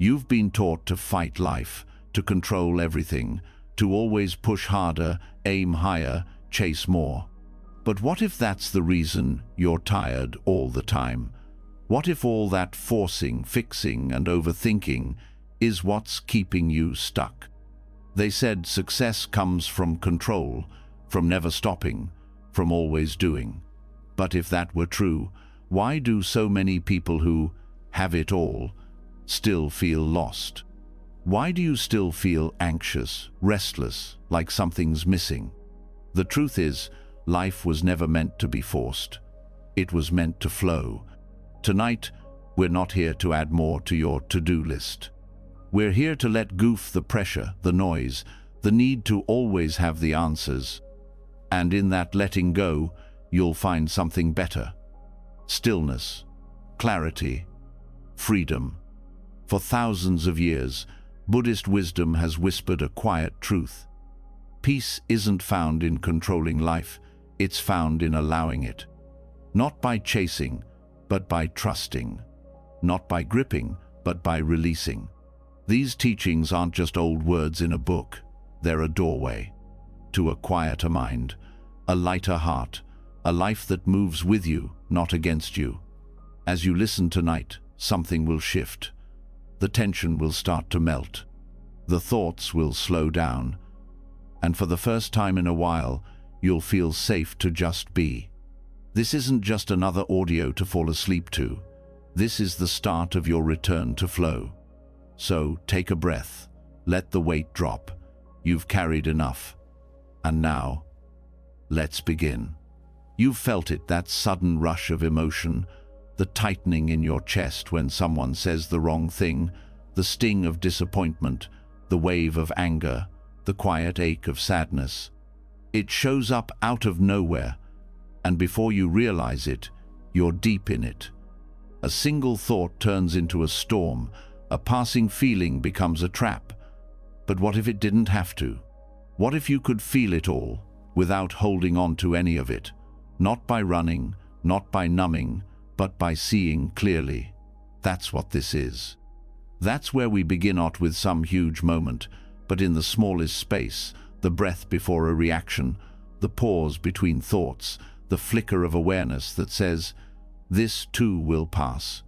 You've been taught to fight life, to control everything, to always push harder, aim higher, chase more. But what if that's the reason you're tired all the time? What if all that forcing, fixing, and overthinking is what's keeping you stuck? They said success comes from control, from never stopping, from always doing. But if that were true, why do so many people who have it all still feel lost? Why do you still feel anxious, restless, like something's missing? The truth is, life was never meant to be forced. It was meant to flow. Tonight, we're not here to add more to your to-do list. We're here to let go of the pressure, the noise, the need to always have the answers. And in that letting go, you'll find something better. Stillness, clarity, freedom. For thousands of years, Buddhist wisdom has whispered a quiet truth. Peace isn't found in controlling life, it's found in allowing it. Not by chasing, but by trusting. Not by gripping, but by releasing. These teachings aren't just old words in a book, they're a doorway to a quieter mind, a lighter heart, a life that moves with you, not against you. As you listen tonight, something will shift. The tension will start to melt. The thoughts will slow down. And for the first time in a while, you'll feel safe to just be. This isn't just another audio to fall asleep to. This is the start of your return to flow. So take a breath. Let the weight drop. You've carried enough. And now, let's begin. You've felt it, that sudden rush of emotion, the tightening in your chest when someone says the wrong thing, the sting of disappointment, the wave of anger, the quiet ache of sadness. It shows up out of nowhere, and before you realize it, you're deep in it. A single thought turns into a storm, a passing feeling becomes a trap. But what if it didn't have to? What if you could feel it all, without holding on to any of it? Not by running, not by numbing, but by seeing clearly. That's what this is. That's where we begin, not with some huge moment, but in the smallest space, the breath before a reaction, the pause between thoughts, the flicker of awareness that says, this too will pass.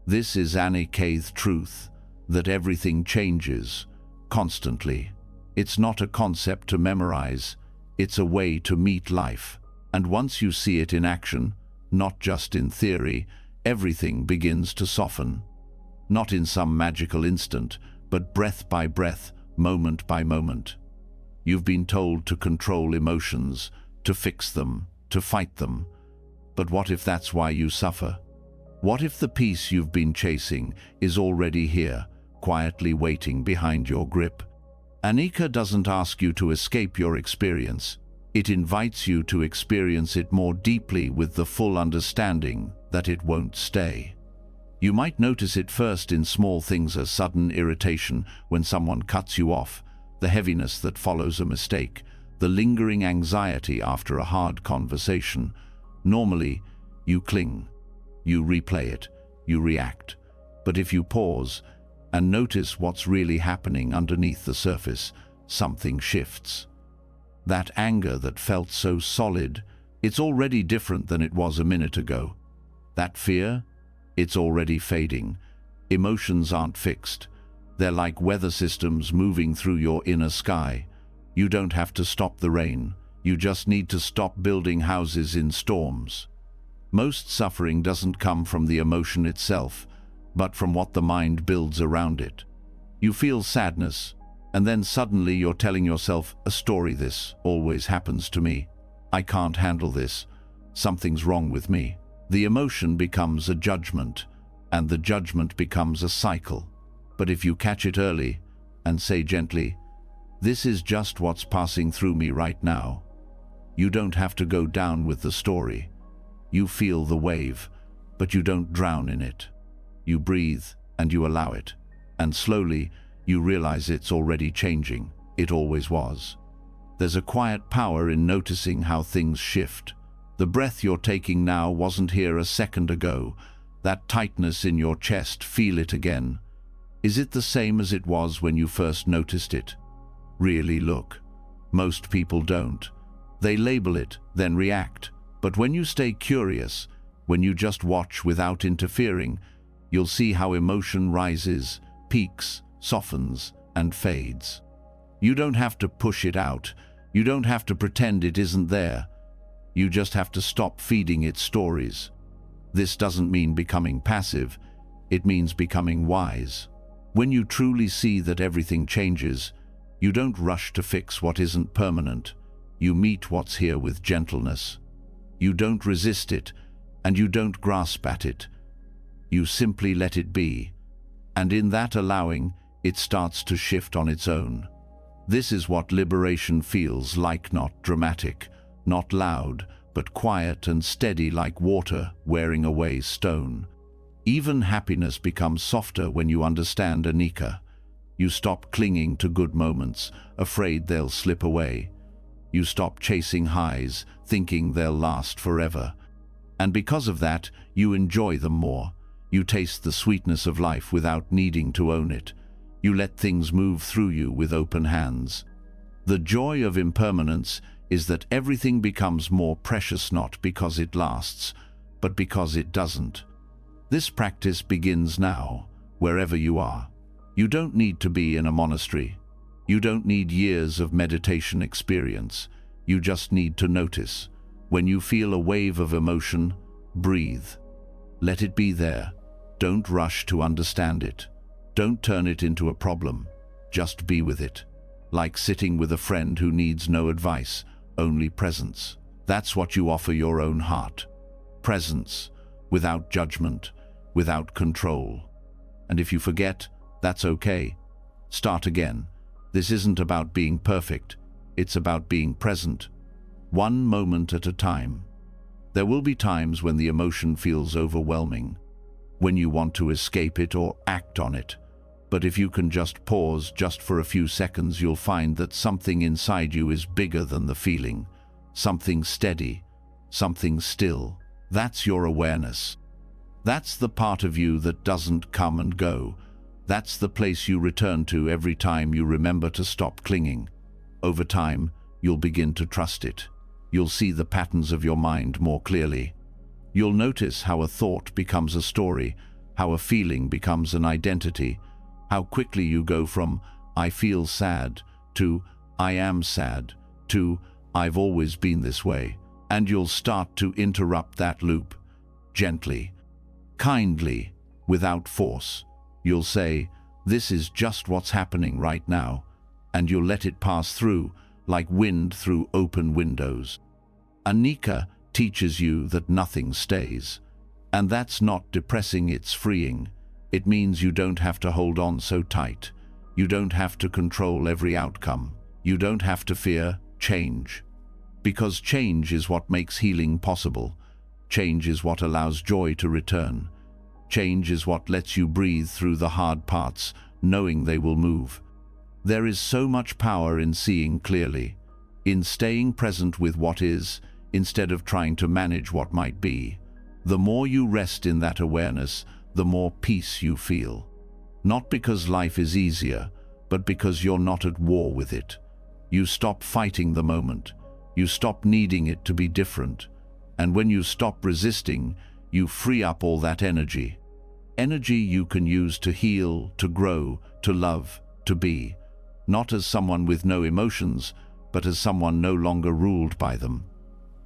This is Anica's truth, that everything changes, constantly. It's not a concept to memorize, it's a way to meet life. And once you see it in action, not just in theory, everything begins to soften. Not in some magical instant, but breath by breath, moment by moment. You've been told to control emotions, to fix them, to fight them. But what if that's why you suffer? What if the peace you've been chasing is already here, quietly waiting behind your grip? Anika doesn't ask you to escape your experience. It invites you to experience it more deeply with the full understanding that it won't stay. You might notice it first in small things, a sudden irritation when someone cuts you off, the heaviness that follows a mistake, the lingering anxiety after a hard conversation. Normally, you cling, you replay it, you react. But if you pause and notice what's really happening underneath the surface, something shifts. That anger that felt so solid, it's already different than it was a minute ago. That fear, it's already fading. Emotions aren't fixed. They're like weather systems moving through your inner sky. You don't have to stop the rain. You just need to stop building houses in storms. Most suffering doesn't come from the emotion itself, but from what the mind builds around it. You feel sadness, and then suddenly you're telling yourself a story. This always happens to me. I can't handle this. Something's wrong with me. The emotion becomes a judgment, and the judgment becomes a cycle. But if you catch it early and say gently, this is just what's passing through me right now, you don't have to go down with the story. You feel the wave, but you don't drown in it. You breathe and you allow it, and slowly you realize it's already changing. It always was. There's a quiet power in noticing how things shift. The breath you're taking now wasn't here a second ago. That tightness in your chest, feel it again. Is it the same as it was when you first noticed it? Really look. Most people don't. They label it, then react. But when you stay curious, when you just watch without interfering, you'll see how emotion rises, peaks, softens, and fades. You don't have to push it out. You don't have to pretend it isn't there. You just have to stop feeding it stories. This doesn't mean becoming passive. It means becoming wise. When you truly see that everything changes, you don't rush to fix what isn't permanent. You meet what's here with gentleness. You don't resist it, and you don't grasp at it. You simply let it be. And in that allowing, it starts to shift on its own. This is what liberation feels like, not dramatic, not loud, but quiet and steady like water wearing away stone. Even happiness becomes softer when you understand anicca. You stop clinging to good moments, afraid they'll slip away. You stop chasing highs, thinking they'll last forever. And because of that, you enjoy them more. You taste the sweetness of life without needing to own it. You let things move through you with open hands. The joy of impermanence is that everything becomes more precious not because it lasts, but because it doesn't. This practice begins now, wherever you are. You don't need to be in a monastery. You don't need years of meditation experience. You just need to notice. When you feel a wave of emotion, breathe. Let it be there. Don't rush to understand it. Don't turn it into a problem. Just be with it. Like sitting with a friend who needs no advice, only presence. That's what you offer your own heart. Presence, without judgment, without control. And if you forget, that's okay. Start again. This isn't about being perfect. It's about being present. One moment at a time. There will be times when the emotion feels overwhelming, when you want to escape it or act on it. But if you can just pause just for a few seconds, you'll find that something inside you is bigger than the feeling. Something steady, something still. That's your awareness. That's the part of you that doesn't come and go. That's the place you return to every time you remember to stop clinging. Over time, you'll begin to trust it. You'll see the patterns of your mind more clearly. You'll notice how a thought becomes a story, how a feeling becomes an identity, how quickly you go from "I feel sad" to "I am sad" to "I've always been this way." And you'll start to interrupt that loop, gently, kindly, without force. You'll say, "This is just what's happening right now," and you'll let it pass through, like wind through open windows. Anicca teaches you that nothing stays. And that's not depressing, it's freeing. It means you don't have to hold on so tight. You don't have to control every outcome. You don't have to fear change. Because change is what makes healing possible. Change is what allows joy to return. Change is what lets you breathe through the hard parts, knowing they will move. There is so much power in seeing clearly, in staying present with what is, instead of trying to manage what might be. The more you rest in that awareness, the more peace you feel. Not because life is easier, but because you're not at war with it. You stop fighting the moment. You stop needing it to be different. And when you stop resisting, you free up all that energy. Energy you can use to heal, to grow, to love, to be. Not as someone with no emotions, but as someone no longer ruled by them.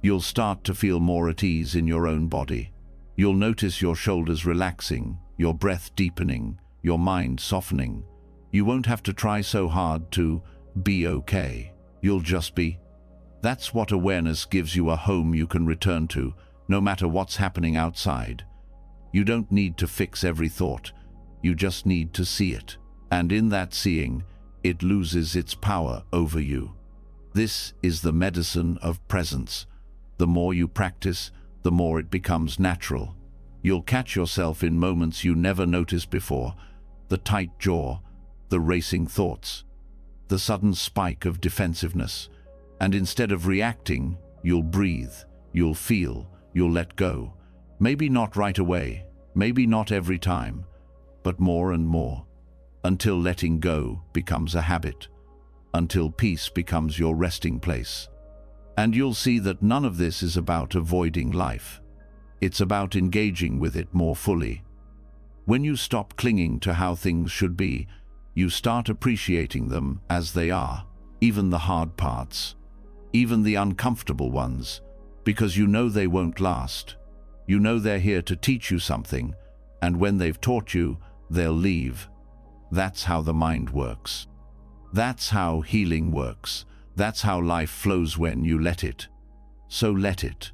You'll start to feel more at ease in your own body. You'll notice your shoulders relaxing, your breath deepening, your mind softening. You won't have to try so hard to be okay. You'll just be. That's what awareness gives you, a home you can return to, no matter what's happening outside. You don't need to fix every thought. You just need to see it. And in that seeing, it loses its power over you. This is the medicine of presence. The more you practice, the more it becomes natural. You'll catch yourself in moments you never noticed before. The tight jaw, the racing thoughts, the sudden spike of defensiveness. And instead of reacting, you'll breathe, you'll feel, you'll let go. Maybe not right away, maybe not every time, but more and more. until letting go becomes a habit, until peace becomes your resting place. And you'll see that none of this is about avoiding life. It's about engaging with it more fully. When you stop clinging to how things should be, you start appreciating them as they are, even the hard parts, even the uncomfortable ones, because you know they won't last. You know they're here to teach you something, and when they've taught you, they'll leave. That's how the mind works. That's how healing works. That's how life flows when you let it. So let it.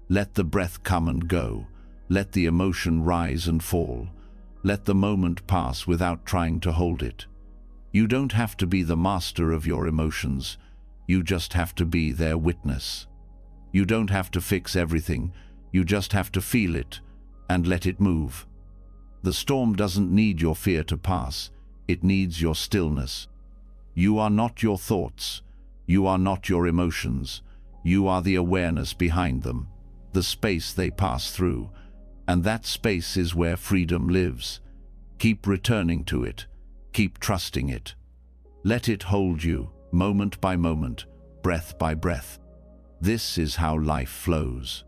Let the breath come and go. Let the emotion rise and fall. Let the moment pass without trying to hold it. You don't have to be the master of your emotions. You just have to be their witness. You don't have to fix everything. You just have to feel it and let it move. The storm doesn't need your fear to pass. It needs your stillness. You are not your thoughts. You are not your emotions. You are the awareness behind them, the space they pass through. And that space is where freedom lives. Keep returning to it. Keep trusting it. Let it hold you, moment by moment, breath by breath. This is how life flows.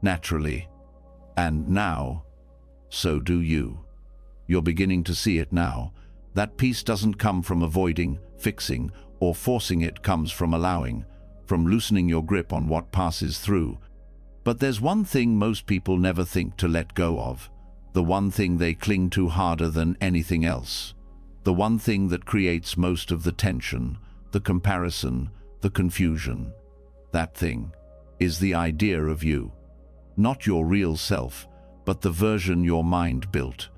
Naturally. And now, so do you. You're beginning to see it now. That peace doesn't come from avoiding, fixing, or forcing. It comes from allowing, from loosening your grip on what passes through. But there's one thing most people never think to let go of. The one thing they cling to harder than anything else. The one thing that creates most of the tension, the comparison, the confusion. That thing is the idea of you. Not your real self, but the version your mind built.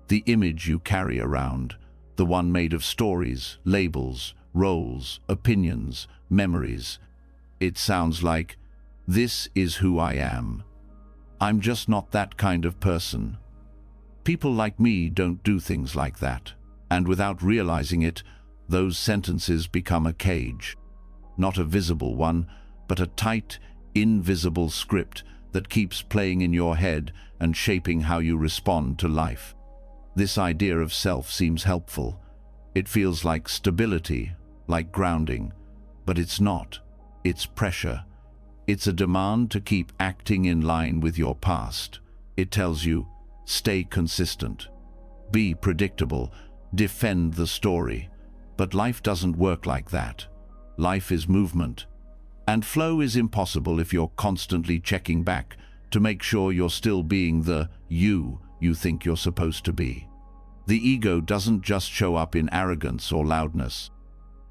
The image you carry around. The one made of stories, labels, roles, opinions, memories. It sounds like, this is who I am. I'm just not that kind of person. People like me don't do things like that. And without realizing it, those sentences become a cage. Not a visible one, but a tight, invisible script that keeps playing in your head and shaping how you respond to life. This idea of self seems helpful. It feels like stability, like grounding, but it's not. It's pressure. It's a demand to keep acting in line with your past. It tells you, stay consistent, be predictable, defend the story. But life doesn't work like that. Life is movement. And flow is impossible if you're constantly checking back to make sure you're still being the you think you're supposed to be. The ego doesn't just show up in arrogance or loudness.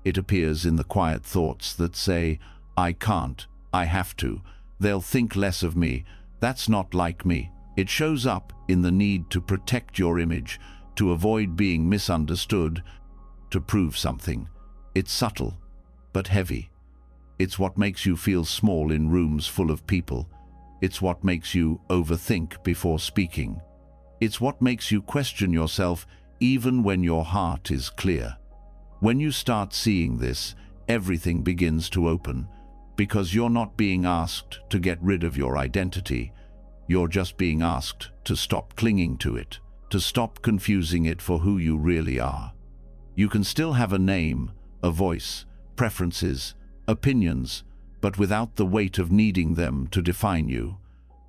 It appears in the quiet thoughts that say, I can't, I have to, they'll think less of me, that's not like me. It shows up in the need to protect your image, to avoid being misunderstood, to prove something. It's subtle, but heavy. It's what makes you feel small in rooms full of people. It's what makes you overthink before speaking. It's what makes you question yourself even when your heart is clear. When you start seeing this, everything begins to open, because you're not being asked to get rid of your identity. You're just being asked to stop clinging to it, to stop confusing it for who you really are. You can still have a name, a voice, preferences, opinions, but without the weight of needing them to define you,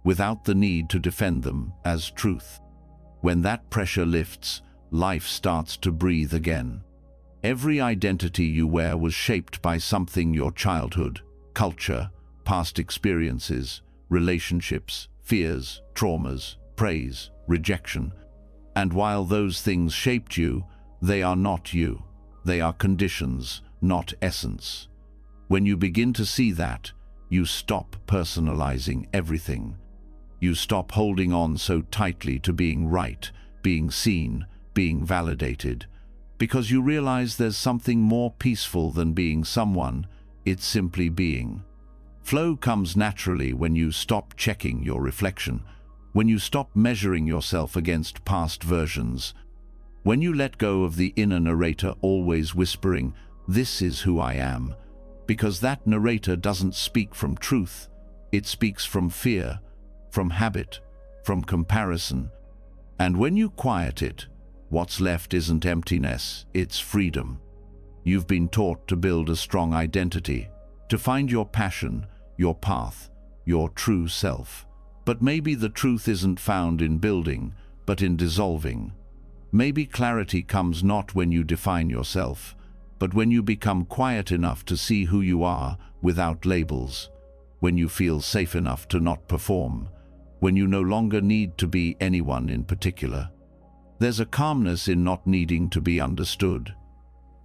without the need to defend them as truth. When that pressure lifts, life starts to breathe again. Every identity you wear was shaped by something: your childhood, culture, past experiences, relationships, fears, traumas, praise, rejection. And while those things shaped you, they are not you. They are conditions, not essence. When you begin to see that, you stop personalizing everything. You stop holding on so tightly to being right, being seen, being validated, because you realize there's something more peaceful than being someone. It's simply being. Flow comes naturally when you stop checking your reflection, when you stop measuring yourself against past versions, when you let go of the inner narrator always whispering, "This is who I am," because that narrator doesn't speak from truth, it speaks from fear, from habit, from comparison. And when you quiet it, What's left isn't emptiness, it's freedom. You've been taught to build a strong identity, to find your passion, your path, your true self. But maybe the truth isn't found in building, but in dissolving. Maybe clarity comes not when you define yourself, but when you become quiet enough to see who you are without labels, when you feel safe enough to not perform, when you no longer need to be anyone in particular. There's a calmness in not needing to be understood,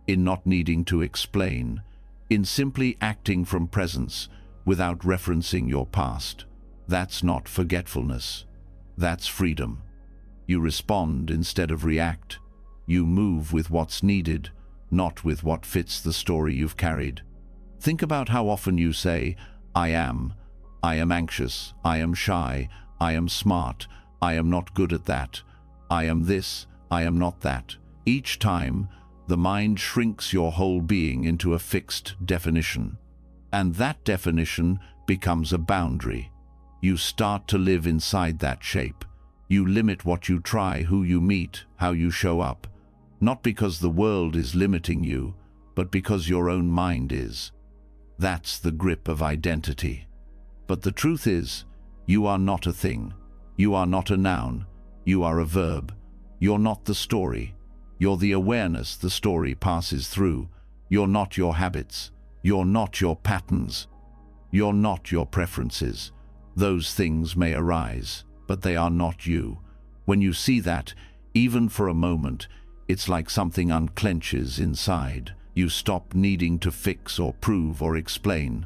in not needing to explain, in simply acting from presence without referencing your past. That's not forgetfulness. That's freedom. You respond instead of react. You move with what's needed, not with what fits the story you've carried. Think about how often you say, I am anxious, I am shy, I am smart, I am not good at that, I am this, I am not that. Each time, the mind shrinks your whole being into a fixed definition. And that definition becomes a boundary. You start to live inside that shape. You limit what you try, who you meet, how you show up. Not because the world is limiting you, but because your own mind is. That's the grip of identity. But the truth is, you are not a thing. You are not a noun. You are a verb. You're not the story. You're the awareness the story passes through. You're not your habits. You're not your patterns. You're not your preferences. Those things may arise, but they are not you. When you see that, even for a moment, it's like something unclenches inside. You stop needing to fix or prove or explain.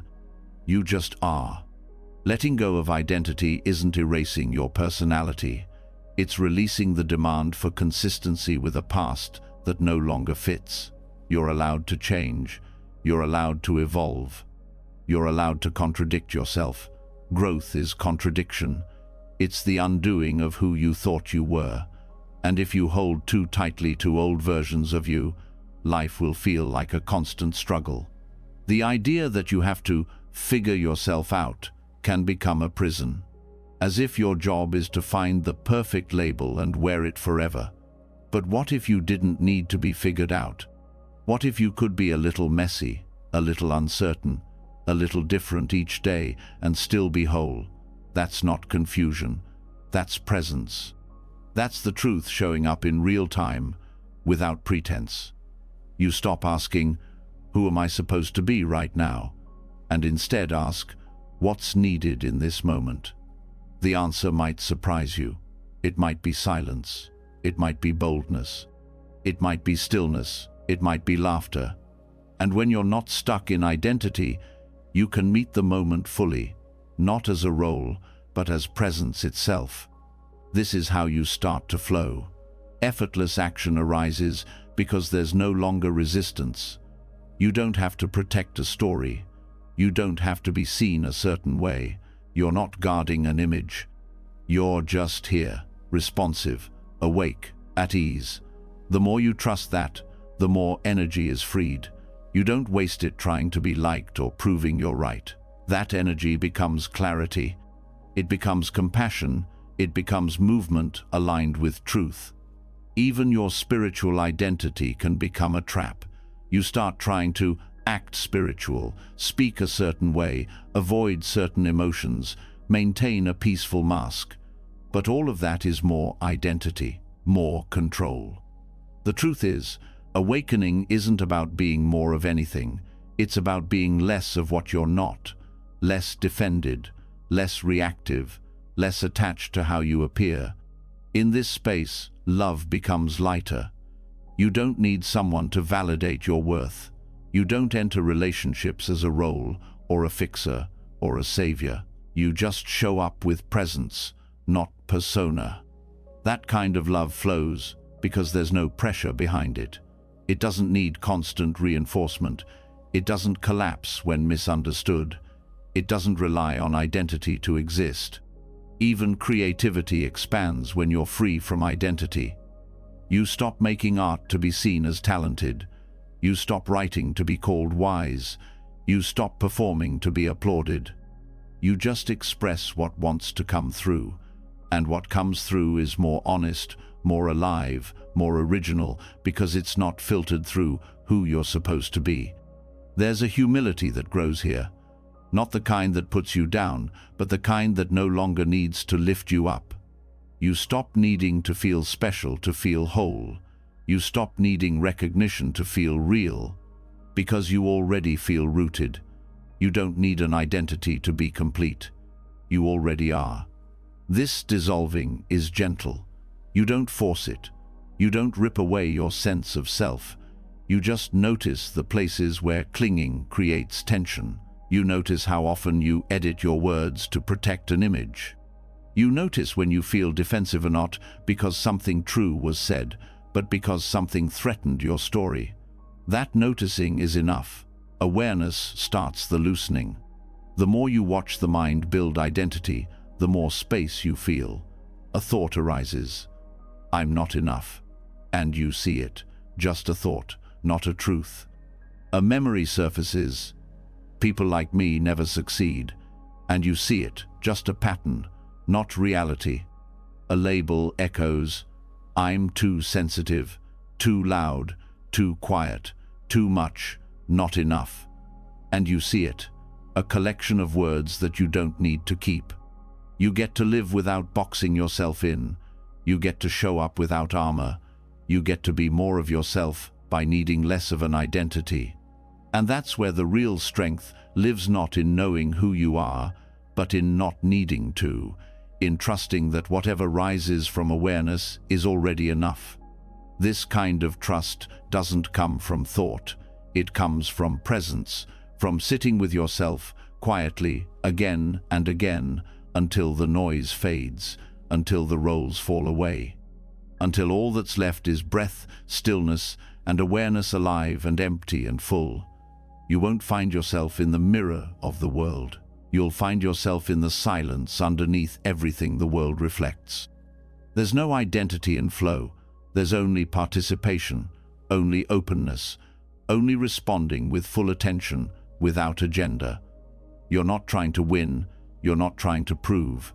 You just are. Letting go of identity isn't erasing your personality. It's releasing the demand for consistency with a past that no longer fits. You're allowed to change. You're allowed to evolve. You're allowed to contradict yourself. Growth is contradiction. It's the undoing of who you thought you were. And if you hold too tightly to old versions of you, life will feel like a constant struggle. The idea that you have to figure yourself out can become a prison, as if your job is to find the perfect label and wear it forever. But what if you didn't need to be figured out? What if you could be a little messy, a little uncertain, a little different each day and still be whole? That's not confusion. That's presence. That's the truth showing up in real time, without pretense. You stop asking, who am I supposed to be right now? And instead ask, what's needed in this moment? The answer might surprise you. It might be silence. It might be boldness. It might be stillness. It might be laughter. And when you're not stuck in identity, you can meet the moment fully, not as a role, but as presence itself. This is how you start to flow. Effortless action arises because there's no longer resistance. You don't have to protect a story. You don't have to be seen a certain way. You're not guarding an image. You're just here, responsive, awake, at ease. The more you trust that, the more energy is freed. You don't waste it trying to be liked or proving you're right. That energy becomes clarity. It becomes compassion. It becomes movement aligned with truth. Even your spiritual identity can become a trap. You start trying to act spiritual, speak a certain way, avoid certain emotions, maintain a peaceful mask. But all of that is more identity, more control. The truth is, awakening isn't about being more of anything. It's about being less of what you're not, less defended, less reactive, less attached to how you appear. In this space, love becomes lighter. You don't need someone to validate your worth. You don't enter relationships as a role, or a fixer, or a savior. You just show up with presence, not persona. That kind of love flows because there's no pressure behind it. It doesn't need constant reinforcement. It doesn't collapse when misunderstood. It doesn't rely on identity to exist. Even creativity expands when you're free from identity. You stop making art to be seen as talented. You stop writing to be called wise. You stop performing to be applauded. You just express what wants to come through. And what comes through is more honest, more alive, more original, because it's not filtered through who you're supposed to be. There's a humility that grows here, not the kind that puts you down, but the kind that no longer needs to lift you up. You stop needing to feel special to feel whole. You stop needing recognition to feel real, because you already feel rooted. You don't need an identity to be complete. You already are. This dissolving is gentle. You don't force it. You don't rip away your sense of self. You just notice the places where clinging creates tension. You notice how often you edit your words to protect an image. You notice when you feel defensive or not because something true was said, but because something threatened your story. That noticing is enough. Awareness starts the loosening. The more you watch the mind build identity, the more space you feel. A thought arises. I'm not enough. And you see it. Just a thought, not a truth. A memory surfaces. People like me never succeed. And you see it, just a pattern, not reality. A label echoes. I'm too sensitive, too loud, too quiet, too much, not enough. And you see it, a collection of words that you don't need to keep. You get to live without boxing yourself in. You get to show up without armor. You get to be more of yourself by needing less of an identity. And that's where the real strength lives, not in knowing who you are, but in not needing to, in trusting that whatever rises from awareness is already enough. This kind of trust doesn't come from thought. It comes from presence, from sitting with yourself quietly again and again until the noise fades, until the roles fall away, until all that's left is breath, stillness, and awareness, alive and empty and full. You won't find yourself in the mirror of the world. You'll find yourself in the silence underneath everything the world reflects. There's no identity in flow. There's only participation, only openness, only responding with full attention, without agenda. You're not trying to win. You're not trying to prove.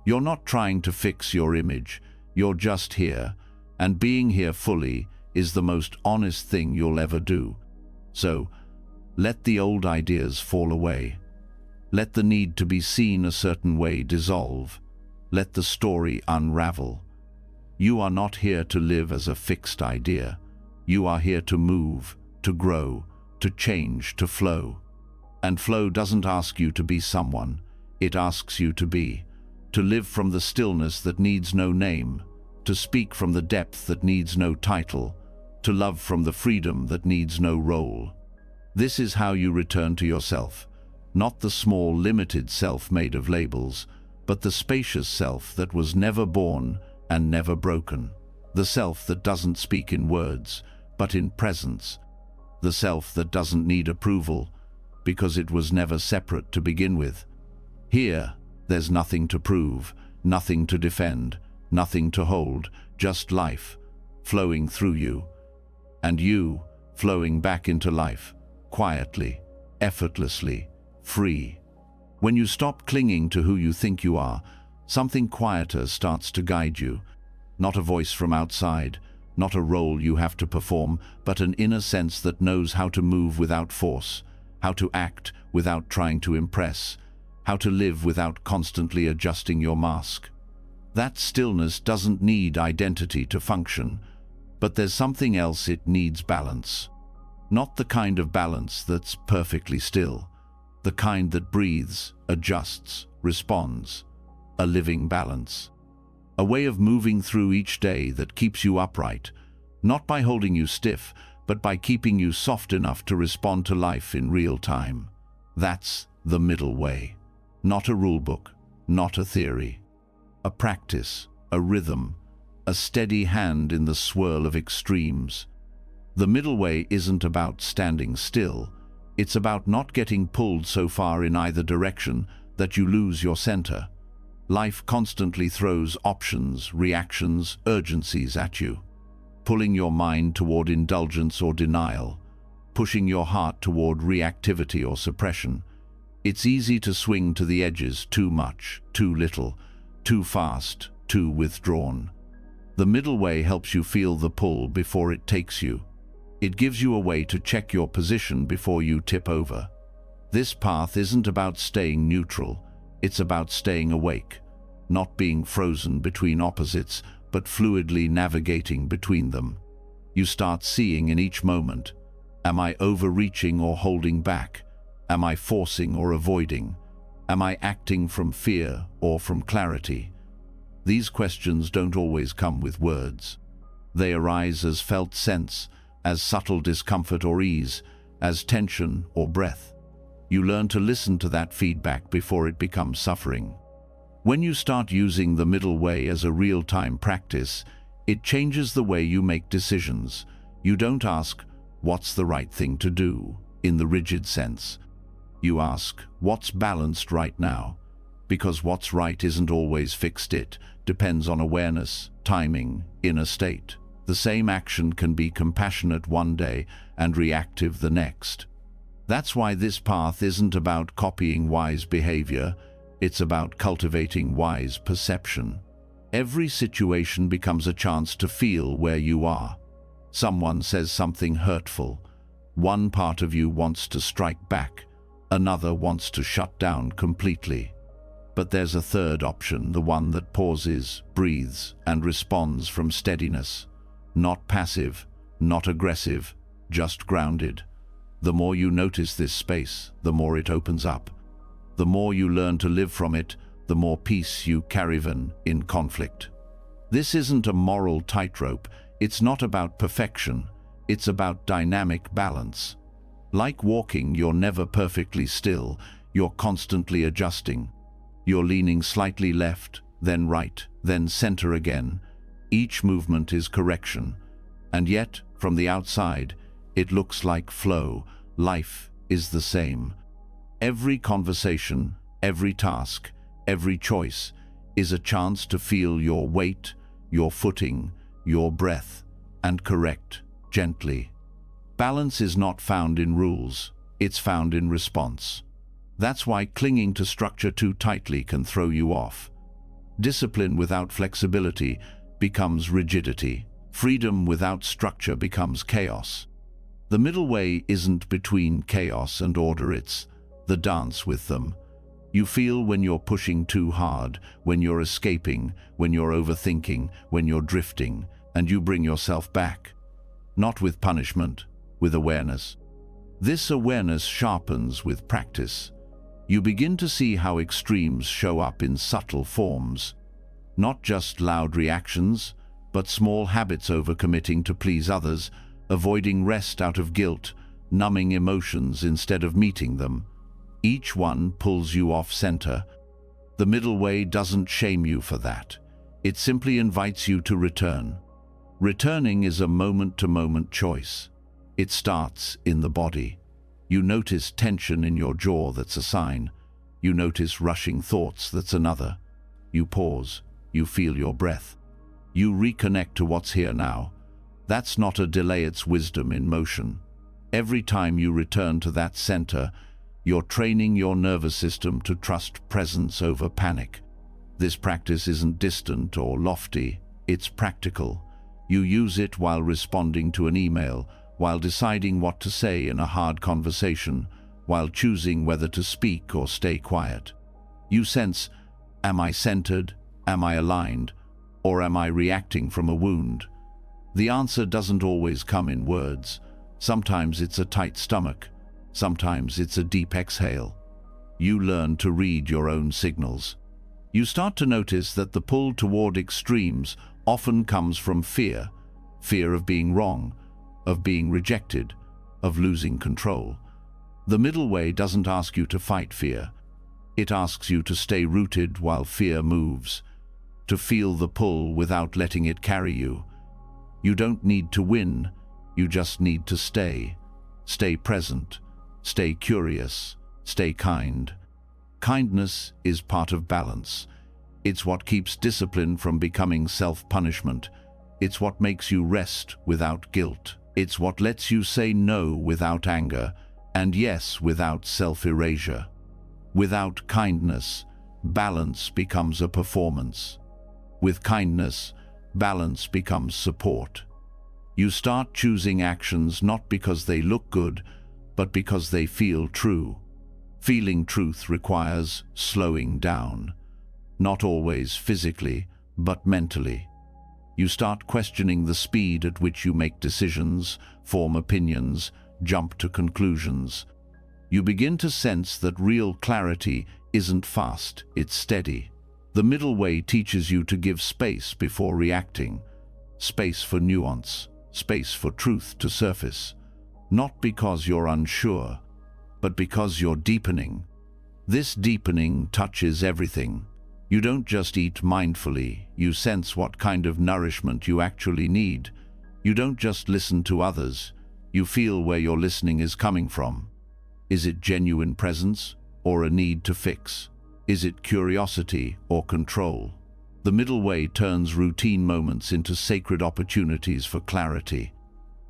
You're not trying to fix your image. You're just here, and being here fully is the most honest thing you'll ever do. So, let the old ideas fall away. Let the need to be seen a certain way dissolve. Let the story unravel. You are not here to live as a fixed idea. You are here to move, to grow, to change, to flow. And flow doesn't ask you to be someone. It asks you to be. To live from the stillness that needs no name. To speak from the depth that needs no title. To love from the freedom that needs no role. This is how you return to yourself. Not the small, limited self made of labels, but the spacious self that was never born and never broken. The self that doesn't speak in words, but in presence. The self that doesn't need approval, because it was never separate to begin with. Here, there's nothing to prove, nothing to defend, nothing to hold, just life, flowing through you. And you, flowing back into life, quietly, effortlessly, free. When you stop clinging to who you think you are, something quieter starts to guide you. Not a voice from outside, not a role you have to perform, but an inner sense that knows how to move without force, how to act without trying to impress, how to live without constantly adjusting your mask. That stillness doesn't need identity to function, but there's something else it needs: balance. Not the kind of balance that's perfectly still, the kind that breathes, adjusts, responds. A living balance. A way of moving through each day that keeps you upright, not by holding you stiff, but by keeping you soft enough to respond to life in real time. That's the middle way. Not a rulebook, not a theory. A practice, a rhythm, a steady hand in the swirl of extremes. The middle way isn't about standing still. It's about not getting pulled so far in either direction that you lose your center. Life constantly throws options, reactions, urgencies at you, pulling your mind toward indulgence or denial, pushing your heart toward reactivity or suppression. It's easy to swing to the edges: too much, too little, too fast, too withdrawn. The middle way helps you feel the pull before it takes you. It gives you a way to check your position before you tip over. This path isn't about staying neutral, it's about staying awake, not being frozen between opposites, but fluidly navigating between them. You start seeing in each moment, am I overreaching or holding back? Am I forcing or avoiding? Am I acting from fear or from clarity? These questions don't always come with words. They arise as felt sense, as subtle discomfort or ease, as tension or breath. You learn to listen to that feedback before it becomes suffering. When you start using the middle way as a real-time practice, it changes the way you make decisions. You don't ask, what's the right thing to do, in the rigid sense. You ask, what's balanced right now? Because what's right isn't always fixed. It depends on awareness, timing, inner state. The same action can be compassionate one day and reactive the next. That's why this path isn't about copying wise behavior, it's about cultivating wise perception. Every situation becomes a chance to feel where you are. Someone says something hurtful. One part of you wants to strike back, another wants to shut down completely. But there's a third option, the one that pauses, breathes, and responds from steadiness. Not passive, not aggressive, just grounded. The more you notice this space, the more it opens up. The more you learn to live from it, the more peace you carry in conflict. This isn't a moral tightrope. It's not about perfection. It's about dynamic balance. Like walking, you're never perfectly still. You're constantly adjusting. You're leaning slightly left, then right, then center again. Each movement is correction. And yet, from the outside, it looks like flow. Life is the same. Every conversation, every task, every choice is a chance to feel your weight, your footing, your breath, and correct gently. Balance is not found in rules, it's found in response. That's why clinging to structure too tightly can throw you off. Discipline without flexibility becomes rigidity. Freedom without structure becomes chaos. The middle way isn't between chaos and order, it's the dance with them. You feel when you're pushing too hard, when you're escaping, when you're overthinking, when you're drifting, and you bring yourself back. Not with punishment, with awareness. This awareness sharpens with practice. You begin to see how extremes show up in subtle forms. Not just loud reactions, but small habits, overcommitting to please others, avoiding rest out of guilt, numbing emotions instead of meeting them. Each one pulls you off center. The middle way doesn't shame you for that. It simply invites you to return. Returning is a moment-to-moment choice. It starts in the body. You notice tension in your jaw, that's a sign. You notice rushing thoughts, that's another. You pause. You feel your breath. You reconnect to what's here now. That's not a delay, it's wisdom in motion. Every time you return to that center, you're training your nervous system to trust presence over panic. This practice isn't distant or lofty, it's practical. You use it while responding to an email, while deciding what to say in a hard conversation, while choosing whether to speak or stay quiet. You sense, am I centered? Am I aligned? Or am I reacting from a wound? The answer doesn't always come in words. Sometimes it's a tight stomach. Sometimes it's a deep exhale. You learn to read your own signals. You start to notice that the pull toward extremes often comes from fear. Fear of being wrong, of being rejected, of losing control. The middle way doesn't ask you to fight fear. It asks you to stay rooted while fear moves, to feel the pull without letting it carry you. You don't need to win, you just need to stay. Stay present, stay curious, stay kind. Kindness is part of balance. It's what keeps discipline from becoming self-punishment. It's what makes you rest without guilt. It's what lets you say no without anger, and yes without self-erasure. Without kindness, balance becomes a performance. With kindness, balance becomes support. You start choosing actions not because they look good, but because they feel true. Feeling truth requires slowing down, not always physically, but mentally. You start questioning the speed at which you make decisions, form opinions, jump to conclusions. You begin to sense that real clarity isn't fast, it's steady. The middle way teaches you to give space before reacting, space for nuance, space for truth to surface, not because you're unsure, but because you're deepening. This deepening touches everything. You don't just eat mindfully, you sense what kind of nourishment you actually need. You don't just listen to others, you feel where your listening is coming from. Is it genuine presence or a need to fix? Is it curiosity or control? The middle way turns routine moments into sacred opportunities for clarity.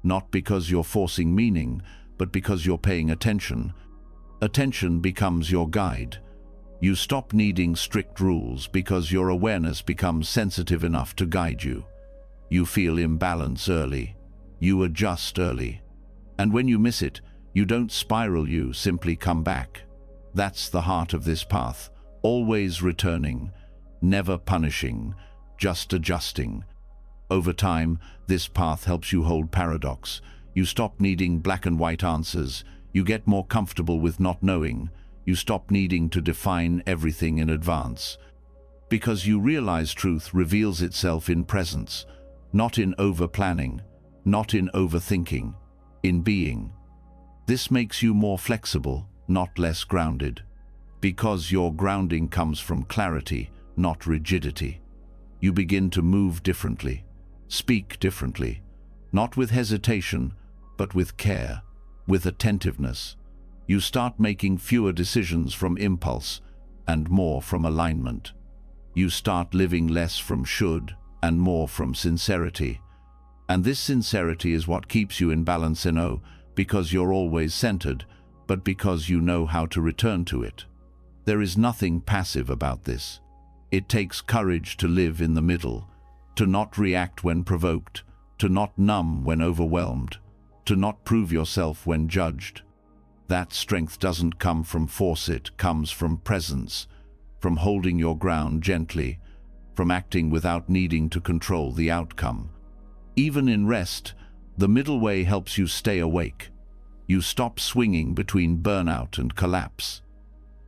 Not because you're forcing meaning, but because you're paying attention. Attention becomes your guide. You stop needing strict rules because your awareness becomes sensitive enough to guide you. You feel imbalance early. You adjust early. And when you miss it, you don't spiral, you simply come back. That's the heart of this path, always returning, never punishing, just adjusting. Over time, this path helps you hold paradox. You stop needing black and white answers. You get more comfortable with not knowing. You stop needing to define everything in advance. Because you realize truth reveals itself in presence, not in over-planning, not in overthinking, in being. This makes you more flexible, not less grounded. Because your grounding comes from clarity, not rigidity. You begin to move differently, speak differently, not with hesitation, but with care, with attentiveness. You start making fewer decisions from impulse and more from alignment. You start living less from should and more from sincerity. And this sincerity is what keeps you in balance, because you're always centered, but because you know how to return to it. There is nothing passive about this. It takes courage to live in the middle, to not react when provoked, to not numb when overwhelmed, to not prove yourself when judged. That strength doesn't come from force, it comes from presence, from holding your ground gently, from acting without needing to control the outcome. Even in rest, the middle way helps you stay awake. You stop swinging between burnout and collapse.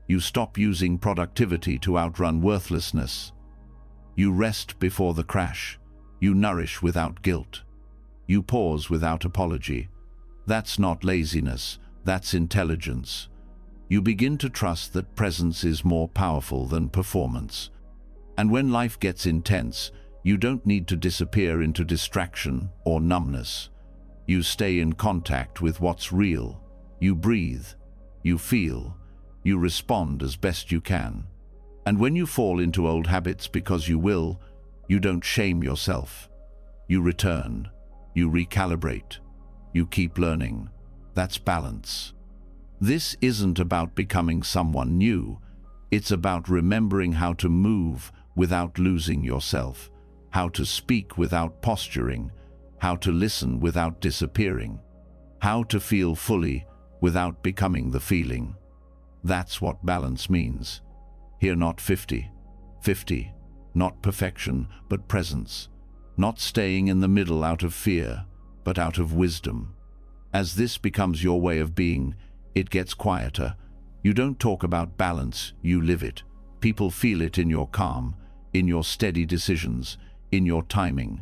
You stop using productivity to outrun worthlessness. You rest before the crash. You nourish without guilt. You pause without apology. That's not laziness, that's intelligence. You begin to trust that presence is more powerful than performance. And when life gets intense, you don't need to disappear into distraction or numbness. You stay in contact with what's real. You breathe. You feel. You respond as best you can. And when you fall into old habits because you will, you don't shame yourself. You return. You recalibrate. You keep learning. That's balance. This isn't about becoming someone new. It's about remembering how to move without losing yourself, how to speak without posturing, how to listen without disappearing, how to feel fully without becoming the feeling. That's what balance means. Here, not 50-50, not perfection, but presence. Not staying in the middle out of fear, but out of wisdom. As this becomes your way of being, it gets quieter. You don't talk about balance, you live it. People feel it in your calm, in your steady decisions, in your timing.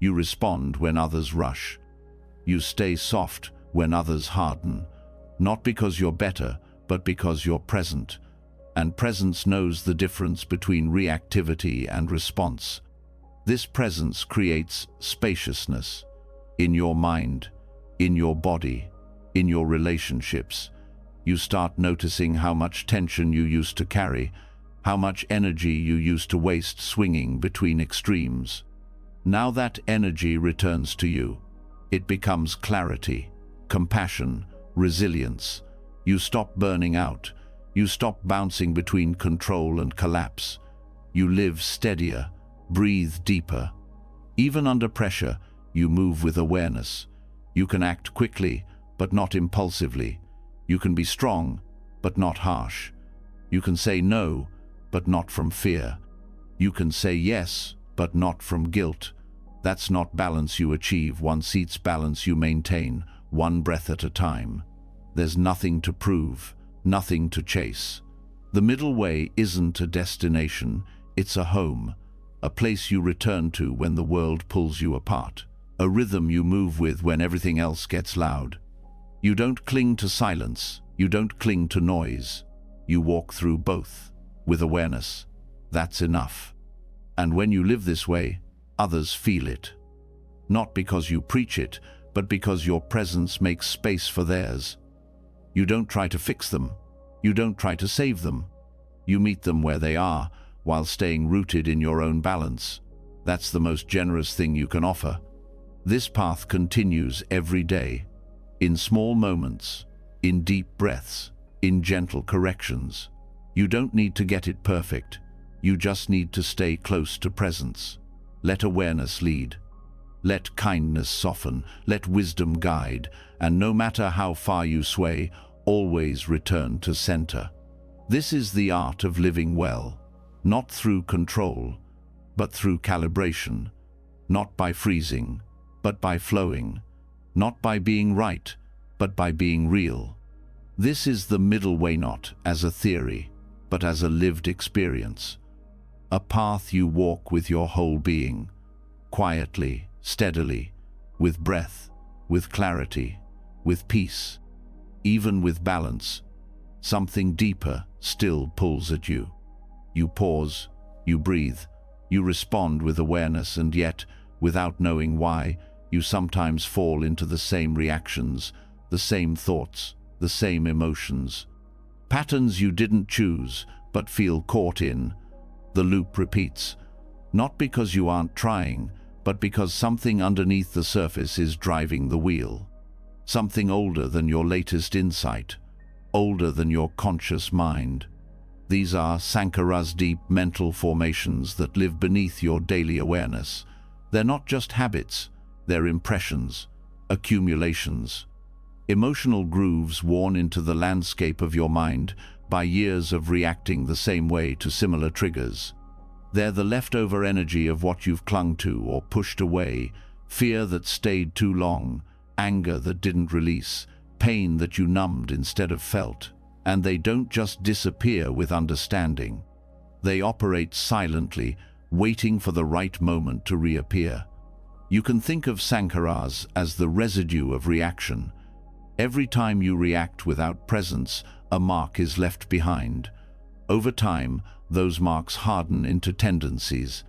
You respond when others rush. You stay soft when others harden. Not because you're better, but because you're present. And presence knows the difference between reactivity and response. This presence creates spaciousness in your mind, in your body, in your relationships. You start noticing how much tension you used to carry, how much energy you used to waste swinging between extremes. Now that energy returns to you. It becomes clarity, compassion, resilience. You stop burning out. You stop bouncing between control and collapse. You live steadier, breathe deeper. Even under pressure, you move with awareness. You can act quickly, but not impulsively. You can be strong, but not harsh. You can say no, but not from fear. You can say yes, but not from guilt. That's not balance you achieve. One seat's balance you maintain, one breath at a time. There's nothing to prove, nothing to chase. The middle way isn't a destination, it's a home, a place you return to when the world pulls you apart, a rhythm you move with when everything else gets loud. You don't cling to silence, you don't cling to noise. You walk through both, with awareness. That's enough. And when you live this way, others feel it. Not because you preach it, but because your presence makes space for theirs. You don't try to fix them. You don't try to save them. You meet them where they are, while staying rooted in your own balance. That's the most generous thing you can offer. This path continues every day, in small moments, in deep breaths, in gentle corrections. You don't need to get it perfect. You just need to stay close to presence. Let awareness lead. Let kindness soften. Let wisdom guide. And no matter how far you sway, always return to center. This is the art of living well, not through control, but through calibration, not by freezing, but by flowing, not by being right, but by being real. This is the middle way, not as a theory, but as a lived experience. A path you walk with your whole being, quietly, steadily, with breath, with clarity, with peace, even with balance. Something deeper still pulls at you. You pause, you breathe, you respond with awareness, and yet, without knowing why, you sometimes fall into the same reactions, the same thoughts, the same emotions. Patterns you didn't choose, but feel caught in. The loop repeats, not because you aren't trying, but because something underneath the surface is driving the wheel. Something older than your latest insight, older than your conscious mind. These are Sankara's deep mental formations that live beneath your daily awareness. They're not just habits, they're impressions, accumulations, emotional grooves worn into the landscape of your mind by years of reacting the same way to similar triggers. They're the leftover energy of what you've clung to or pushed away, fear that stayed too long, anger that didn't release, pain that you numbed instead of felt. And they don't just disappear with understanding. They operate silently, waiting for the right moment to reappear. You can think of Sankaras as the residue of reaction. Every time you react without presence, a mark is left behind. Over time, those marks harden into tendencies.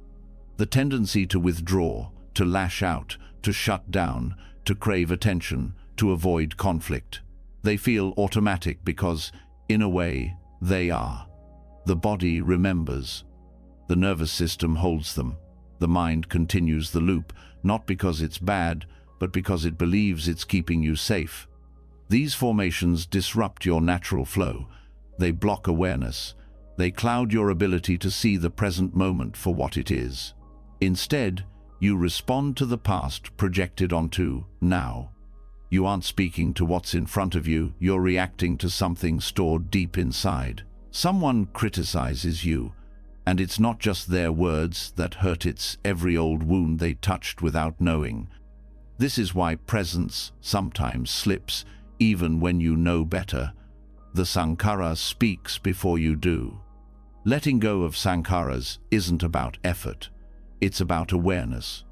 The tendency to withdraw, to lash out, to shut down, to crave attention, to avoid conflict. They feel automatic because, in a way, they are. The body remembers. The nervous system holds them. The mind continues the loop, not because it's bad, but because it believes it's keeping you safe. These formations disrupt your natural flow. They block awareness. They cloud your ability to see the present moment for what it is. Instead, you respond to the past projected onto now. You aren't speaking to what's in front of you, you're reacting to something stored deep inside. Someone criticizes you, and it's not just their words that hurt, it's every old wound they touched without knowing. This is why presence sometimes slips, even when you know better. The Sankara speaks before you do. Letting go of Sankaras isn't about effort, it's about awareness.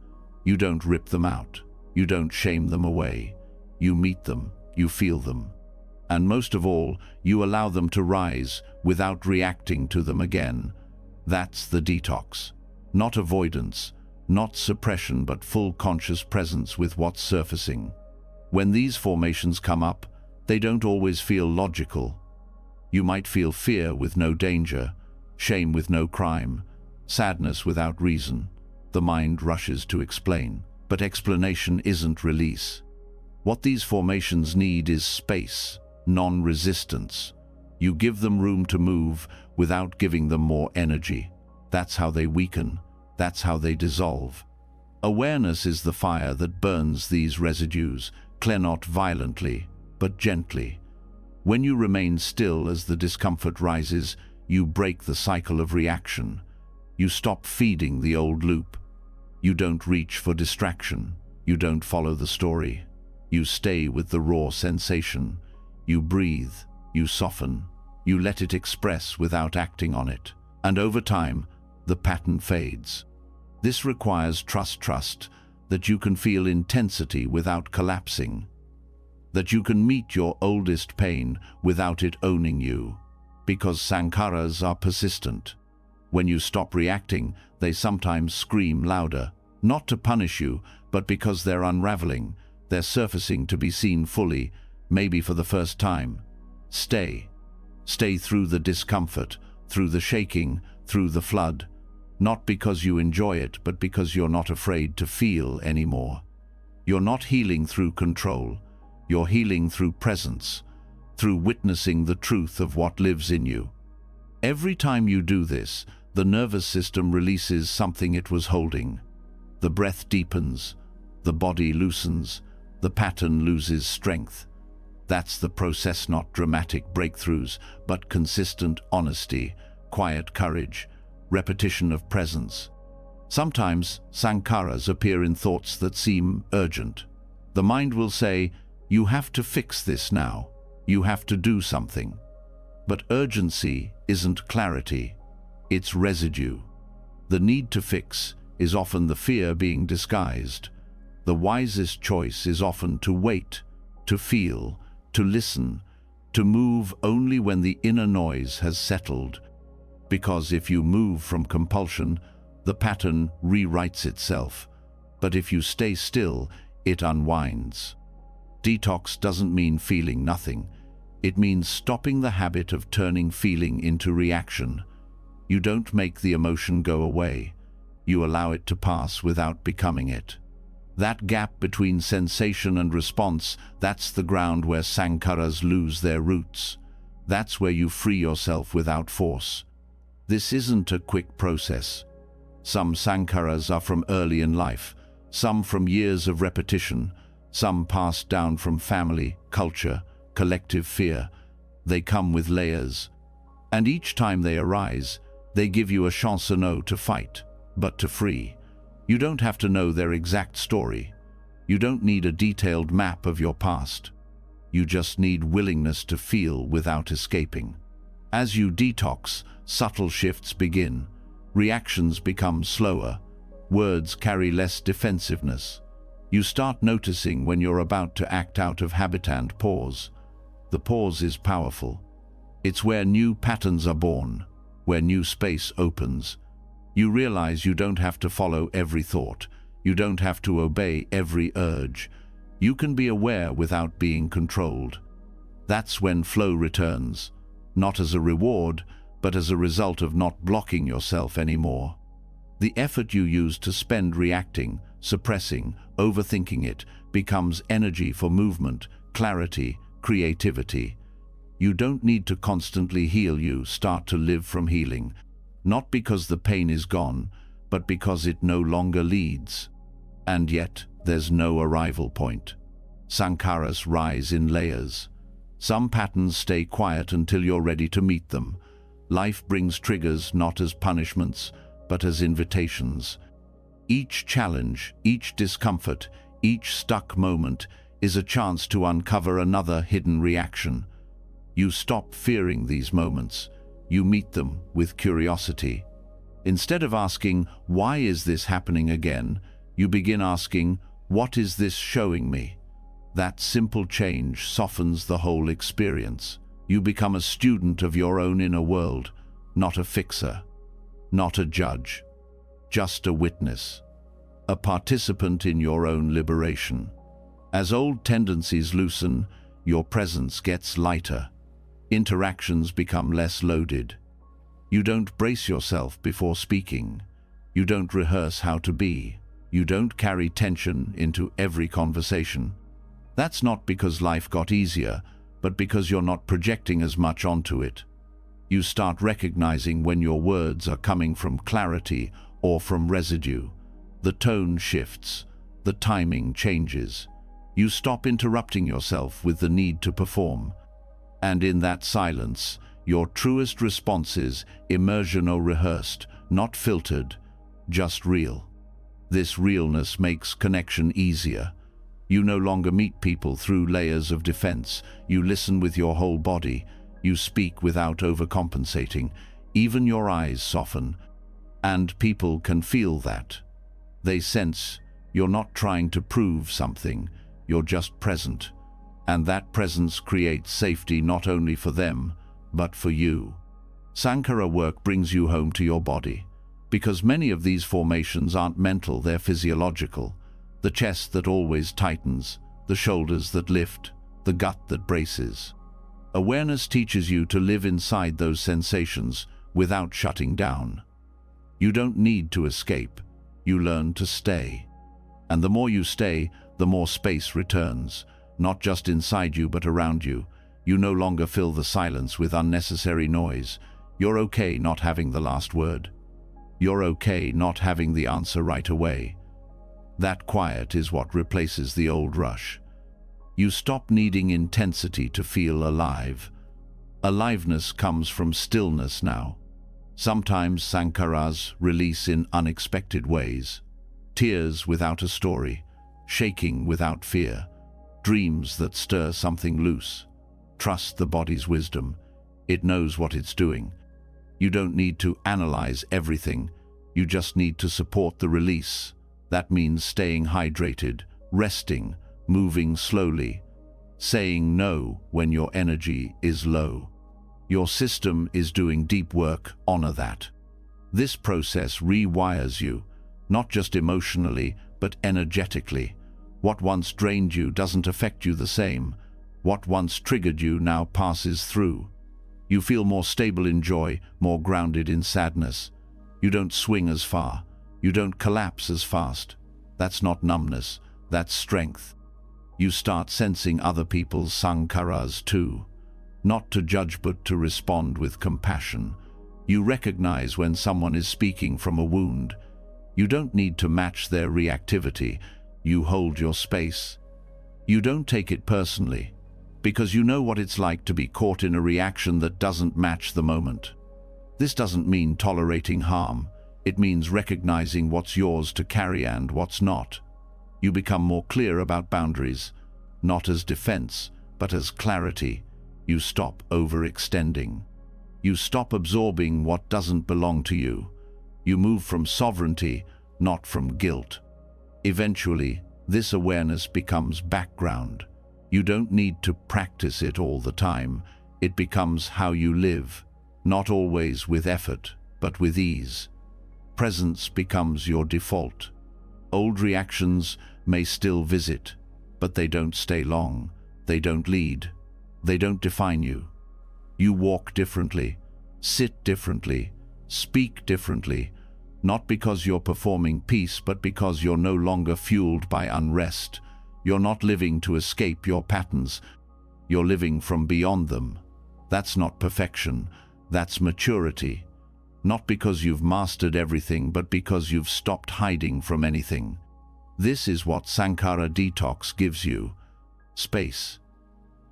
You don't rip them out, you don't shame them away. You meet them, you feel them. And most of all, you allow them to rise without reacting to them again. That's the detox. Not avoidance, not suppression, but full conscious presence with what's surfacing. When these formations come up, they don't always feel logical. You might feel fear with no danger, shame with no crime, sadness without reason. The mind rushes to explain, but explanation isn't release. What these formations need is space, non-resistance. You give them room to move without giving them more energy. That's how they weaken. That's how they dissolve. Awareness is the fire that burns these residues, not violently, but gently. When you remain still as the discomfort rises, you break the cycle of reaction. You stop feeding the old loop. You don't reach for distraction. You don't follow the story. You stay with the raw sensation. You breathe. You soften. You let it express without acting on it. And over time, the pattern fades. This requires trust that you can feel intensity without collapsing, that you can meet your oldest pain without it owning you, because sankharas are persistent. When you stop reacting, they sometimes scream louder, not to punish you, but because they're unraveling, they're surfacing to be seen fully, maybe for the first time. Stay through the discomfort, through the shaking, through the flood. Not because you enjoy it, but because you're not afraid to feel anymore. You're not healing through control. You're healing through presence, through witnessing the truth of what lives in you. Every time you do this, the nervous system releases something it was holding. The breath deepens, the body loosens, the pattern loses strength. That's the process, not dramatic breakthroughs, but consistent honesty, quiet courage, repetition of presence. Sometimes sankharas appear in thoughts that seem urgent. The mind will say, "You have to fix this now. You have to do something." But urgency isn't clarity, it's residue. The need to fix is often the fear being disguised. The wisest choice is often to wait, to feel, to listen, to move only when the inner noise has settled. Because if you move from compulsion, the pattern rewrites itself. But if you stay still, it unwinds. Detox doesn't mean feeling nothing. It means stopping the habit of turning feeling into reaction. You don't make the emotion go away. You allow it to pass without becoming it. That gap between sensation and response, that's the ground where sankharas lose their roots. That's where you free yourself without force. This isn't a quick process. Some sankharas are from early in life, some from years of repetition, some passed down from family, culture, collective fear. They come with layers. And each time they arise, they give you a chance to fight, but to free. You don't have to know their exact story. You don't need a detailed map of your past. You just need willingness to feel without escaping. As you detox, subtle shifts begin. Reactions become slower. Words carry less defensiveness. You start noticing when you're about to act out of habit and pause. The pause is powerful. It's where new patterns are born, where new space opens. You realize you don't have to follow every thought. You don't have to obey every urge. You can be aware without being controlled. That's when flow returns, not as a reward, but as a result of not blocking yourself anymore. The effort you use to spend reacting, suppressing, overthinking it, becomes energy for movement, clarity, creativity. You don't need to constantly heal, you start to live from healing, not because the pain is gone, but because it no longer leads. And yet, there's no arrival point. Sankharas rise in layers. Some patterns stay quiet until you're ready to meet them. Life brings triggers not as punishments, but as invitations. Each challenge, each discomfort, each stuck moment is a chance to uncover another hidden reaction. You stop fearing these moments. You meet them with curiosity. Instead of asking, "Why is this happening again?" you begin asking, "What is this showing me?" That simple change softens the whole experience. You become a student of your own inner world, not a fixer, not a judge, just a witness, a participant in your own liberation. As old tendencies loosen, your presence gets lighter. Interactions become less loaded. You don't brace yourself before speaking. You don't rehearse how to be. You don't carry tension into every conversation. That's not because life got easier, but because you're not projecting as much onto it. You start recognizing when your words are coming from clarity or from residue. The tone shifts, the timing changes. You stop interrupting yourself with the need to perform. And in that silence, your truest responses emerge rehearsed, not filtered, just real. This realness makes connection easier. You no longer meet people through layers of defense. You listen with your whole body. You speak without overcompensating. Even your eyes soften. And people can feel that. They sense you're not trying to prove something. You're just present. And that presence creates safety not only for them, but for you. Sankara work brings you home to your body. Because many of these formations aren't mental, they're physiological. The chest that always tightens, the shoulders that lift, the gut that braces. Awareness teaches you to live inside those sensations without shutting down. You don't need to escape. You learn to stay. And the more you stay, the more space returns, not just inside you but around you. You no longer fill the silence with unnecessary noise. You're okay not having the last word. You're okay not having the answer right away. That quiet is what replaces the old rush. You stop needing intensity to feel alive. Aliveness comes from stillness now. Sometimes sankaras release in unexpected ways. Tears without a story, shaking without fear, dreams that stir something loose. Trust the body's wisdom. It knows what it's doing. You don't need to analyze everything. You just need to support the release. That means staying hydrated, resting, moving slowly, saying no when your energy is low. Your system is doing deep work, honor that. This process rewires you, not just emotionally, but energetically. What once drained you doesn't affect you the same. What once triggered you now passes through. You feel more stable in joy, more grounded in sadness. You don't swing as far. You don't collapse as fast. That's not numbness, that's strength. You start sensing other people's sankaras too. Not to judge but to respond with compassion. You recognize when someone is speaking from a wound. You don't need to match their reactivity. You hold your space. You don't take it personally, because you know what it's like to be caught in a reaction that doesn't match the moment. This doesn't mean tolerating harm. It means recognizing what's yours to carry and what's not. You become more clear about boundaries, not as defense, but as clarity. You stop overextending. You stop absorbing what doesn't belong to you. You move from sovereignty, not from guilt. Eventually, this awareness becomes background. You don't need to practice it all the time. It becomes how you live, not always with effort, but with ease. Presence becomes your default. Old reactions may still visit, but they don't stay long. They don't lead. They don't define you. You walk differently, sit differently, speak differently, not because you're performing peace, but because you're no longer fueled by unrest. You're not living to escape your patterns. You're living from beyond them. That's not perfection. That's maturity. Not because you've mastered everything, but because you've stopped hiding from anything. This is what Sankara Detox gives you. Space.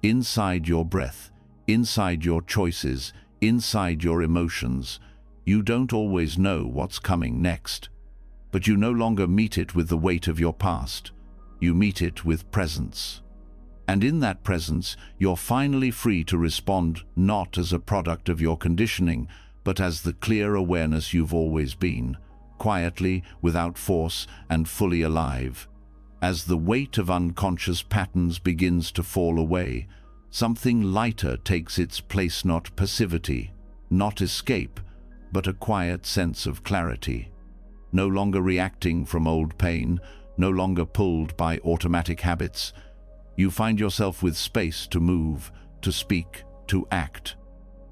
Inside your breath, inside your choices, inside your emotions. You don't always know what's coming next. But you no longer meet it with the weight of your past. You meet it with presence. And in that presence, you're finally free to respond not as a product of your conditioning, but as the clear awareness you've always been, quietly, without force, and fully alive. As the weight of unconscious patterns begins to fall away, something lighter takes its place, not passivity, not escape, but a quiet sense of clarity. No longer reacting from old pain, no longer pulled by automatic habits. You find yourself with space to move, to speak, to act.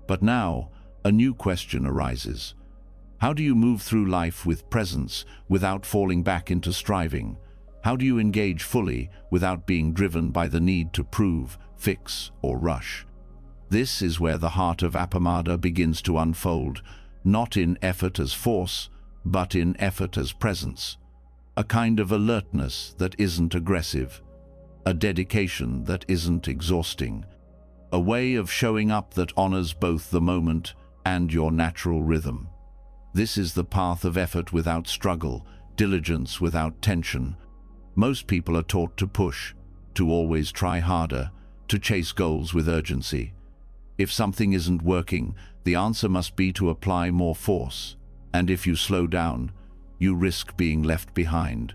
But now, a new question arises. How do you move through life with presence without falling back into striving? How do you engage fully without being driven by the need to prove, fix, or rush? This is where the heart of Appamada begins to unfold, not in effort as force, but in effort as presence. a kind of alertness that isn't aggressive, a dedication that isn't exhausting, a way of showing up that honors both the moment and your natural rhythm. This is the path of effort without struggle, diligence without tension. Most people are taught to push, to always try harder, to chase goals with urgency. If something isn't working, the answer must be to apply more force. And if you slow down, you risk being left behind.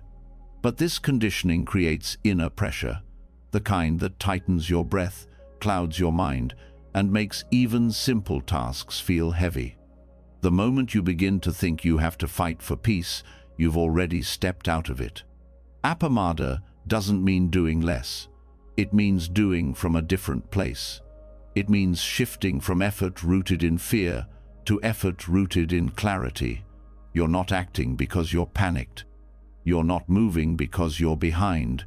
But this conditioning creates inner pressure, the kind that tightens your breath, clouds your mind, and makes even simple tasks feel heavy. The moment you begin to think you have to fight for peace, you've already stepped out of it. Appamada doesn't mean doing less. It means doing from a different place. It means shifting from effort rooted in fear to effort rooted in clarity. You're not acting because you're panicked. You're not moving because you're behind.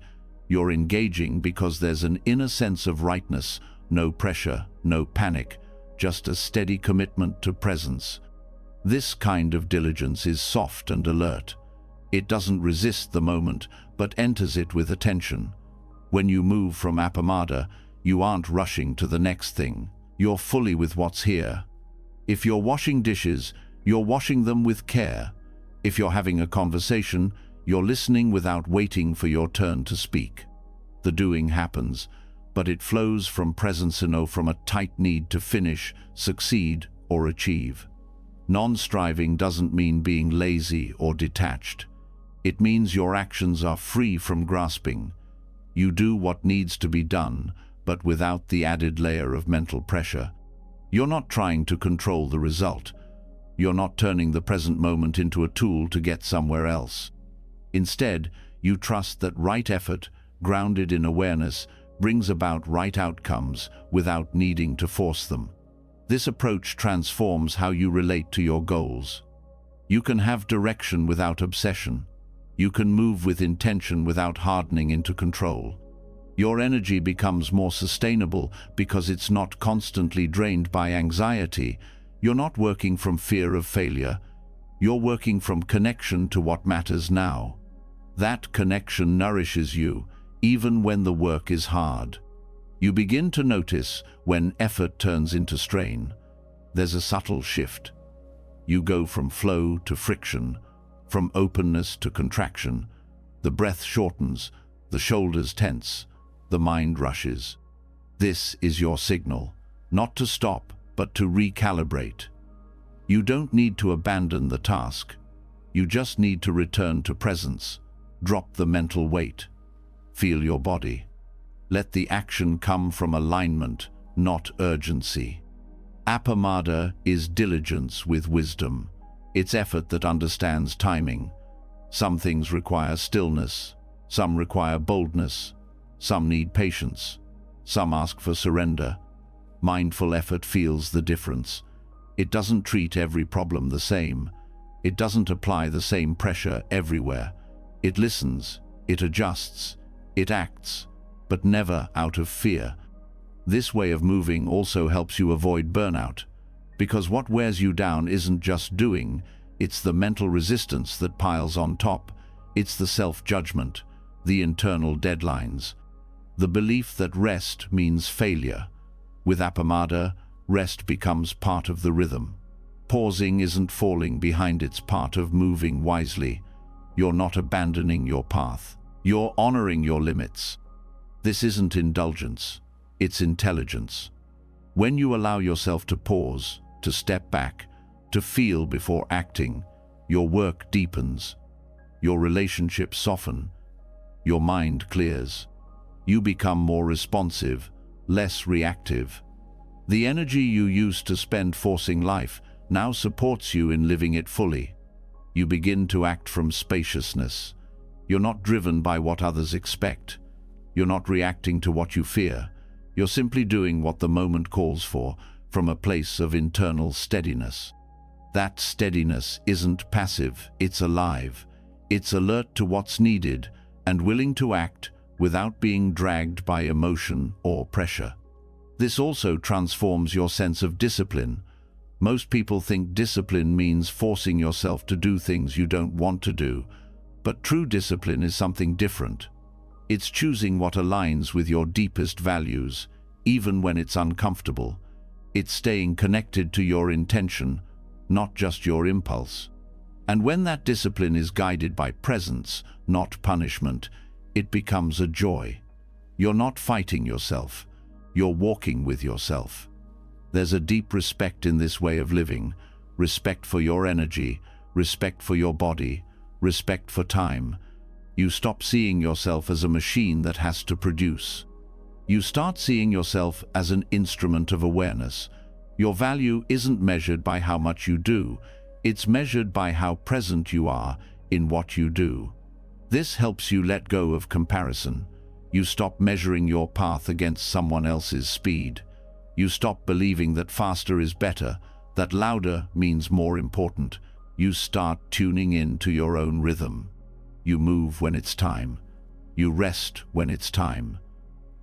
You're engaging because there's an inner sense of rightness, no pressure, no panic, just a steady commitment to presence. This kind of diligence is soft and alert. It doesn't resist the moment, but enters it with attention. When you move from appamada, you aren't rushing to the next thing. You're fully with what's here. If you're washing dishes, you're washing them with care. If you're having a conversation, you're listening without waiting for your turn to speak. The doing happens, but it flows from presence and from a tight need to finish, succeed, or achieve. Non-striving doesn't mean being lazy or detached. It means your actions are free from grasping. You do what needs to be done, but without the added layer of mental pressure. You're not trying to control the result. You're not turning the present moment into a tool to get somewhere else. Instead, you trust that right effort, grounded in awareness, brings about right outcomes without needing to force them. This approach transforms how you relate to your goals. You can have direction without obsession. You can move with intention without hardening into control. Your energy becomes more sustainable because it's not constantly drained by anxiety. You're not working from fear of failure. You're working from connection to what matters now. That connection nourishes you, even when the work is hard. You begin to notice when effort turns into strain. There's a subtle shift. You go from flow to friction, from openness to contraction. The breath shortens, the shoulders tense, the mind rushes. This is your signal, not to stop, but to recalibrate. You don't need to abandon the task. You just need to return to presence. Drop the mental weight. Feel your body. Let the action come from alignment, not urgency. Appamada is diligence with wisdom. It's effort that understands timing. Some things require stillness. Some require boldness. Some need patience. Some ask for surrender. Mindful effort feels the difference. It doesn't treat every problem the same. It doesn't apply the same pressure everywhere. It listens, it adjusts, it acts, but never out of fear. This way of moving also helps you avoid burnout, because what wears you down isn't just doing, it's the mental resistance that piles on top. It's the self-judgment, the internal deadlines, the belief that rest means failure. With appamada, rest becomes part of the rhythm. Pausing isn't falling behind, it's part of moving wisely. You're not abandoning your path. You're honoring your limits. This isn't indulgence, it's intelligence. When you allow yourself to pause, to step back, to feel before acting, your work deepens, your relationships soften, your mind clears. You become more responsive, less reactive. The energy you used to spend forcing life now supports you in living it fully. You begin to act from spaciousness. You're not driven by what others expect. You're not reacting to what you fear. You're simply doing what the moment calls for, from a place of internal steadiness. That steadiness isn't passive, it's alive. It's alert to what's needed and willing to act without being dragged by emotion or pressure. This also transforms your sense of discipline. Most people think discipline means forcing yourself to do things you don't want to do, But true discipline is something different. It's choosing what aligns with your deepest values, even when it's uncomfortable. It's staying connected to your intention, not just your impulse. And when that discipline is guided by presence, not punishment, it becomes a joy. You're not fighting yourself. You're walking with yourself. There's a deep respect in this way of living, respect for your energy, respect for your body, respect for time. You stop seeing yourself as a machine that has to produce. You start seeing yourself as an instrument of awareness. Your value isn't measured by how much you do, it's measured by how present you are in what you do. This helps you let go of comparison. You stop measuring your path against someone else's speed. You stop believing that faster is better, that louder means more important. You start tuning in to your own rhythm. You move when it's time. You rest when it's time.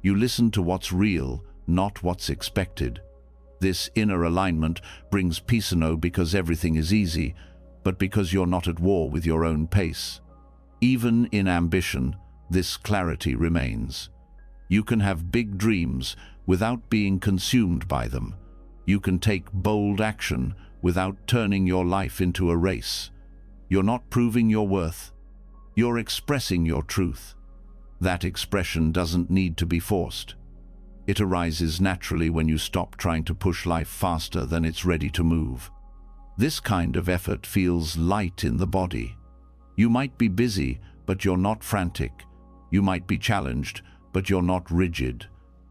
You listen to what's real, not what's expected. This inner alignment brings peace, not because everything is easy, but because you're not at war with your own pace. Even in ambition, this clarity remains. You can have big dreams without being consumed by them. You can take bold action without turning your life into a race. You're not proving your worth. You're expressing your truth. That expression doesn't need to be forced. It arises naturally when you stop trying to push life faster than it's ready to move. This kind of effort feels light in the body. You might be busy, but you're not frantic. You might be challenged, but you're not rigid.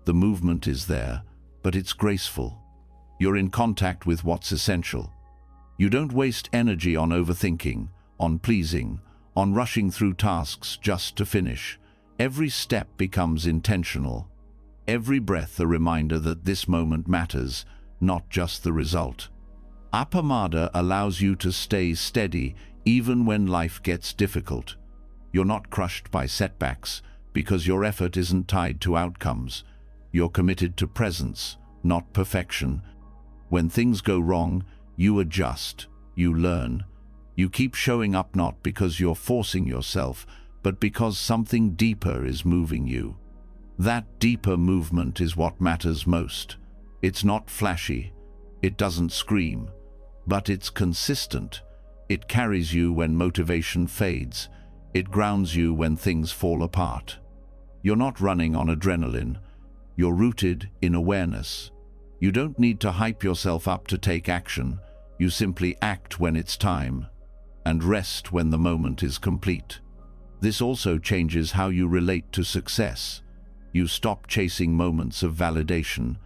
The movement is there, but it's graceful. You're in contact with what's essential. You don't waste energy on overthinking, on pleasing, on rushing through tasks just to finish. Every step becomes intentional. Every breath a reminder that this moment matters, not just the result. Appamada allows you to stay steady even when life gets difficult. You're not crushed by setbacks because your effort isn't tied to outcomes. You're committed to presence, not perfection. When things go wrong, you adjust, you learn. You keep showing up not because you're forcing yourself, but because something deeper is moving you. That deeper movement is what matters most. It's not flashy, it doesn't scream, but it's consistent. It carries you when motivation fades. It grounds you when things fall apart. You're not running on adrenaline. You're rooted in awareness. You don't need to hype yourself up to take action. You simply act when it's time, and rest when the moment is complete. This also changes how you relate to success. You stop chasing moments of validation.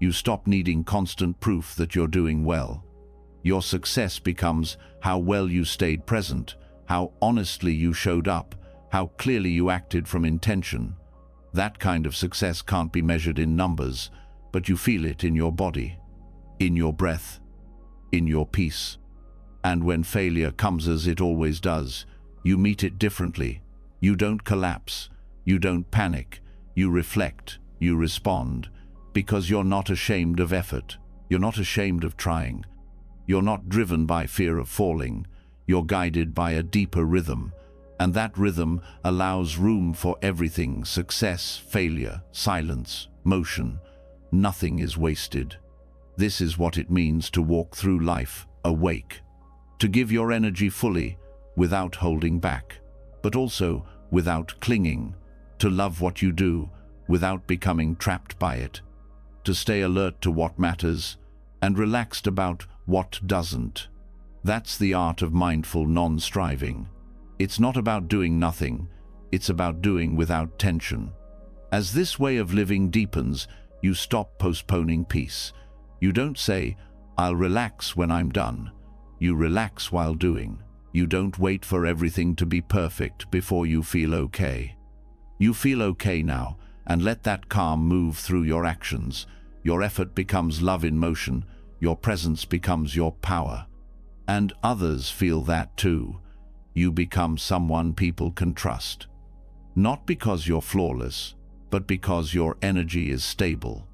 You stop needing constant proof that you're doing well. Your success becomes how well you stayed present, how honestly you showed up, how clearly you acted from intention. That kind of success can't be measured in numbers, but you feel it in your body, in your breath, in your peace. And when failure comes, as it always does, you meet it differently. You don't collapse, you don't panic, you reflect, you respond, because you're not ashamed of effort. You're not ashamed of trying. You're not driven by fear of falling. You're guided by a deeper rhythm, and that rhythm allows room for everything: success, failure, silence, motion. Nothing is wasted. This is what it means to walk through life awake, to give your energy fully without holding back, but also without clinging, to love what you do without becoming trapped by it, to stay alert to what matters and relaxed about what doesn't. That's the art of mindful non-striving. It's not about doing nothing, it's about doing without tension. As this way of living deepens, you stop postponing peace. You don't say, "I'll relax when I'm done." You relax while doing. You don't wait for everything to be perfect before you feel okay. You feel okay now, and let that calm move through your actions. Your effort becomes love in motion. Your presence becomes your power. And others feel that too. You become someone people can trust. Not because you're flawless, but because your energy is stable.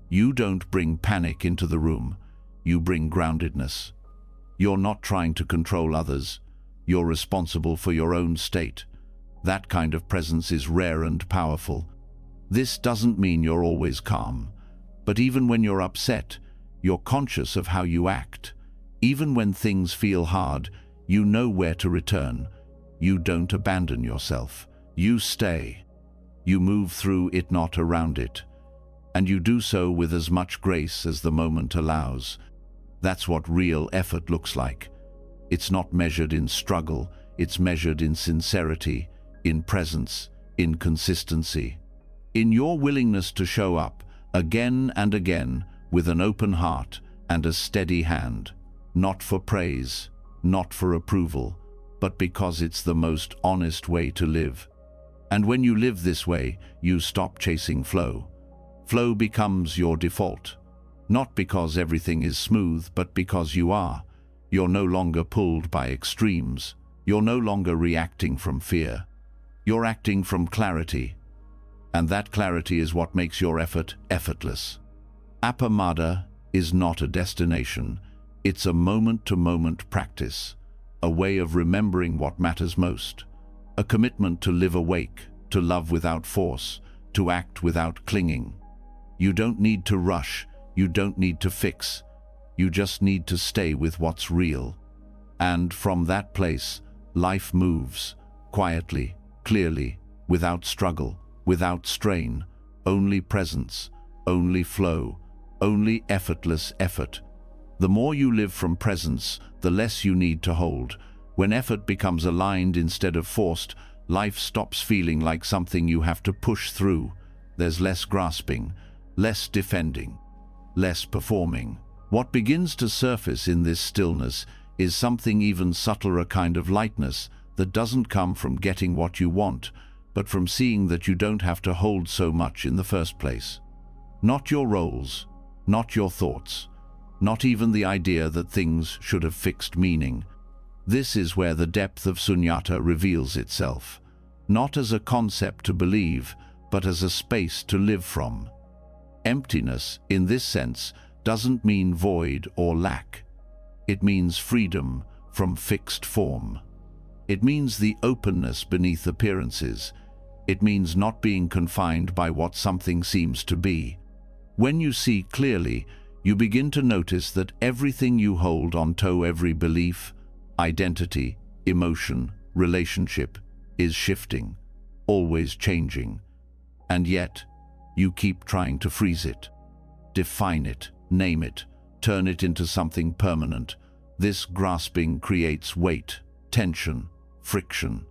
You don't bring panic into the room. You bring groundedness. You're not trying to control others. You're responsible for your own state. That kind of presence is rare and powerful. This doesn't mean you're always calm, but even when you're upset, you're conscious of how you act. Even when things feel hard, you know where to return. You don't abandon yourself. You stay. You move through it, not around it. And you do so with as much grace as the moment allows. That's what real effort looks like. It's not measured in struggle, it's measured in sincerity, in presence, in consistency. In your willingness to show up, again and again, with an open heart and a steady hand. Not for praise, not for approval, but because it's the most honest way to live. And when you live this way, you stop chasing flow. Flow becomes your default. Not because everything is smooth, but because you are. You're no longer pulled by extremes. You're no longer reacting from fear. You're acting from clarity. And that clarity is what makes your effort effortless. Appamada is not a destination. It's a moment-to-moment practice, a way of remembering what matters most, a commitment to live awake, to love without force, to act without clinging. You don't need to rush, you don't need to fix, you just need to stay with what's real. And from that place, life moves, quietly, clearly, without struggle, without strain, only presence, only flow, only effortless effort. The more you live from presence, the less you need to hold. When effort becomes aligned instead of forced, life stops feeling like something you have to push through. There's less grasping, less defending, less performing. What begins to surface in this stillness is something even subtler, a kind of lightness that doesn't come from getting what you want, but from seeing that you don't have to hold so much in the first place. Not your roles, not your thoughts, not even the idea that things should have fixed meaning. This is where the depth of sunyata reveals itself, not as a concept to believe, but as a space to live from. Emptiness, in this sense, doesn't mean void or lack. It means freedom from fixed form. It means the openness beneath appearances. It means not being confined by what something seems to be. When you see clearly, you begin to notice that everything you hold onto, every belief, identity, emotion, relationship, is shifting, always changing. And yet, you keep trying to freeze it, define it, name it, turn it into something permanent. This grasping creates weight, tension, friction.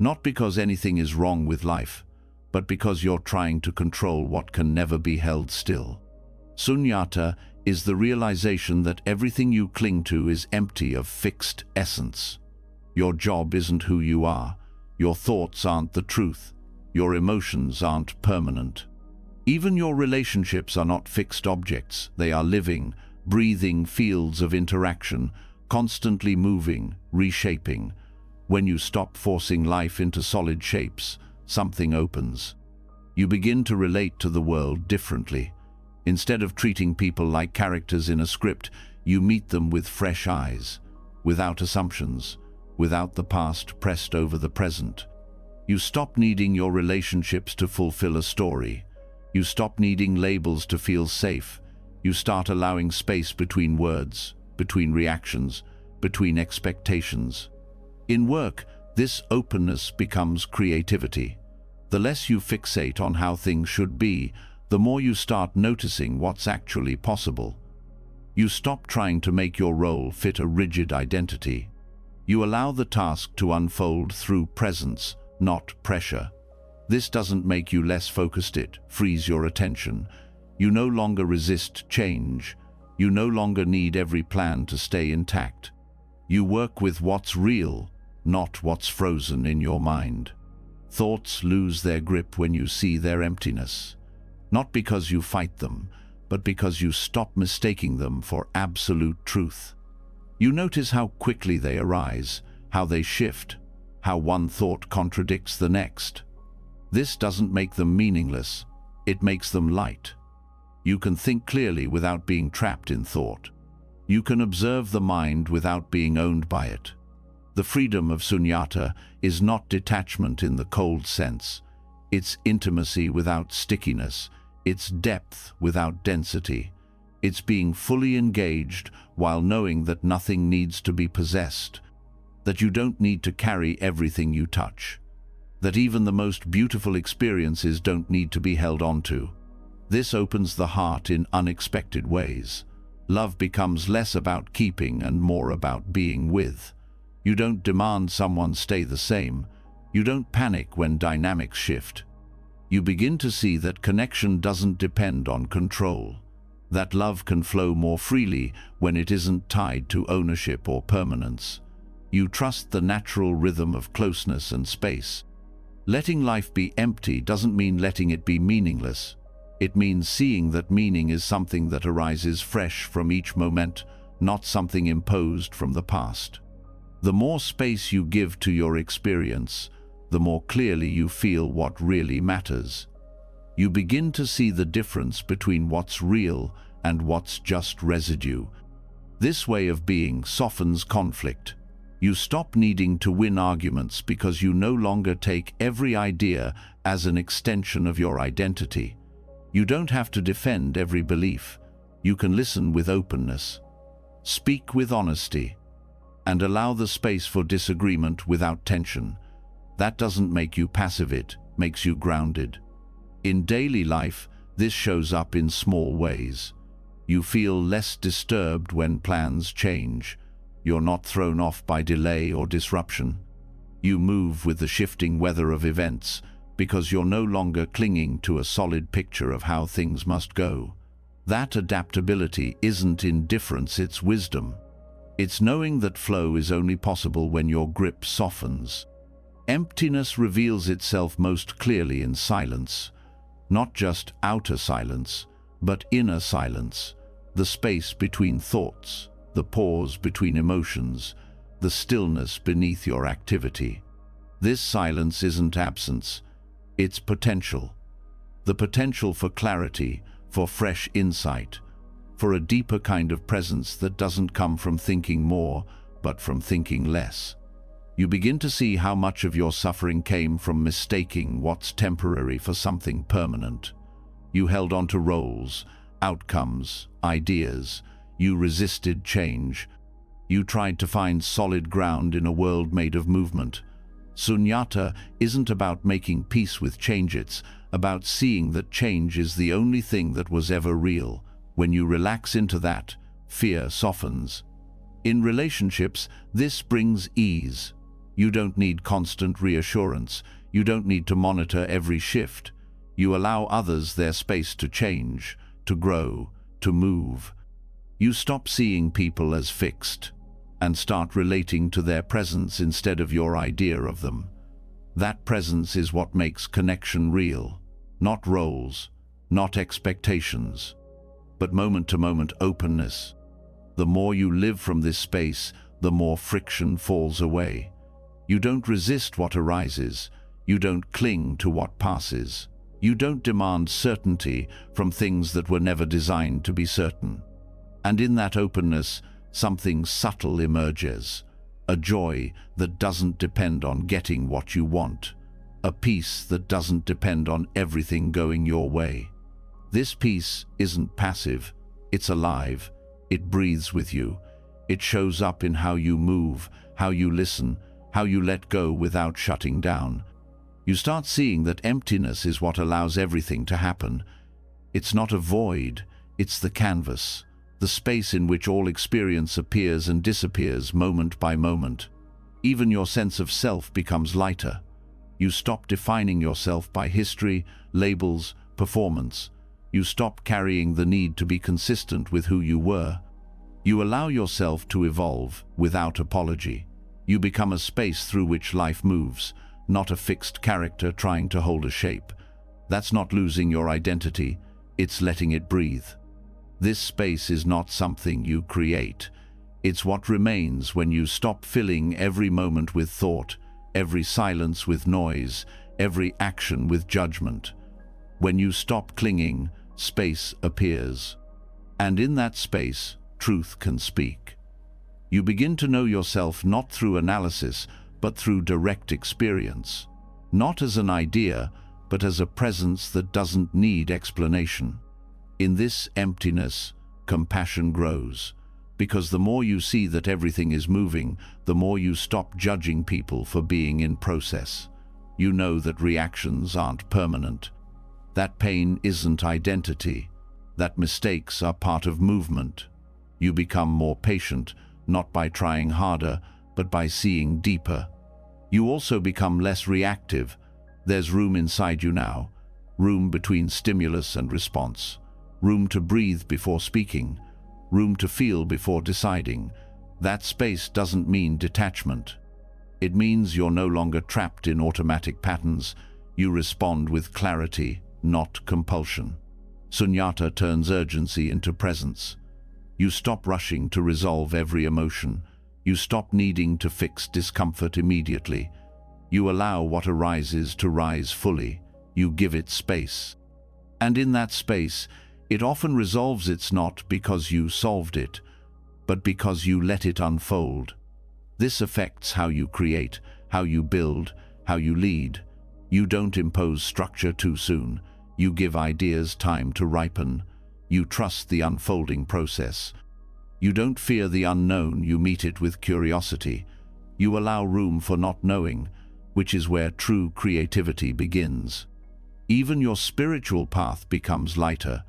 Not because anything is wrong with life, but because you're trying to control what can never be held still. Sunyata is the realization that everything you cling to is empty of fixed essence. Your job isn't who you are. Your thoughts aren't the truth. Your emotions aren't permanent. Even your relationships are not fixed objects. They are living, breathing fields of interaction, constantly moving, reshaping. When you stop forcing life into solid shapes, something opens. You begin to relate to the world differently. Instead of treating people like characters in a script, you meet them with fresh eyes, without assumptions, without the past pressed over the present. You stop needing your relationships to fulfill a story. You stop needing labels to feel safe. You start allowing space between words, between reactions, between expectations. In work, this openness becomes creativity. The less you fixate on how things should be, the more you start noticing what's actually possible. You stop trying to make your role fit a rigid identity. You allow the task to unfold through presence, not pressure. This doesn't make you less focused, it frees your attention. You no longer resist change. You no longer need every plan to stay intact. You work with what's real, not what's frozen in your mind. Thoughts lose their grip when you see their emptiness. Not because you fight them, but because you stop mistaking them for absolute truth. You notice how quickly they arise, how they shift, how one thought contradicts the next. This doesn't make them meaningless, it makes them light. You can think clearly without being trapped in thought. You can observe the mind without being owned by it. The freedom of sunyata is not detachment in the cold sense. It's intimacy without stickiness. It's depth without density. It's being fully engaged while knowing that nothing needs to be possessed, that you don't need to carry everything you touch, that even the most beautiful experiences don't need to be held onto. This opens the heart in unexpected ways. Love becomes less about keeping and more about being with. You don't demand someone stay the same. You don't panic when dynamics shift. You begin to see that connection doesn't depend on control, that love can flow more freely when it isn't tied to ownership or permanence. You trust the natural rhythm of closeness and space. Letting life be empty doesn't mean letting it be meaningless. It means seeing that meaning is something that arises fresh from each moment, not something imposed from the past. The more space you give to your experience, the more clearly you feel what really matters. You begin to see the difference between what's real and what's just residue. This way of being softens conflict. You stop needing to win arguments because you no longer take every idea as an extension of your identity. You don't have to defend every belief. You can listen with openness, speak with honesty, and allow the space for disagreement without tension. That doesn't make you passive, it makes you grounded. In daily life, this shows up in small ways. You feel less disturbed when plans change. You're not thrown off by delay or disruption. You move with the shifting weather of events because you're no longer clinging to a solid picture of how things must go. That adaptability isn't indifference, it's wisdom. It's knowing that flow is only possible when your grip softens. Emptiness reveals itself most clearly in silence. Not just outer silence, but inner silence. The space between thoughts, the pause between emotions, the stillness beneath your activity. This silence isn't absence, it's potential. The potential for clarity, for fresh insight, for a deeper kind of presence that doesn't come from thinking more, but from thinking less. You begin to see how much of your suffering came from mistaking what's temporary for something permanent. You held on to roles, outcomes, ideas. You resisted change. You tried to find solid ground in a world made of movement. Sunyata isn't about making peace with change, it's about seeing that change is the only thing that was ever real. When you relax into that, fear softens. In relationships, this brings ease. You don't need constant reassurance. You don't need to monitor every shift. You allow others their space to change, to grow, to move. You stop seeing people as fixed and start relating to their presence instead of your idea of them. That presence is what makes connection real, not roles, not expectations, but moment-to-moment openness. The more you live from this space, the more friction falls away. You don't resist what arises. You don't cling to what passes. You don't demand certainty from things that were never designed to be certain. And in that openness, something subtle emerges, a joy that doesn't depend on getting what you want, a peace that doesn't depend on everything going your way. This peace isn't passive, it's alive. It breathes with you. It shows up in how you move, how you listen, how you let go without shutting down. You start seeing that emptiness is what allows everything to happen. It's not a void, it's the canvas, the space in which all experience appears and disappears moment by moment. Even your sense of self becomes lighter. You stop defining yourself by history, labels, performance. You stop carrying the need to be consistent with who you were. You allow yourself to evolve without apology. You become a space through which life moves, not a fixed character trying to hold a shape. That's not losing your identity, it's letting it breathe. This space is not something you create. It's what remains when you stop filling every moment with thought, every silence with noise, every action with judgment. When you stop clinging, space appears. And in that space, truth can speak. You begin to know yourself not through analysis, but through direct experience. Not as an idea, but as a presence that doesn't need explanation. In this emptiness, compassion grows, because the more you see that everything is moving, the more you stop judging people for being in process. You know that reactions aren't permanent, that pain isn't identity, that mistakes are part of movement. You become more patient, not by trying harder, but by seeing deeper. You also become less reactive. There's room inside you now, room between stimulus and response, room to breathe before speaking, room to feel before deciding. That space doesn't mean detachment. It means you're no longer trapped in automatic patterns. You respond with clarity, not compulsion. Sunyata turns urgency into presence. You stop rushing to resolve every emotion. You stop needing to fix discomfort immediately. You allow what arises to rise fully. You give it space. And in that space, it often resolves its not because you solved it, but because you let it unfold. This affects how you create, how you build, how you lead. You don't impose structure too soon. You give ideas time to ripen. You trust the unfolding process. You don't fear the unknown, you meet it with curiosity. You allow room for not knowing, which is where true creativity begins. Even your spiritual path becomes lighter.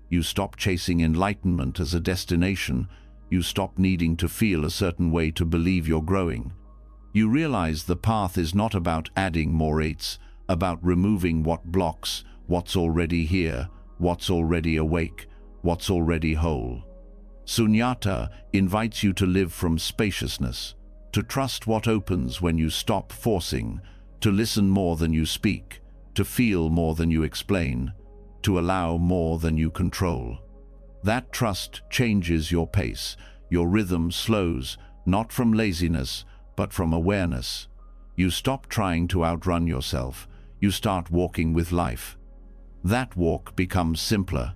You stop chasing enlightenment as a destination. You stop needing to feel a certain way to believe you're growing. You realize the path is not about adding more eights, about removing what blocks, what's already here, what's already awake, what's already whole. Sunyata invites you to live from spaciousness, to trust what opens when you stop forcing, to listen more than you speak, to feel more than you explain, to allow more than you control. That trust changes your pace. Your rhythm slows, not from laziness, but from awareness. You stop trying to outrun yourself. You start walking with life. That walk becomes simpler,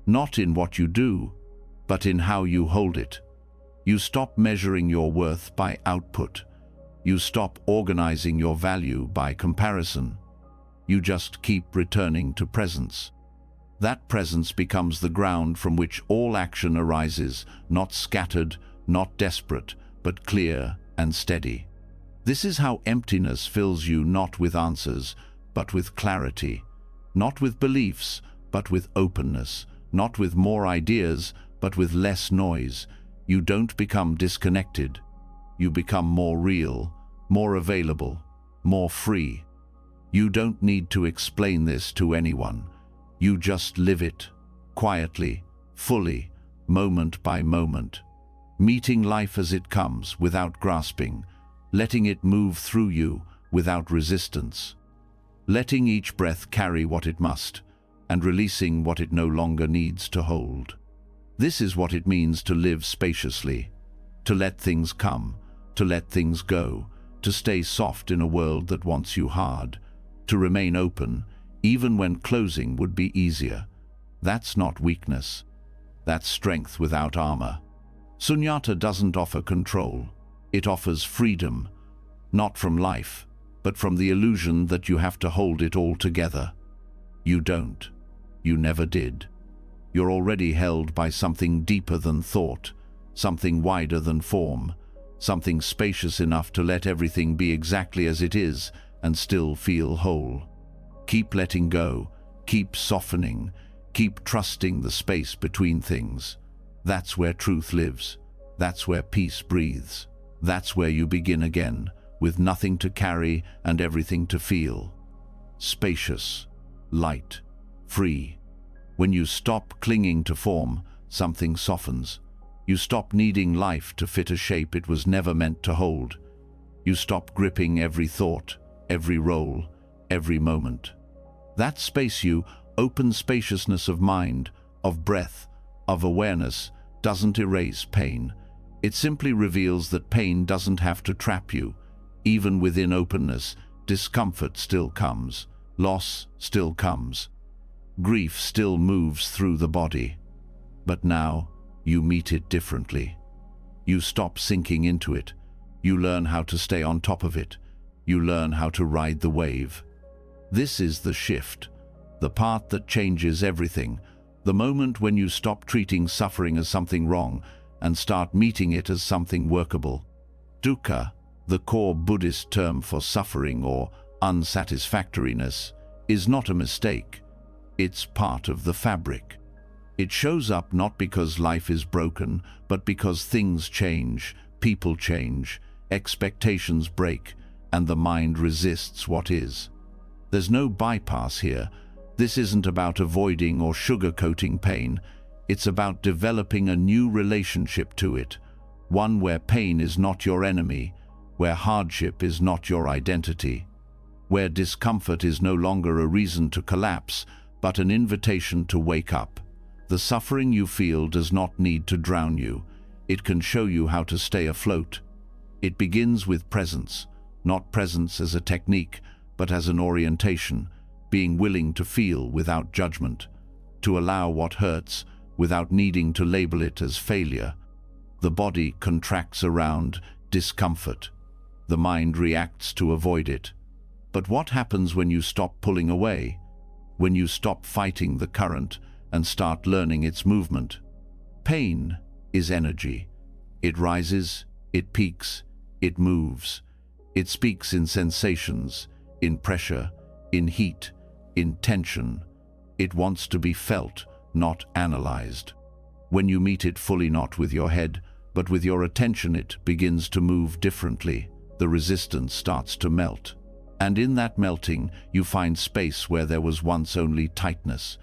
not in what you do, but in how you hold it. You stop measuring your worth by output. You stop organizing your value by comparison. You just keep returning to presence. That presence becomes the ground from which all action arises, not scattered, not desperate, but clear and steady. This is how emptiness fills you, not with answers, but with clarity, not with beliefs, but with openness, not with more ideas, but with less noise. You don't become disconnected. You become more real, more available, more free. You don't need to explain this to anyone. You just live it, quietly, fully, moment by moment, meeting life as it comes without grasping, letting it move through you without resistance, letting each breath carry what it must, and releasing what it no longer needs to hold. This is what it means to live spaciously, to let things come, to let things go, to stay soft in a world that wants you hard, to remain open, even when closing would be easier. That's not weakness. That's strength without armor. Sunyata doesn't offer control. It offers freedom, not from life, but from the illusion that you have to hold it all together. You don't. You never did. You're already held by something deeper than thought, something wider than form, something spacious enough to let everything be exactly as it is and still feel whole. Keep letting go, keep softening, keep trusting the space between things. That's where truth lives. That's where peace breathes. That's where you begin again, with nothing to carry and everything to feel. Spacious, light, free. When you stop clinging to form, something softens. You stop needing life to fit a shape it was never meant to hold. You stop gripping every thought, every role, every moment. That space you, open spaciousness of mind, of breath, of awareness, doesn't erase pain. It simply reveals that pain doesn't have to trap you. Even within openness, discomfort still comes. Loss still comes. Grief still moves through the body. But now, you meet it differently. You stop sinking into it. You learn how to stay on top of it. You learn how to ride the wave. This is the shift, the part that changes everything, the moment when you stop treating suffering as something wrong and start meeting it as something workable. Dukkha, the core Buddhist term for suffering or unsatisfactoriness, is not a mistake. It's part of the fabric. It shows up not because life is broken, but because things change, people change, expectations break, and the mind resists what is. There's no bypass here. This isn't about avoiding or sugarcoating pain. It's about developing a new relationship to it, one where pain is not your enemy, where hardship is not your identity, where discomfort is no longer a reason to collapse, but an invitation to wake up. The suffering you feel does not need to drown you. It can show you how to stay afloat. It begins with presence, not presence as a technique, but as an orientation, being willing to feel without judgment, to allow what hurts without needing to label it as failure. The body contracts around discomfort. The mind reacts to avoid it. But what happens when you stop pulling away? When you stop fighting the current and start learning its movement? Pain is energy. It rises, it peaks, it moves. It speaks in sensations, in pressure, in heat, in tension. It wants to be felt, not analyzed. When you meet it fully, not with your head, but with your attention, it begins to move differently. The resistance starts to melt. And in that melting, you find space where there was once only tightness.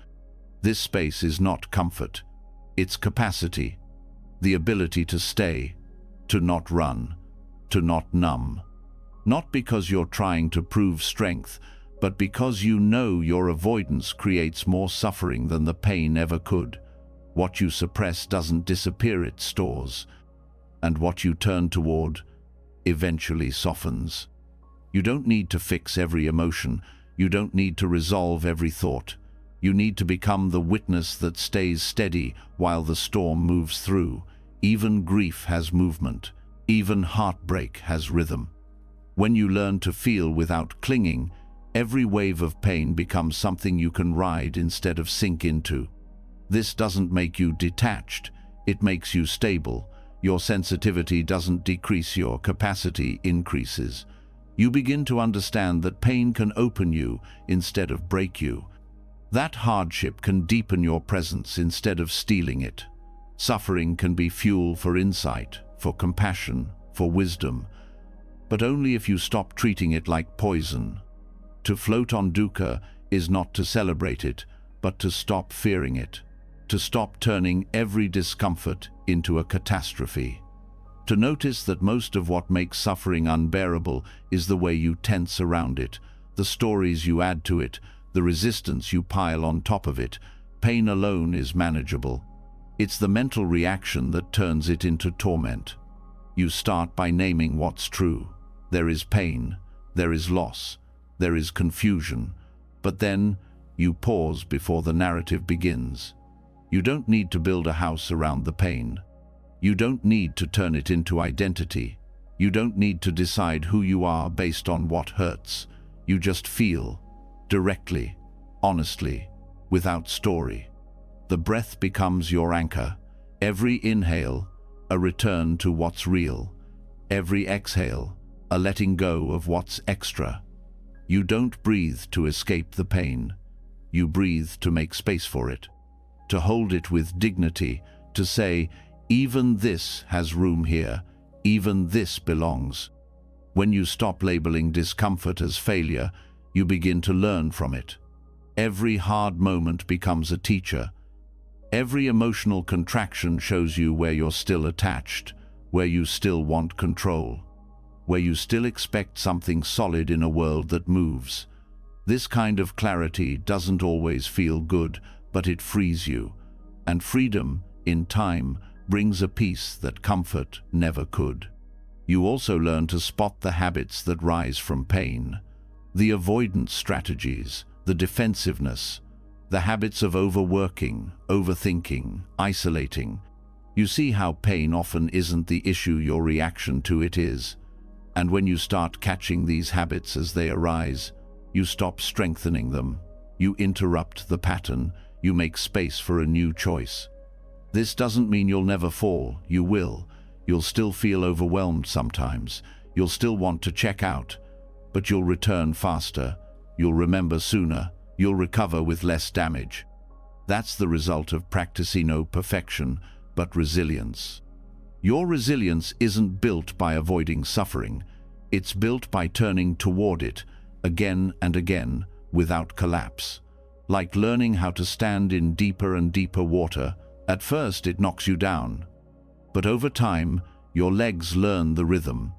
This space is not comfort. It's capacity. The ability to stay, to not run, to not numb. Not because you're trying to prove strength, but because you know your avoidance creates more suffering than the pain ever could. What you suppress doesn't disappear, it stores. And what you turn toward eventually softens. You don't need to fix every emotion. You don't need to resolve every thought. You need to become the witness that stays steady while the storm moves through. Even grief has movement. Even heartbreak has rhythm. When you learn to feel without clinging, every wave of pain becomes something you can ride instead of sink into. This doesn't make you detached. It makes you stable. Your sensitivity doesn't decrease, your capacity increases. You begin to understand that pain can open you instead of break you. That hardship can deepen your presence instead of stealing it. Suffering can be fuel for insight, for compassion, for wisdom, but only if you stop treating it like poison. To float on dukkha is not to celebrate it, but to stop fearing it, to stop turning every discomfort into a catastrophe. To notice that most of what makes suffering unbearable is the way you tense around it, the stories you add to it, the resistance you pile on top of it. Pain alone is manageable. It's the mental reaction that turns it into torment. You start by naming what's true. There is pain, there is loss, there is confusion, but then you pause before the narrative begins. You don't need to build a house around the pain. You don't need to turn it into identity. You don't need to decide who you are based on what hurts. You just feel, directly, honestly, without story. The breath becomes your anchor. Every inhale, a return to what's real. Every exhale, a letting go of what's extra. You don't breathe to escape the pain. You breathe to make space for it, to hold it with dignity, to say, even this has room here, even this belongs. When you stop labeling discomfort as failure, you begin to learn from it. Every hard moment becomes a teacher. Every emotional contraction shows you where you're still attached, where you still want control, where you still expect something solid in a world that moves. This kind of clarity doesn't always feel good, but it frees you. And freedom, in time, brings a peace that comfort never could. You also learn to spot the habits that rise from pain, the avoidance strategies, the defensiveness, the habits of overworking, overthinking, isolating. You see how pain often isn't the issue, your reaction to it is. And when you start catching these habits as they arise, you stop strengthening them. You interrupt the pattern. You make space for a new choice. This doesn't mean you'll never fall. You will. You'll still feel overwhelmed sometimes. You'll still want to check out. But you'll return faster. You'll remember sooner. You'll recover with less damage. That's the result of practicing no perfection, but resilience. Your resilience isn't built by avoiding suffering. It's built by turning toward it again and again without collapse. Like learning how to stand in deeper and deeper water. At first it knocks you down. But over time, your legs learn the rhythm.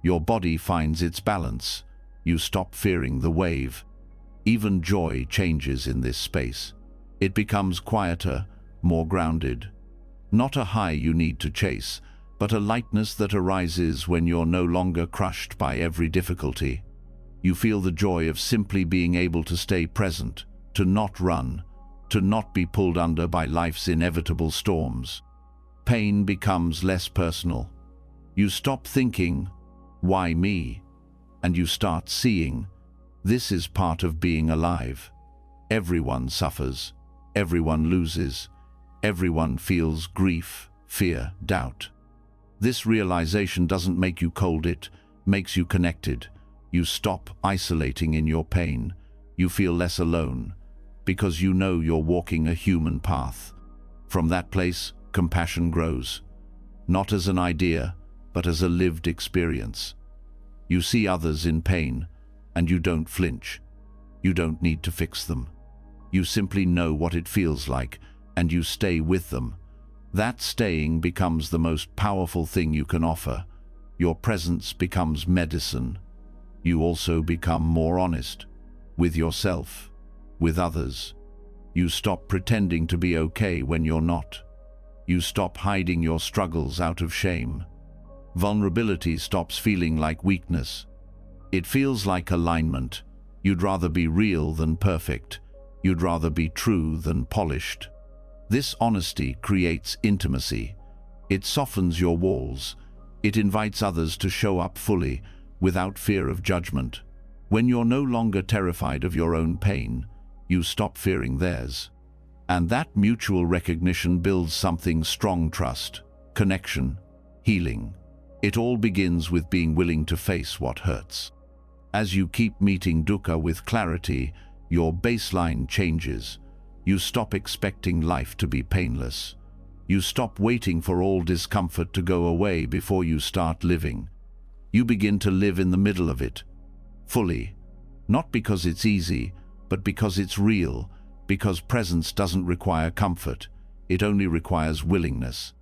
Your body finds its balance. You stop fearing the wave. Even joy changes in this space. It becomes quieter, more grounded. Not a high you need to chase, but a lightness that arises when you're no longer crushed by every difficulty. You feel the joy of simply being able to stay present, to not run, to not be pulled under by life's inevitable storms. Pain becomes less personal. You stop thinking, "Why me?" And you start seeing, this is part of being alive. Everyone suffers. Everyone loses. Everyone feels grief, fear, doubt. This realization doesn't make you cold, it makes you connected. You stop isolating in your pain. You feel less alone, because you know you're walking a human path. From that place, compassion grows, not as an idea, but as a lived experience. You see others in pain, and you don't flinch. You don't need to fix them. You simply know what it feels like, and you stay with them. That staying becomes the most powerful thing you can offer. Your presence becomes medicine. You also become more honest with yourself, with others. You stop pretending to be okay when you're not. You stop hiding your struggles out of shame. Vulnerability stops feeling like weakness. It feels like alignment. You'd rather be real than perfect. You'd rather be true than polished. This honesty creates intimacy. It softens your walls. It invites others to show up fully, without fear of judgment. When you're no longer terrified of your own pain, you stop fearing theirs. And that mutual recognition builds something strong: trust, connection, healing. It all begins with being willing to face what hurts. As you keep meeting dukkha with clarity, your baseline changes. You stop expecting life to be painless. You stop waiting for all discomfort to go away before you start living. You begin to live in the middle of it, fully. Not because it's easy, but because it's real, because presence doesn't require comfort. It only requires willingness.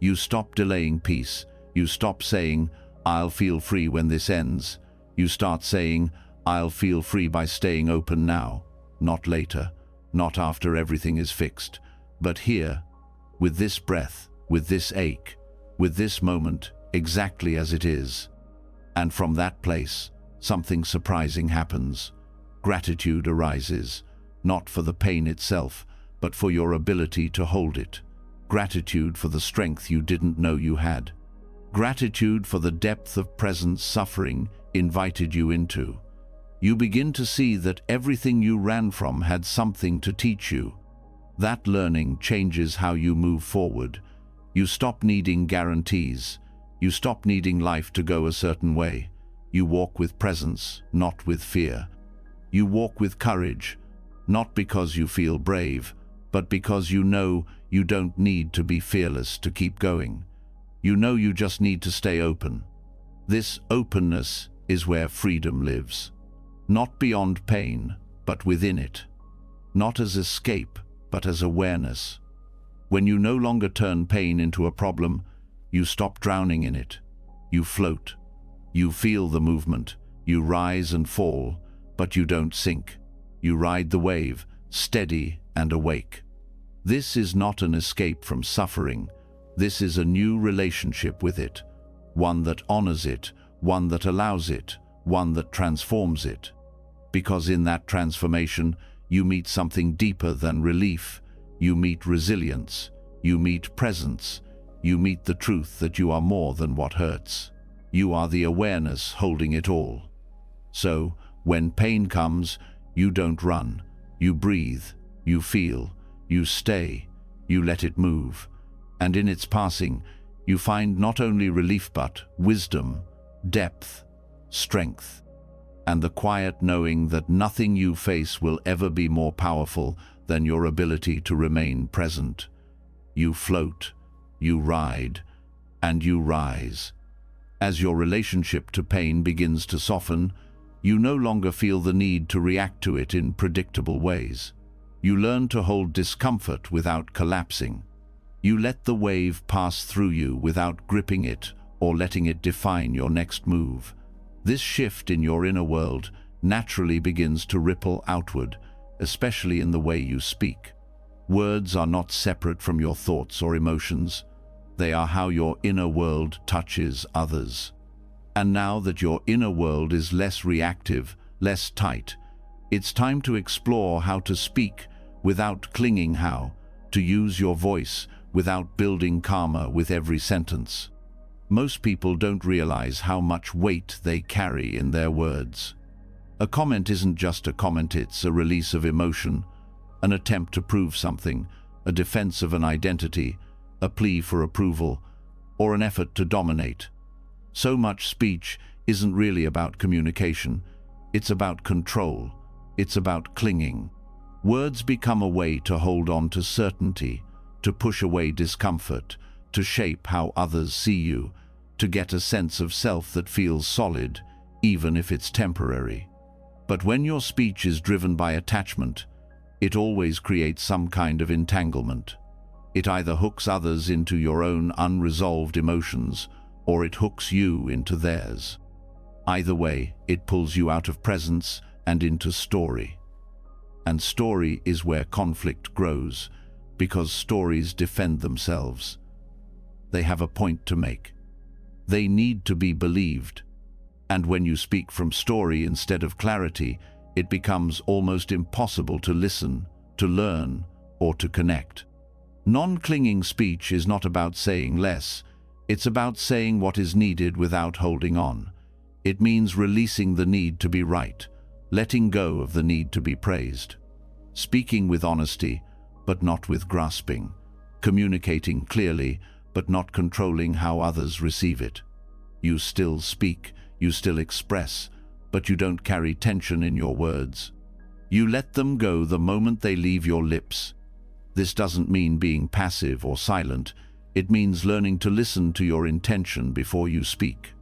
You stop delaying peace. You stop saying, "I'll feel free when this ends." You start saying, "I'll feel free by staying open now, not later, not after everything is fixed, but here, with this breath, with this ache, with this moment, exactly as it is." And from that place, something surprising happens. Gratitude arises, not for the pain itself, but for your ability to hold it. Gratitude for the strength you didn't know you had. Gratitude for the depth of presence suffering invited you into. You begin to see that everything you ran from had something to teach you. That learning changes how you move forward. You stop needing guarantees. You stop needing life to go a certain way. You walk with presence, not with fear. You walk with courage, not because you feel brave, but because you know you don't need to be fearless to keep going. You know you just need to stay open. This openness is where freedom lives. Not beyond pain, but within it. Not as escape, but as awareness. When you no longer turn pain into a problem, you stop drowning in it. You float. You feel the movement. You rise and fall, but you don't sink. You ride the wave, steady and awake. This is not an escape from suffering. This is a new relationship with it. One that honors it, one that allows it, one that transforms it. Because in that transformation, you meet something deeper than relief. You meet resilience. You meet presence. you meet the truth that you are more than what hurts. You are the awareness holding it all. So, when pain comes, you don't run. You breathe, you feel, you stay, you let it move. And in its passing, you find not only relief but wisdom, depth, strength, and the quiet knowing that nothing you face will ever be more powerful than your ability to remain present. You float, you ride, and you rise. As your relationship to pain begins to soften, you no longer feel the need to react to it in predictable ways. You learn to hold discomfort without collapsing. You let the wave pass through you without gripping it or letting it define your next move. This shift in your inner world naturally begins to ripple outward, especially in the way you speak. Words are not separate from your thoughts or emotions. They are how your inner world touches others. And now that your inner world is less reactive, less tight, it's time to explore how to speak without clinging, how to use your voice without building karma with every sentence. Most people don't realize how much weight they carry in their words. A comment isn't just a comment, it's a release of emotion, an attempt to prove something, a defense of an identity, a plea for approval, or an effort to dominate. So much speech isn't really about communication, it's about control, it's about clinging. Words become a way to hold on to certainty, to push away discomfort, to shape how others see you, to get a sense of self that feels solid, even if it's temporary. But when your speech is driven by attachment, it always creates some kind of entanglement. It either hooks others into your own unresolved emotions, or it hooks you into theirs. Either way, it pulls you out of presence and into story. And story is where conflict grows, because stories defend themselves. They have a point to make. They need to be believed. And when you speak from story instead of clarity, it becomes almost impossible to listen, to learn, or to connect. Non-clinging speech is not about saying less. It's about saying what is needed without holding on. It means releasing the need to be right, letting go of the need to be praised. Speaking with honesty, but not with grasping. Communicating clearly, but not controlling how others receive it. You still speak, you still express, but you don't carry tension in your words. You let them go the moment they leave your lips. This doesn't mean being passive or silent. It means learning to listen to your intention before you speak.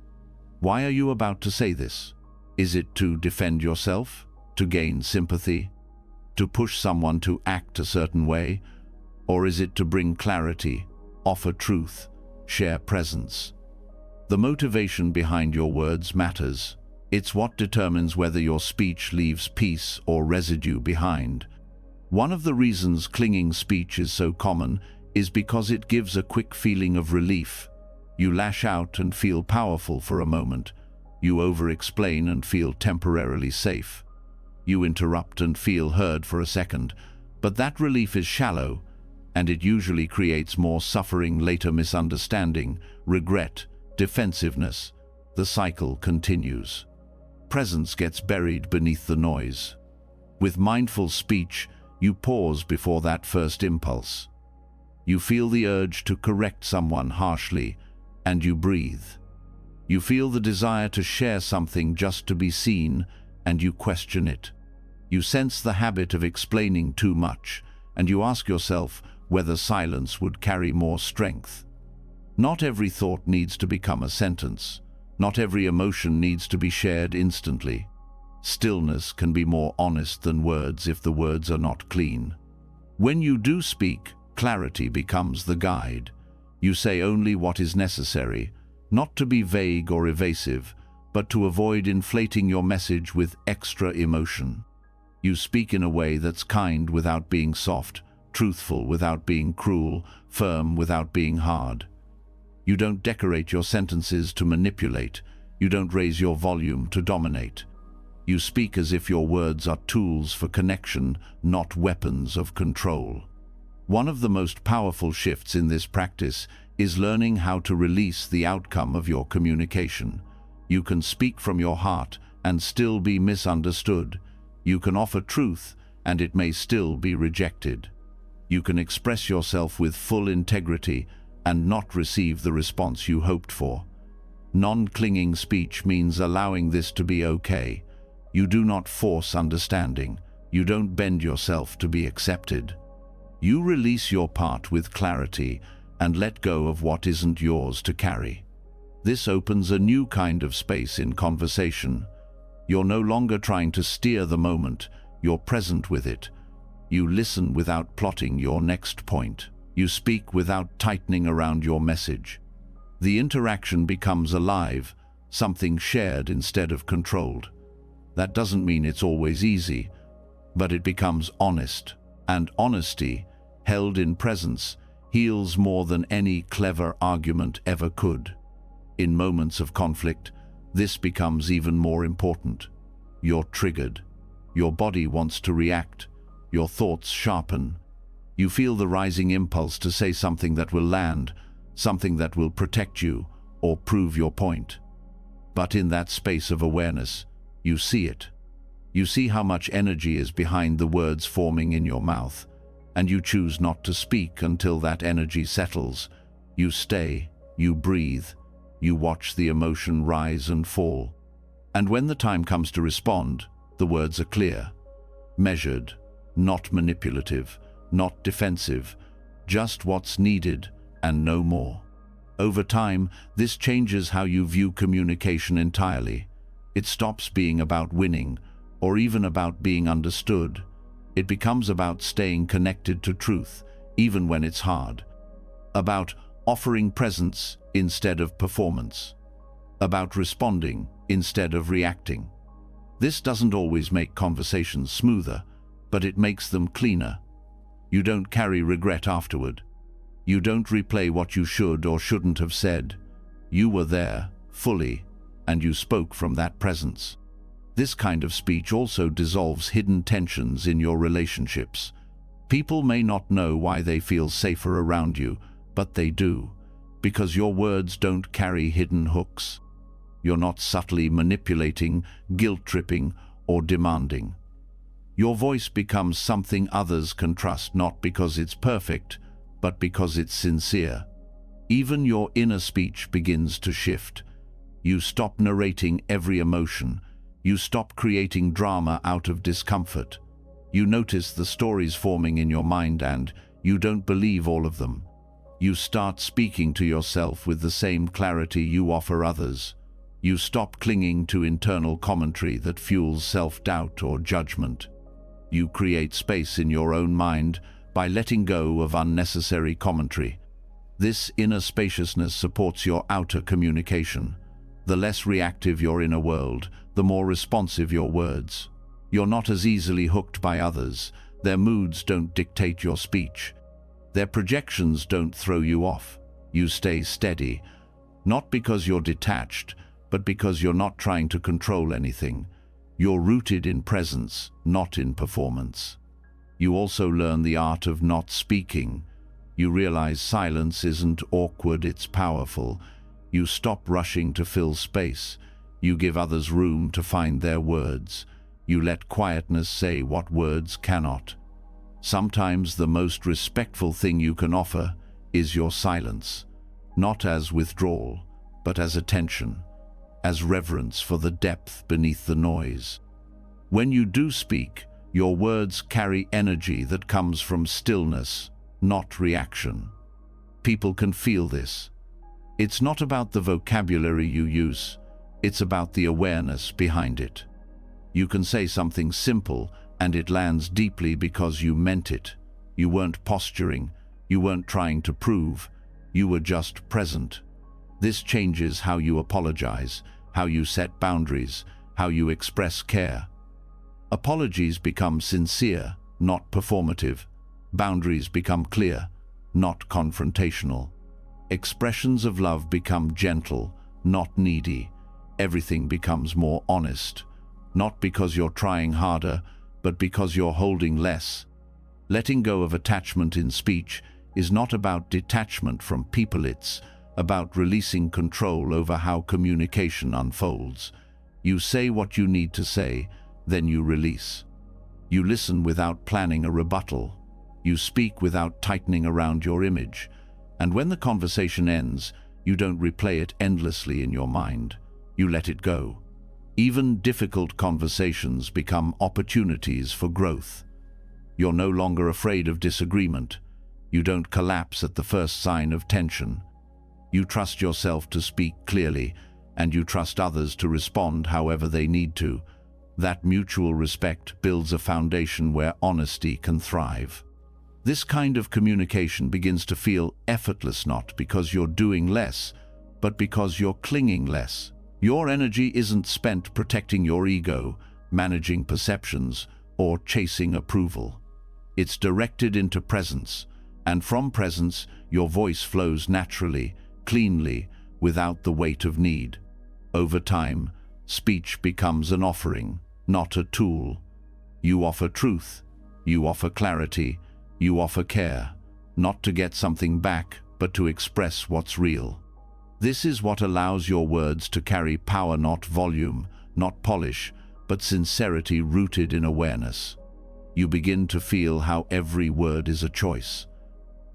Why are you about to say this? Is it to defend yourself? To gain sympathy? To push someone to act a certain way? Or is it to bring clarity, offer truth, share presence? The motivation behind your words matters. It's what determines whether your speech leaves peace or residue behind. One of the reasons clinging speech is so common is because it gives a quick feeling of relief. You lash out and feel powerful for a moment. You over-explain and feel temporarily safe. You interrupt and feel heard for a second, but that relief is shallow, and it usually creates more suffering later: misunderstanding, regret, defensiveness. The cycle continues. Presence gets buried beneath the noise. With mindful speech, you pause before that first impulse. You feel the urge to correct someone harshly, and you breathe. You feel the desire to share something just to be seen, and you question it. You sense the habit of explaining too much, and you ask yourself whether silence would carry more strength. Not every thought needs to become a sentence. Not every emotion needs to be shared instantly. Stillness can be more honest than words if the words are not clean. When you do speak, clarity becomes the guide. You say only what is necessary, not to be vague or evasive, but to avoid inflating your message with extra emotion. You speak in a way that's kind without being soft, truthful without being cruel, firm without being hard. You don't decorate your sentences to manipulate. You don't raise your volume to dominate. You speak as if your words are tools for connection, not weapons of control. One of the most powerful shifts in this practice is learning how to release the outcome of your communication. You can speak from your heart and still be misunderstood. You can offer truth and it may still be rejected. You can express yourself with full integrity and not receive the response you hoped for. Non-clinging speech means allowing this to be okay. You do not force understanding. You don't bend yourself to be accepted. You release your part with clarity and let go of what isn't yours to carry. This opens a new kind of space in conversation. You're no longer trying to steer the moment, you're present with it. You listen without plotting your next point. You speak without tightening around your message. The interaction becomes alive, something shared instead of controlled. That doesn't mean it's always easy, but it becomes honest. And honesty, held in presence, heals more than any clever argument ever could. In moments of conflict, this becomes even more important. You're triggered. Your body wants to react. Your thoughts sharpen. You feel the rising impulse to say something that will land, something that will protect you or prove your point. But in that space of awareness, you see it. You see how much energy is behind the words forming in your mouth, and you choose not to speak until that energy settles. You stay, you breathe, you watch the emotion rise and fall. And when the time comes to respond, the words are clear, measured, not manipulative, not defensive, just what's needed and no more. Over time, this changes how you view communication entirely. It stops being about winning, or even about being understood. It becomes about staying connected to truth, even when it's hard. About offering presence instead of performance. About responding instead of reacting. This doesn't always make conversations smoother, but it makes them cleaner. You don't carry regret afterward. You don't replay what you should or shouldn't have said. You were there, fully, and you spoke from that presence. This kind of speech also dissolves hidden tensions in your relationships. People may not know why they feel safer around you, but they do, because your words don't carry hidden hooks. You're not subtly manipulating, guilt-tripping, or demanding. Your voice becomes something others can trust, not because it's perfect, but because it's sincere. Even your inner speech begins to shift. You stop narrating every emotion. You stop creating drama out of discomfort. You notice the stories forming in your mind and you don't believe all of them. You start speaking to yourself with the same clarity you offer others. You stop clinging to internal commentary that fuels self-doubt or judgment. You create space in your own mind by letting go of unnecessary commentary. This inner spaciousness supports your outer communication. The less reactive your inner world, the more responsive your words. You're not as easily hooked by others. Their moods don't dictate your speech. Their projections don't throw you off. You stay steady, not because you're detached, but because you're not trying to control anything. You're rooted in presence, not in performance. You also learn the art of not speaking. You realize silence isn't awkward, it's powerful. You stop rushing to fill space. You give others room to find their words. You let quietness say what words cannot. Sometimes the most respectful thing you can offer is your silence, not as withdrawal, but as attention, as reverence for the depth beneath the noise. When you do speak, your words carry energy that comes from stillness, not reaction. People can feel this. It's not about the vocabulary you use, it's about the awareness behind it. You can say something simple and it lands deeply because you meant it. You weren't posturing, you weren't trying to prove, you were just present. This changes how you apologize, how you set boundaries, how you express care. Apologies become sincere, not performative. Boundaries become clear, not confrontational. Expressions of love become gentle, not needy. Everything becomes more honest, not because you're trying harder, but because you're holding less. Letting go of attachment in speech is not about detachment from people, it's about releasing control over how communication unfolds. You say what you need to say, then you release. You listen without planning a rebuttal. You speak without tightening around your image. And when the conversation ends, you don't replay it endlessly in your mind. You let it go. Even difficult conversations become opportunities for growth. You're no longer afraid of disagreement. You don't collapse at the first sign of tension. You trust yourself to speak clearly, and you trust others to respond however they need to. That mutual respect builds a foundation where honesty can thrive. This kind of communication begins to feel effortless, not because you're doing less, but because you're clinging less. Your energy isn't spent protecting your ego, managing perceptions, or chasing approval. It's directed into presence, and from presence, your voice flows naturally, cleanly, without the weight of need. Over time, speech becomes an offering, not a tool. You offer truth, you offer clarity, you offer care, not to get something back, but to express what's real. This is what allows your words to carry power, not volume, not polish, but sincerity rooted in awareness. You begin to feel how every word is a choice,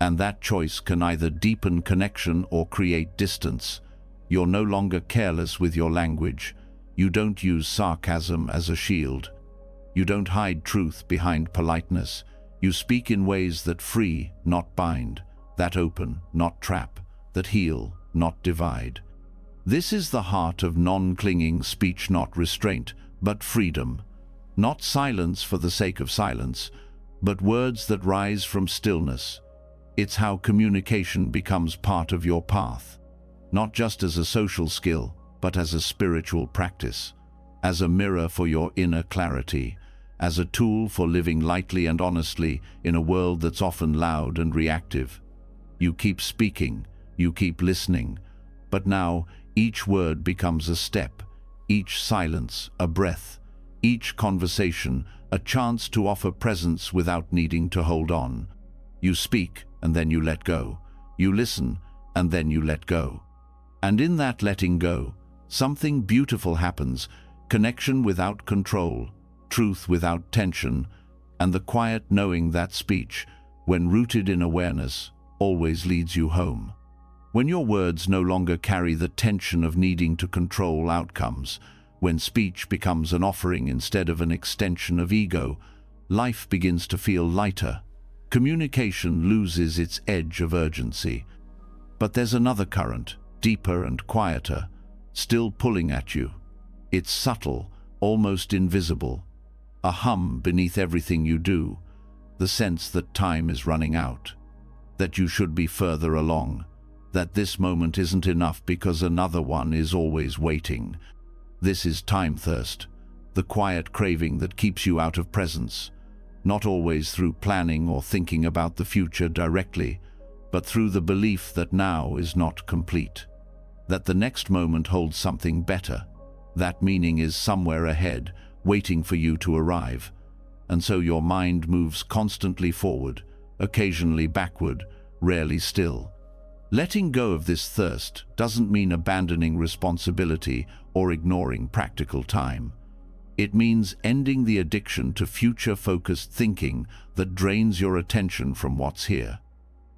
and that choice can either deepen connection or create distance. You're no longer careless with your language. You don't use sarcasm as a shield. You don't hide truth behind politeness. You speak in ways that free, not bind, that open, not trap, that heal, not divide. This is the heart of non-clinging speech, not restraint, but freedom. Not silence for the sake of silence, but words that rise from stillness. It's how communication becomes part of your path, not just as a social skill, but as a spiritual practice, as a mirror for your inner clarity, as a tool for living lightly and honestly in a world that's often loud and reactive. You keep speaking, you keep listening, but now each word becomes a step, each silence a breath, each conversation a chance to offer presence without needing to hold on. You speak, and then you let go. You listen, and then you let go. And in that letting go, something beautiful happens: connection without control, truth without tension, and the quiet knowing that speech, when rooted in awareness, always leads you home. When your words no longer carry the tension of needing to control outcomes, when speech becomes an offering instead of an extension of ego, life begins to feel lighter. Communication loses its edge of urgency. But there's another current, deeper and quieter, still pulling at you. It's subtle, almost invisible. A hum beneath everything you do, the sense that time is running out, that you should be further along, that this moment isn't enough because another one is always waiting. This is time thirst, the quiet craving that keeps you out of presence, not always through planning or thinking about the future directly, but through the belief that now is not complete, that the next moment holds something better, that meaning is somewhere ahead, waiting for you to arrive. And so your mind moves constantly forward, occasionally backward, rarely still. Letting go of this thirst doesn't mean abandoning responsibility or ignoring practical time. It means ending the addiction to future-focused thinking that drains your attention from what's here.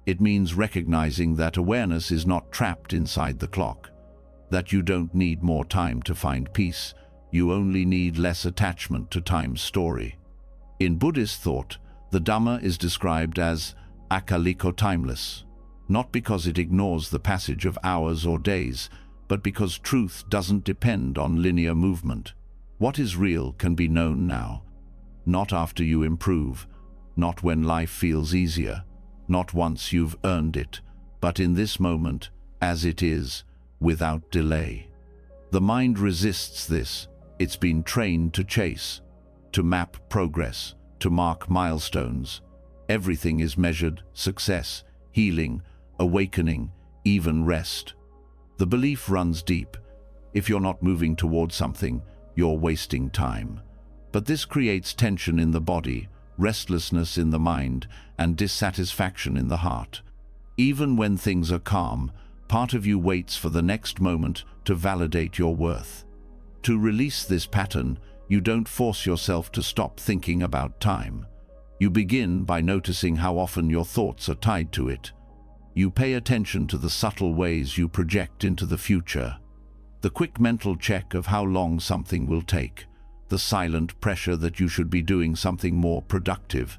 It means recognizing that awareness is not trapped inside the clock, that you don't need more time to find peace. You only need less attachment to time's story. In Buddhist thought, the Dhamma is described as akaliko, timeless, not because it ignores the passage of hours or days, but because truth doesn't depend on linear movement. What is real can be known now, not after you improve, not when life feels easier, not once you've earned it, but in this moment, as it is, without delay. The mind resists this. It's been trained to chase, to map progress, to mark milestones. Everything is measured: success, healing, awakening, even rest. The belief runs deep. If you're not moving toward something, you're wasting time. But this creates tension in the body, restlessness in the mind, and dissatisfaction in the heart. Even when things are calm, part of you waits for the next moment to validate your worth. To release this pattern, you don't force yourself to stop thinking about time. You begin by noticing how often your thoughts are tied to it. You pay attention to the subtle ways you project into the future. The quick mental check of how long something will take. The silent pressure that you should be doing something more productive.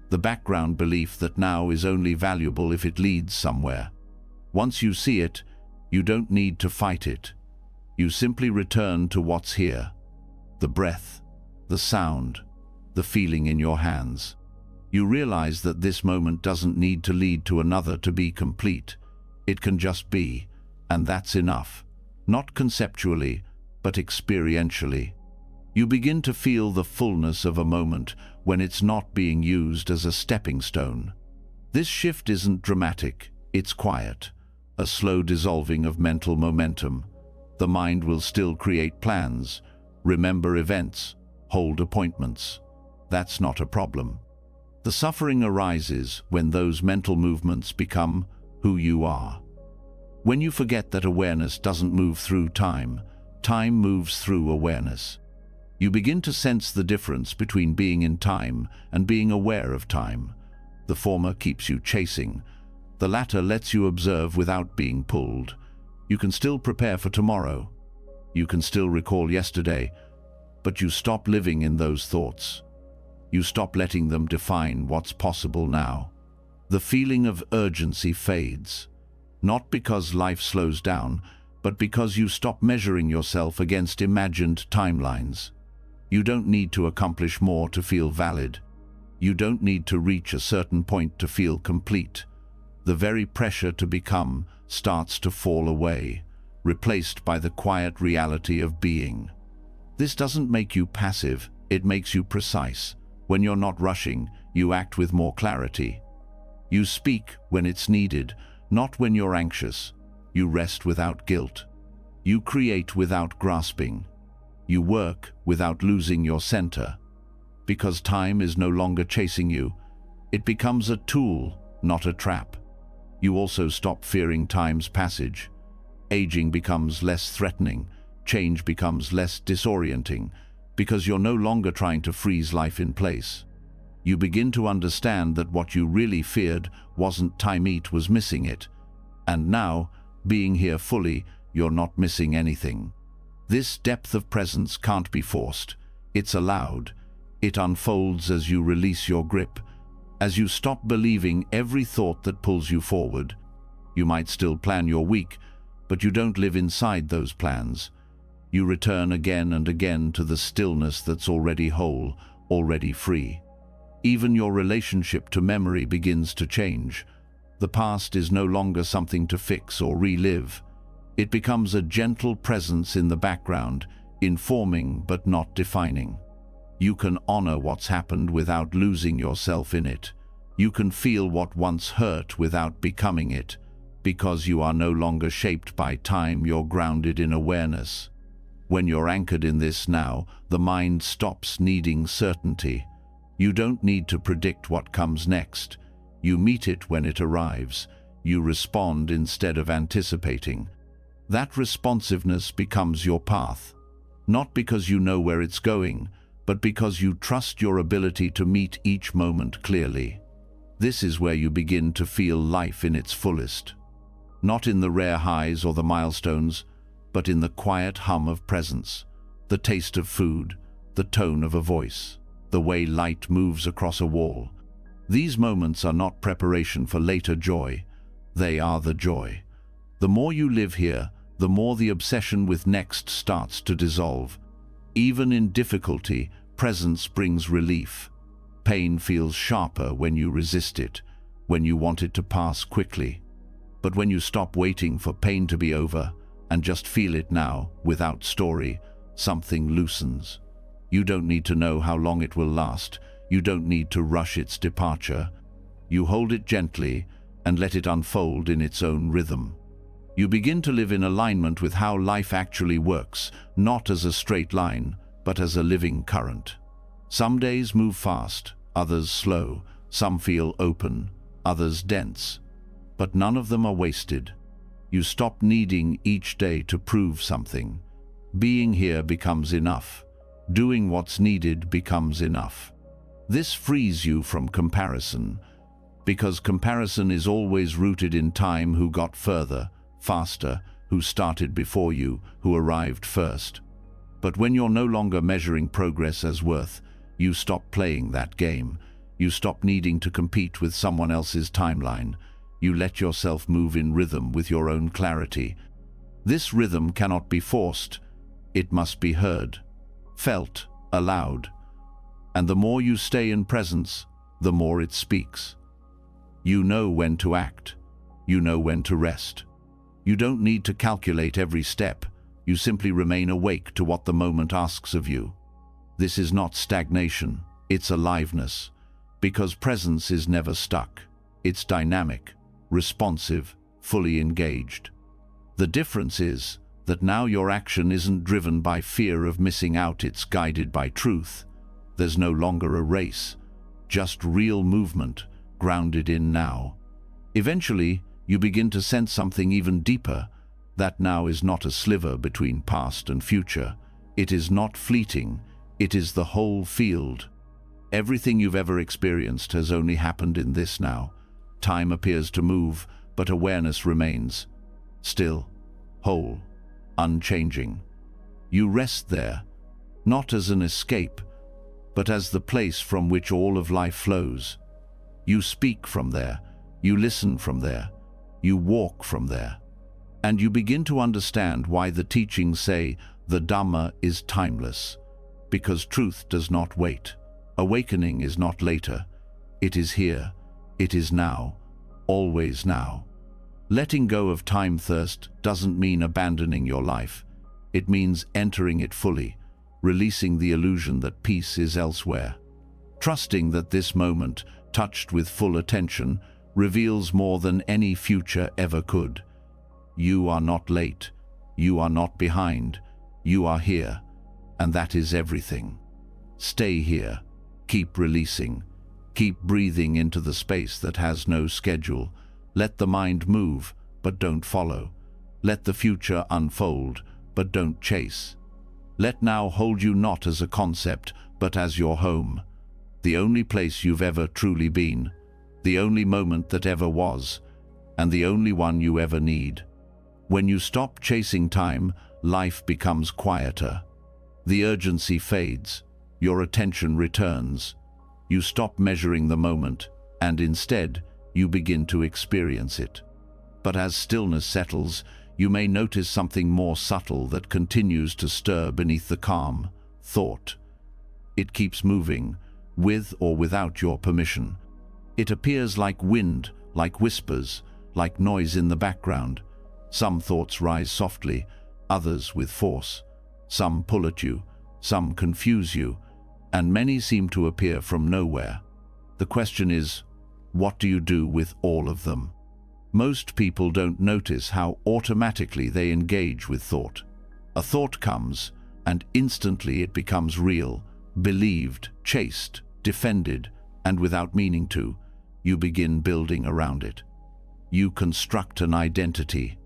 The background belief that now is only valuable if it leads somewhere. Once you see it, you don't need to fight it. You simply return to what's here. The breath, the sound, the feeling in your hands. You realize that this moment doesn't need to lead to another to be complete. It can just be, and that's enough. Not conceptually, but experientially. You begin to feel the fullness of a moment when it's not being used as a stepping stone. This shift isn't dramatic, it's quiet. A slow dissolving of mental momentum. The mind will still create plans, remember events, hold appointments. That's not a problem. The suffering arises when those mental movements become who you are. When you forget that awareness doesn't move through time, time moves through awareness. You begin to sense the difference between being in time and being aware of time. The former keeps you chasing. The latter lets you observe without being pulled. You can still prepare for tomorrow. You can still recall yesterday, but you stop living in those thoughts. You stop letting them define what's possible now. The feeling of urgency fades, not because life slows down, but because you stop measuring yourself against imagined timelines. You don't need to accomplish more to feel valid. You don't need to reach a certain point to feel complete. The very pressure to become starts to fall away, replaced by the quiet reality of being. This doesn't make you passive, it makes you precise. When you're not rushing, you act with more clarity. You speak when it's needed, not when you're anxious. You rest without guilt. You create without grasping. You work without losing your center. Because time is no longer chasing you, it becomes a tool, not a trap. You also stop fearing time's passage. Aging becomes less threatening, change becomes less disorienting, because you're no longer trying to freeze life in place. You begin to understand that what you really feared wasn't time, it was missing it. And now, being here fully, you're not missing anything. This depth of presence can't be forced. It's allowed. It unfolds as you release your grip, as you stop believing every thought that pulls you forward. You might still plan your week, but you don't live inside those plans. You return again and again to the stillness that's already whole, already free. Even your relationship to memory begins to change. The past is no longer something to fix or relive. It becomes a gentle presence in the background, informing but not defining. You can honor what's happened without losing yourself in it. You can feel what once hurt without becoming it. Because you are no longer shaped by time, you're grounded in awareness. When you're anchored in this now, the mind stops needing certainty. You don't need to predict what comes next. You meet it when it arrives. You respond instead of anticipating. That responsiveness becomes your path. Not because you know where it's going, but because you trust your ability to meet each moment clearly. This is where you begin to feel life in its fullest. Not in the rare highs or the milestones, but in the quiet hum of presence, the taste of food, the tone of a voice, the way light moves across a wall. These moments are not preparation for later joy. They are the joy. The more you live here, the more the obsession with next starts to dissolve. Even in difficulty, presence brings relief. Pain feels sharper when you resist it, when you want it to pass quickly. But when you stop waiting for pain to be over and just feel it now, without story, something loosens. You don't need to know how long it will last. You don't need to rush its departure. You hold it gently and let it unfold in its own rhythm. You begin to live in alignment with how life actually works, not as a straight line, but as a living current. Some days move fast, others slow. Some feel open, others dense. but none of them are wasted. You stop needing each day to prove something. Being here becomes enough. Doing what's needed becomes enough. This frees you from comparison, because comparison is always rooted in time: who got further, faster, who started before you, who arrived first. But when you're no longer measuring progress as worth, you stop playing that game. You stop needing to compete with someone else's timeline. You let yourself move in rhythm with your own clarity. This rhythm cannot be forced. It must be heard, felt, allowed. And the more you stay in presence, the more it speaks. You know when to act. You know when to rest. You don't need to calculate every step. You simply remain awake to what the moment asks of you. This is not stagnation, it's aliveness, because presence is never stuck. It's dynamic, responsive, fully engaged. The difference is that now your action isn't driven by fear of missing out, it's guided by truth. There's no longer a race, just real movement, grounded in now. Eventually, you begin to sense something even deeper. That now is not a sliver between past and future. It is not fleeting. It is the whole field. Everything you've ever experienced has only happened in this now. Time appears to move, but awareness remains. Still, whole, unchanging. You rest there, not as an escape, but as the place from which all of life flows. You speak from there. You listen from there. You walk from there. And you begin to understand why the teachings say the Dhamma is timeless, because truth does not wait. Awakening is not later. It is here. It is now. Always now. Letting go of time thirst doesn't mean abandoning your life. It means entering it fully, releasing the illusion that peace is elsewhere. Trusting that this moment, touched with full attention, reveals more than any future ever could. You are not late. You are not behind. You are here. And that is everything. Stay here. Keep releasing. Keep breathing into the space that has no schedule. Let the mind move, but don't follow. Let the future unfold, but don't chase. Let now hold you not as a concept, but as your home. The only place you've ever truly been. The only moment that ever was. And the only one you ever need. When you stop chasing time, life becomes quieter. The urgency fades. Your attention returns. You stop measuring the moment, and instead, you begin to experience it. But as stillness settles, you may notice something more subtle that continues to stir beneath the calm: thought. It keeps moving, with or without your permission. It appears like wind, like whispers, like noise in the background. Some thoughts rise softly, others with force. Some pull at you, some confuse you, and many seem to appear from nowhere. The question is, what do you do with all of them? Most people don't notice how automatically they engage with thought. A thought comes, and instantly it becomes real, believed, chased, defended, and without meaning to, you begin building around it. You construct an identity,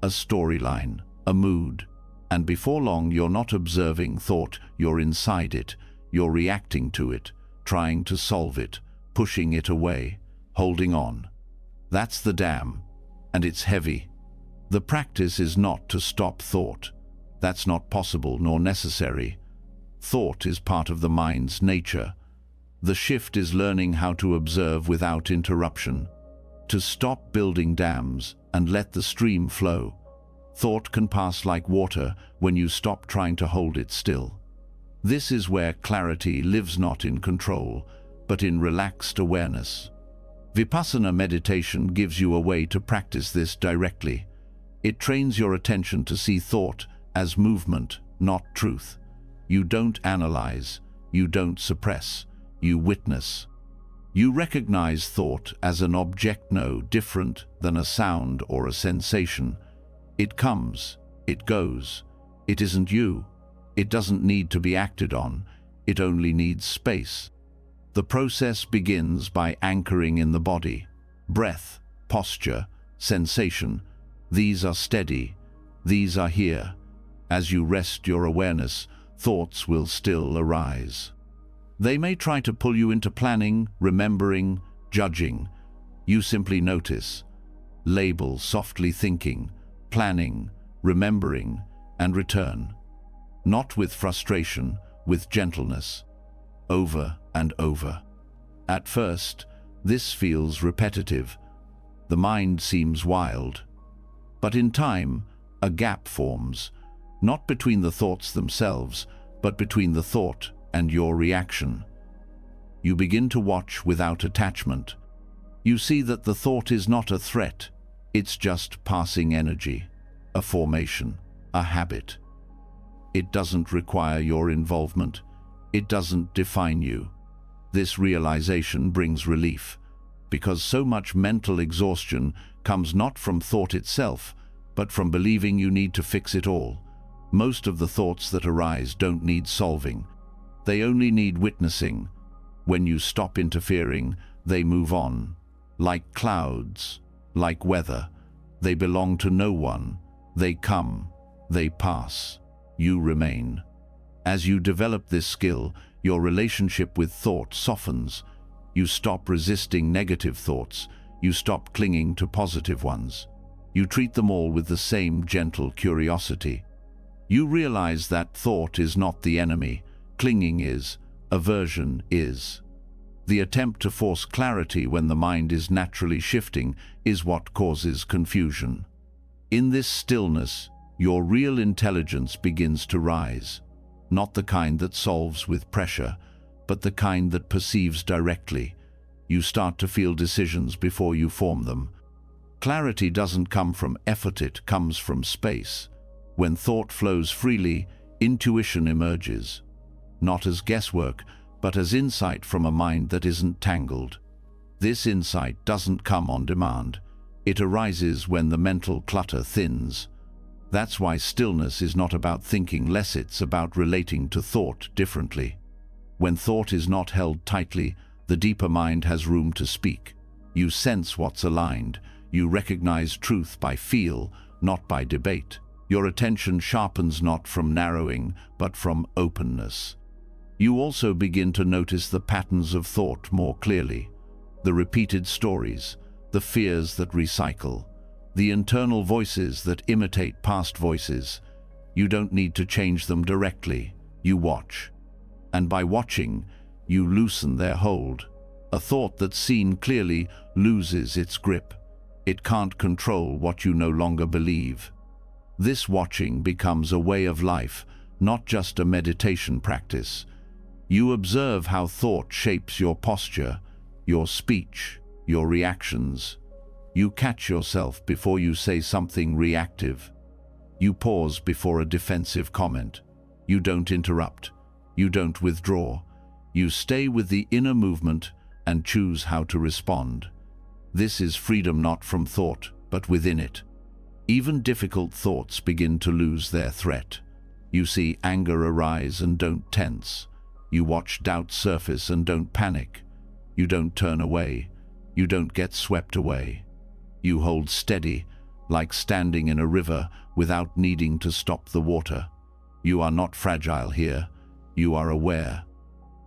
a storyline, a mood, and before long you're not observing thought, you're inside it, you're reacting to it, trying to solve it, pushing it away, holding on. That's the dam, and it's heavy. The practice is not to stop thought. That's not possible nor necessary. Thought is part of the mind's nature. The shift is learning how to observe without interruption, to stop building dams and let the stream flow. Thought can pass like water when you stop trying to hold it still. This is where clarity lives, not in control, but in relaxed awareness. Vipassana meditation gives you a way to practice this directly. It trains your attention to see thought as movement, not truth. You don't analyze, you don't suppress, you witness. You recognize thought as an object, no different than a sound or a sensation. It comes, it goes. It isn't you. It doesn't need to be acted on. It only needs space. The process begins by anchoring in the body, breath, posture, sensation. These are steady. These are here. As you rest your awareness, thoughts will still arise. They may try to pull you into planning, remembering, judging. You simply notice. Label softly thinking, planning, remembering, and return. Not with frustration, with gentleness. Over and over. At first, this feels repetitive. The mind seems wild. But in time, a gap forms, not between the thoughts themselves, but between the thought and your reaction. You begin to watch without attachment. You see that the thought is not a threat, it's just passing energy, a formation, a habit. It doesn't require your involvement. It doesn't define you. This realization brings relief, because so much mental exhaustion comes not from thought itself, but from believing you need to fix it all. Most of the thoughts that arise don't need solving. They only need witnessing. When you stop interfering, they move on. Like clouds, like weather. They belong to no one. They come, they pass. You remain. As you develop this skill, your relationship with thought softens. You stop resisting negative thoughts. You stop clinging to positive ones. You treat them all with the same gentle curiosity. You realize that thought is not the enemy. Clinging is. Aversion is. The attempt to force clarity when the mind is naturally shifting is what causes confusion. In this stillness, your real intelligence begins to rise. Not the kind that solves with pressure, but the kind that perceives directly. You start to feel decisions before you form them. Clarity doesn't come from effort, it comes from space. When thought flows freely, intuition emerges. Not as guesswork, but as insight from a mind that isn't tangled. This insight doesn't come on demand. It arises when the mental clutter thins. That's why stillness is not about thinking less, it's about relating to thought differently. When thought is not held tightly, the deeper mind has room to speak. You sense what's aligned. You recognize truth by feel, not by debate. Your attention sharpens not from narrowing, but from openness. You also begin to notice the patterns of thought more clearly. The repeated stories, the fears that recycle, the internal voices that imitate past voices. You don't need to change them directly. You watch. And by watching, you loosen their hold. A thought that's seen clearly loses its grip. It can't control what you no longer believe. This watching becomes a way of life, not just a meditation practice. You observe how thought shapes your posture, your speech, your reactions. You catch yourself before you say something reactive. You pause before a defensive comment. You don't interrupt. You don't withdraw. You stay with the inner movement and choose how to respond. This is freedom not from thought, but within it. Even difficult thoughts begin to lose their threat. You see anger arise and don't tense. You watch doubt surface and don't panic. You don't turn away. You don't get swept away. You hold steady, like standing in a river without needing to stop the water. You are not fragile here. You are aware.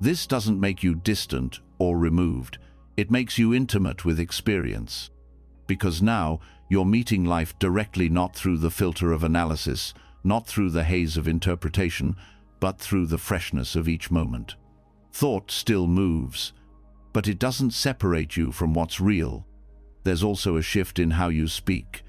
This doesn't make you distant or removed. It makes you intimate with experience. Because now you're meeting life directly, not through the filter of analysis, not through the haze of interpretation, but through the freshness of each moment. Thought still moves, but it doesn't separate you from what's real. There's also a shift in how you speak.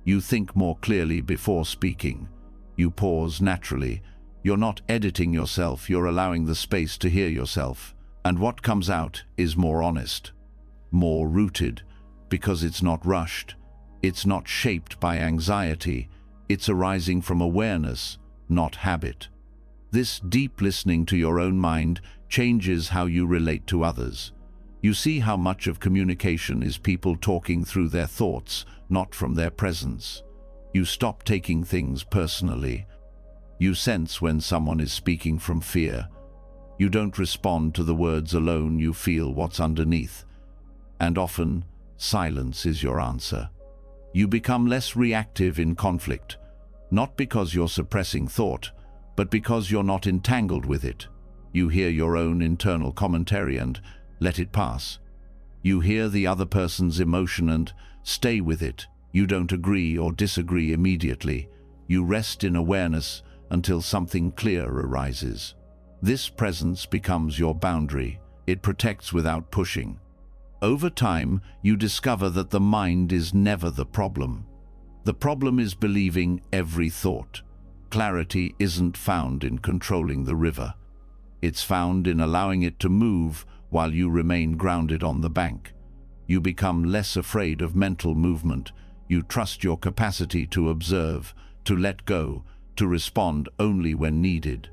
You think more clearly before speaking. You pause naturally. You're not editing yourself, you're allowing the space to hear yourself. And what comes out is more honest, more rooted, because it's not rushed. It's not shaped by anxiety. It's arising from awareness, not habit. This deep listening to your own mind changes how you relate to others. You see how much of communication is people talking through their thoughts, not from their presence. You stop taking things personally. You sense when someone is speaking from fear. You don't respond to the words alone, you feel what's underneath. And often, silence is your answer. You become less reactive in conflict, not because you're suppressing thought, but because you're not entangled with it. You hear your own internal commentary and let it pass. You hear the other person's emotion and stay with it. You don't agree or disagree immediately. You rest in awareness until something clear arises. This presence becomes your boundary. It protects without pushing. Over time, you discover that the mind is never the problem. The problem is believing every thought. Clarity isn't found in controlling the river. It's found in allowing it to move while you remain grounded on the bank. You become less afraid of mental movement. You trust your capacity to observe, to let go, to respond only when needed.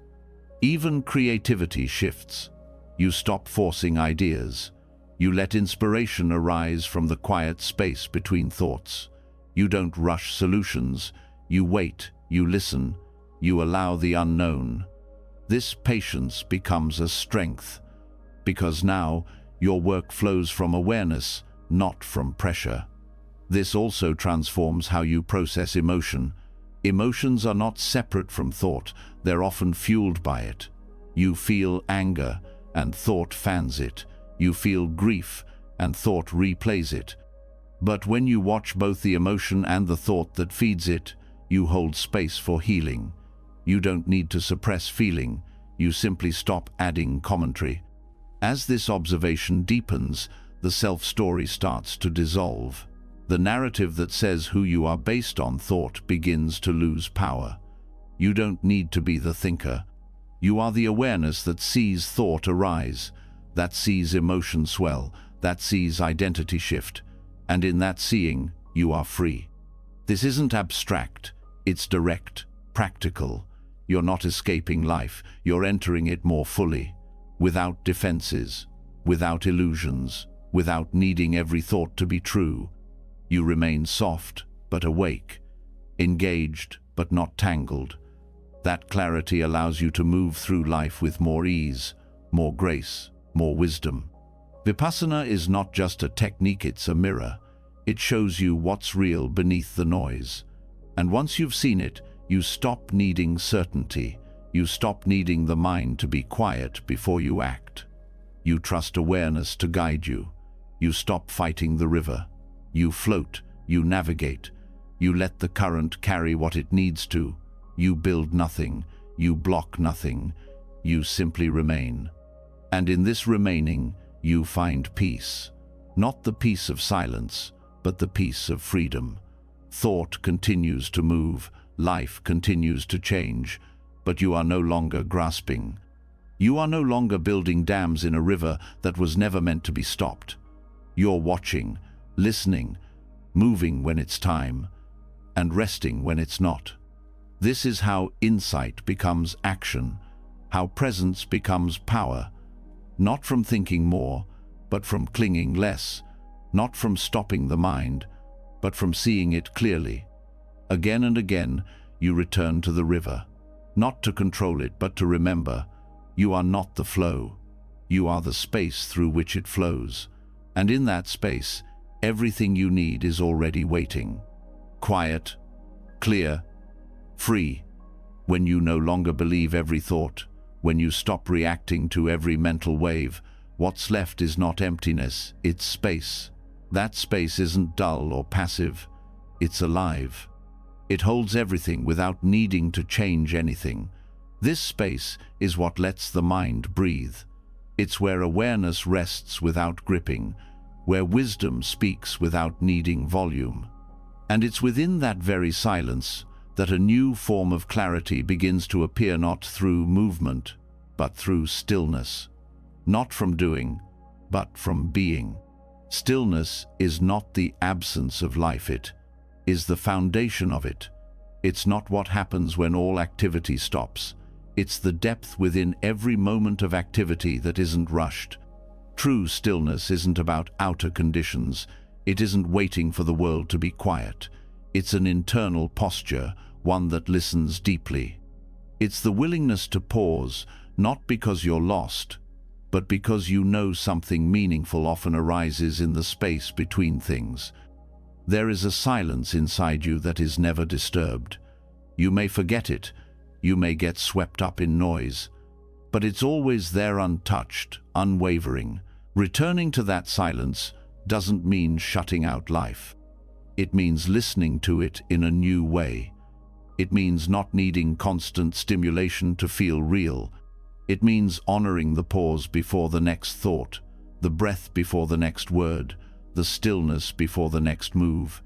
Even creativity shifts. You stop forcing ideas. You let inspiration arise from the quiet space between thoughts. You don't rush solutions. You wait, you listen, you allow the unknown. This patience becomes a strength, because now your work flows from awareness, not from pressure. This also transforms how you process emotion. Emotions are not separate from thought, they're often fueled by it. You feel anger, and thought fans it. You feel grief, and thought replays it. But when you watch both the emotion and the thought that feeds it, you hold space for healing. You don't need to suppress feeling, you simply stop adding commentary. As this observation deepens, the self-story starts to dissolve. The narrative that says who you are based on thought begins to lose power. You don't need to be the thinker. You are the awareness that sees thought arise, that sees emotion swell, that sees identity shift, and in that seeing, you are free. This isn't abstract, it's direct, practical. You're not escaping life, you're entering it more fully, without defenses, without illusions, without needing every thought to be true. You remain soft, but awake, engaged, but not tangled. That clarity allows you to move through life with more ease, more grace, more wisdom. Vipassana is not just a technique, it's a mirror. It shows you what's real beneath the noise. And once you've seen it, you stop needing certainty. You stop needing the mind to be quiet before you act. You trust awareness to guide you. You stop fighting the river. You float, you navigate. You let the current carry what it needs to. You build nothing. You block nothing. You simply remain. And in this remaining, you find peace. Not the peace of silence, but the peace of freedom. Thought continues to move, life continues to change, but you are no longer grasping. You are no longer building dams in a river that was never meant to be stopped. You're watching, listening, moving when it's time, and resting when it's not. This is how insight becomes action, how presence becomes power, not from thinking more, but from clinging less, not from stopping the mind, but from seeing it clearly. Again and again, you return to the river, not to control it, but to remember, you are not the flow. You are the space through which it flows. And in that space, everything you need is already waiting. Quiet, clear, free. When you no longer believe every thought, when you stop reacting to every mental wave, what's left is not emptiness, it's space. That space isn't dull or passive, it's alive. It holds everything without needing to change anything. This space is what lets the mind breathe. It's where awareness rests without gripping, where wisdom speaks without needing volume. And it's within that very silence that a new form of clarity begins to appear, not through movement, but through stillness. Not from doing, but from being. Stillness is not the absence of life, it is the foundation of it. It's not what happens when all activity stops. It's the depth within every moment of activity that isn't rushed. True stillness isn't about outer conditions. It isn't waiting for the world to be quiet. It's an internal posture, one that listens deeply. It's the willingness to pause, not because you're lost, but because you know something meaningful often arises in the space between things. There is a silence inside you that is never disturbed. You may forget it, you may get swept up in noise, but it's always there, untouched, unwavering. Returning to that silence doesn't mean shutting out life. It means listening to it in a new way. It means not needing constant stimulation to feel real. It means honoring the pause before the next thought, the breath before the next word, the stillness before the next move.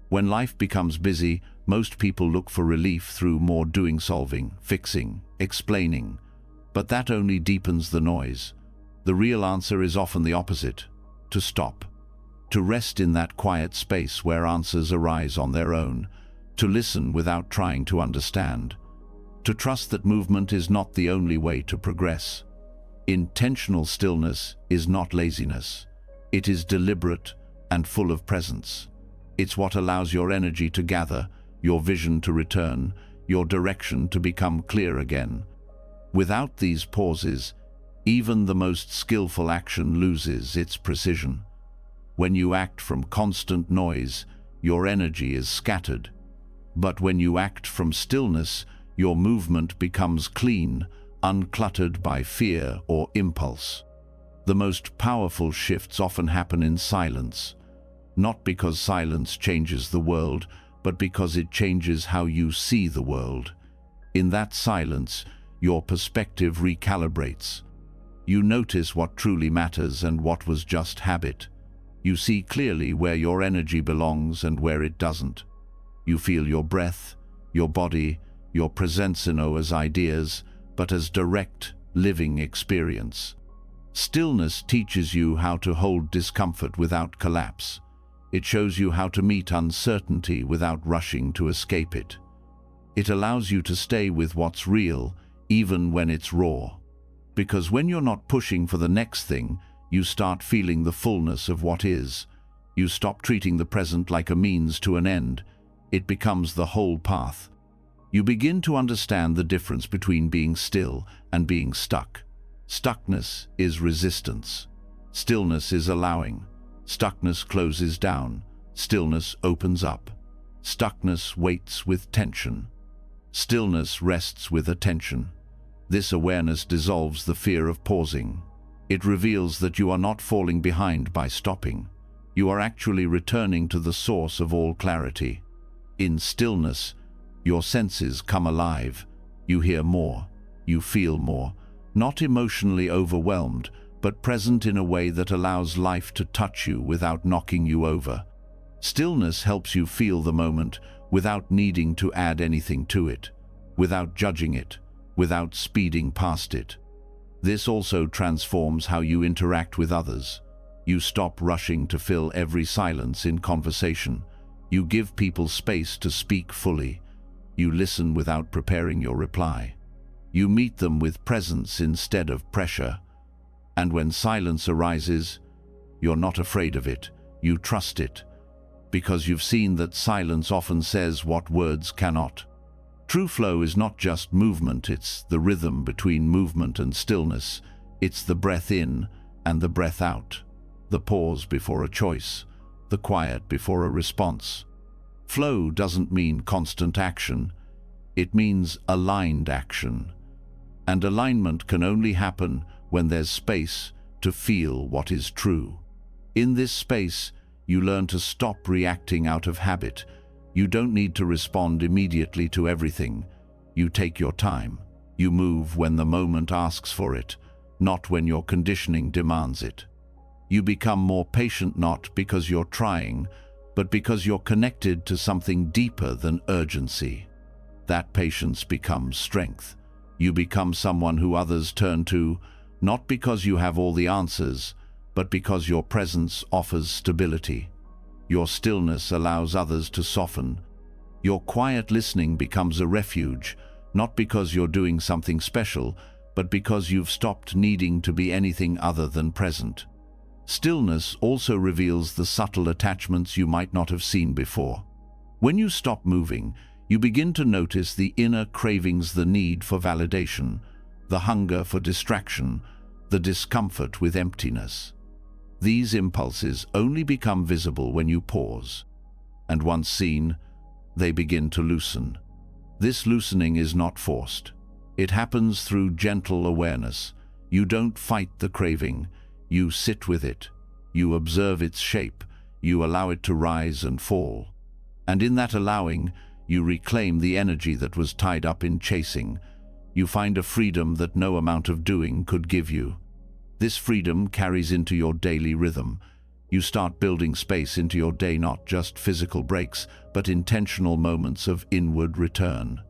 When life becomes busy, most people look for relief through more doing, solving, fixing, explaining. But that only deepens the noise. The real answer is often the opposite: to stop. To rest in that quiet space where answers arise on their own. To listen without trying to understand. To trust that movement is not the only way to progress. Intentional stillness is not laziness. It is deliberate and full of presence. It's what allows your energy to gather, your vision to return, your direction to become clear again. Without these pauses, even the most skillful action loses its precision. When you act from constant noise, your energy is scattered. But when you act from stillness, your movement becomes clean, uncluttered by fear or impulse. The most powerful shifts often happen in silence, not because silence changes the world, but because it changes how you see the world. In that silence, your perspective recalibrates. You notice what truly matters and what was just habit. You see clearly where your energy belongs and where it doesn't. You feel your breath, your body, your presence in as ideas, but as direct, living experience. Stillness teaches you how to hold discomfort without collapse. It shows you how to meet uncertainty without rushing to escape it. It allows you to stay with what's real, even when it's raw. Because when you're not pushing for the next thing, you start feeling the fullness of what is. You stop treating the present like a means to an end. It becomes the whole path. You begin to understand the difference between being still and being stuck. Stuckness is resistance. Stillness is allowing. Stuckness closes down. Stillness opens up. Stuckness waits with tension. Stillness rests with attention. This awareness dissolves the fear of pausing. It reveals that you are not falling behind by stopping. You are actually returning to the source of all clarity. In stillness, your senses come alive. You hear more. You feel more. Not emotionally overwhelmed, but present in a way that allows life to touch you without knocking you over. Stillness helps you feel the moment without needing to add anything to it, without judging it, without speeding past it. This also transforms how you interact with others. You stop rushing to fill every silence in conversation. You give people space to speak fully. You listen without preparing your reply. You meet them with presence instead of pressure. And when silence arises, you're not afraid of it. You trust it, because you've seen that silence often says what words cannot. True flow is not just movement, it's the rhythm between movement and stillness. It's the breath in and the breath out, the pause before a choice, the quiet before a response. Flow doesn't mean constant action, it means aligned action. And alignment can only happen when there's space to feel what is true. In this space, you learn to stop reacting out of habit. You don't need to respond immediately to everything. You take your time. You move when the moment asks for it, not when your conditioning demands it. You become more patient not because you're trying, but because you're connected to something deeper than urgency. That patience becomes strength. You become someone who others turn to, not because you have all the answers, but because your presence offers stability. Your stillness allows others to soften. Your quiet listening becomes a refuge, not because you're doing something special, but because you've stopped needing to be anything other than present. Stillness also reveals the subtle attachments you might not have seen before. When you stop moving, you begin to notice the inner cravings, the need for validation, the hunger for distraction, the discomfort with emptiness. These impulses only become visible when you pause. and once seen, they begin to loosen. This loosening is not forced. It happens through gentle awareness. You don't fight the craving, you sit with it. You observe its shape, you allow it to rise and fall. And in that allowing, you reclaim the energy that was tied up in chasing. You find a freedom that no amount of doing could give you. This freedom carries into your daily rhythm. You start building space into your day, not just physical breaks, but intentional moments of inward return.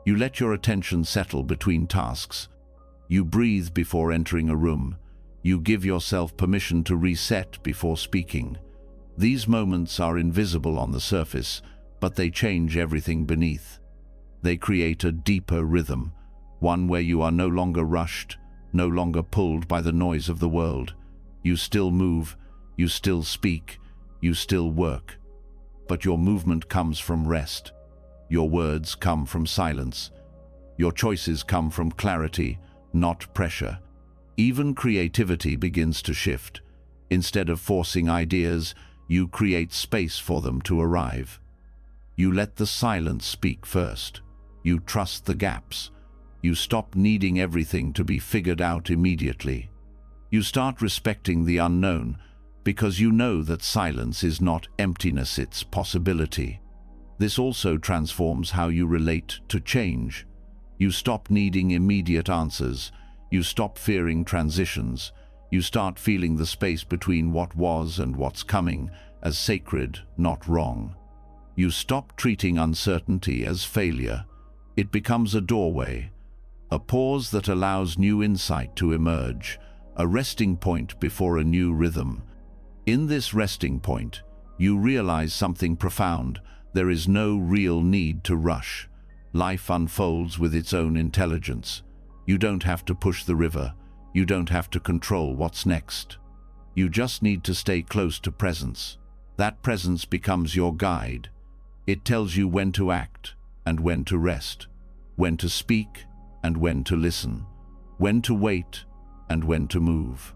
You let your attention settle between tasks. You breathe before entering a room. You give yourself permission to reset before speaking. These moments are invisible on the surface, but they change everything beneath. They create a deeper rhythm, one where you are no longer rushed, no longer pulled by the noise of the world. You still move, you still speak, you still work. But your movement comes from rest. Your words come from silence. Your choices come from clarity, not pressure. Even creativity begins to shift. Instead of forcing ideas, you create space for them to arrive. You let the silence speak first. You trust the gaps. You stop needing everything to be figured out immediately. You start respecting the unknown, because you know that silence is not emptiness, it's possibility. This also transforms how you relate to change. You stop needing immediate answers. You stop fearing transitions. You start feeling the space between what was and what's coming as sacred, not wrong. You stop treating uncertainty as failure. It becomes a doorway, a pause that allows new insight to emerge, a resting point before a new rhythm. In this resting point, you realize something profound. There is no real need to rush. Life unfolds with its own intelligence. You don't have to push the river. You don't have to control what's next. You just need to stay close to presence. That presence becomes your guide. It tells you when to act and when to rest, when to speak and when to listen, when to wait and when to move.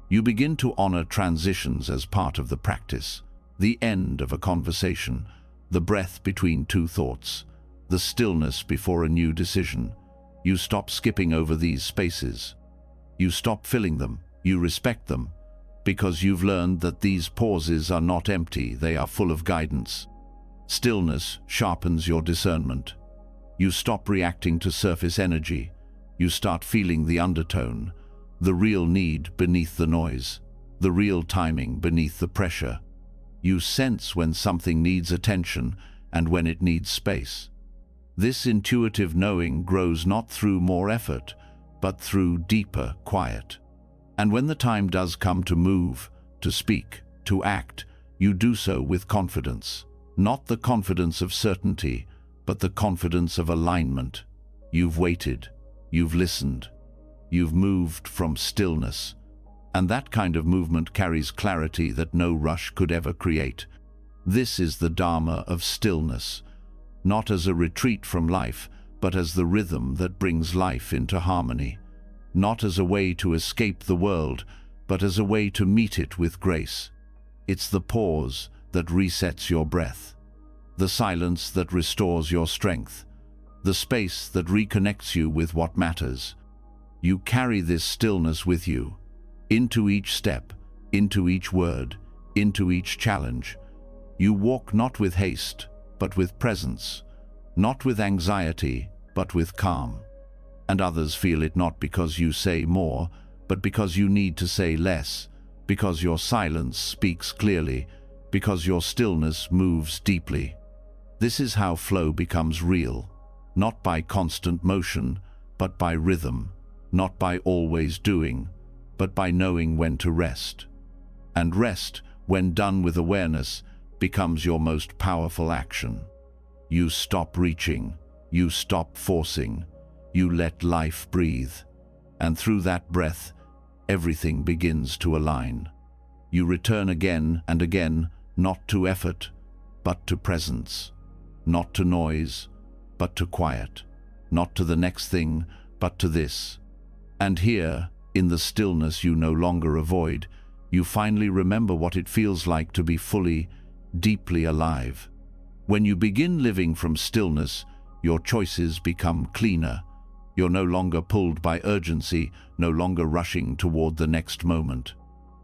You begin to honor transitions as part of the practice, the end of a conversation, the breath between two thoughts, the stillness before a new decision. You stop skipping over these spaces. You stop filling them. You respect them, because you've learned that these pauses are not empty, they are full of guidance. Stillness sharpens your discernment. You stop reacting to surface energy. You start feeling the undertone, the real need beneath the noise, the real timing beneath the pressure. You sense when something needs attention and when it needs space. This intuitive knowing grows not through more effort, but through deeper quiet. And when the time does come to move, to speak, to act, you do so with confidence. Not the confidence of certainty, but the confidence of alignment. You've waited, you've listened, you've moved from stillness. And that kind of movement carries clarity that no rush could ever create. This is the Dharma of stillness, not as a retreat from life, but as the rhythm that brings life into harmony. Not as a way to escape the world, but as a way to meet it with grace. It's the pause that resets your breath, the silence that restores your strength, the space that reconnects you with what matters. You carry this stillness with you, into each step, into each word, into each challenge. You walk not with haste, but with presence, not with anxiety, but with calm. And others feel it not because you say more, but because you need to say less, because your silence speaks clearly, because your stillness moves deeply. This is how flow becomes real, not by constant motion, but by rhythm, not by always doing, but by knowing when to rest. And rest, when done with awareness, becomes your most powerful action. You stop reaching, you stop forcing, you let life breathe, and through that breath, everything begins to align. You return again and again, not to effort, but to presence, not to noise, but to quiet, not to the next thing, but to this. And here, in the stillness you no longer avoid, you finally remember what it feels like to be fully, deeply alive. When you begin living from stillness, your choices become cleaner. You're no longer pulled by urgency, no longer rushing toward the next moment.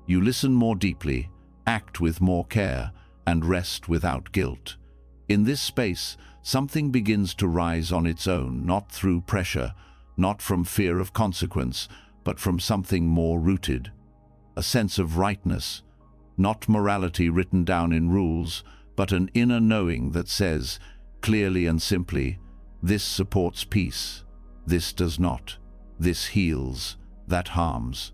You listen more deeply, act with more care, and rest without guilt. In this space, something begins to rise on its own, not through pressure, not from fear of consequence, but from something more rooted. A sense of rightness, not morality written down in rules, but an inner knowing that says, clearly and simply, this supports peace, this does not, this heals, that harms.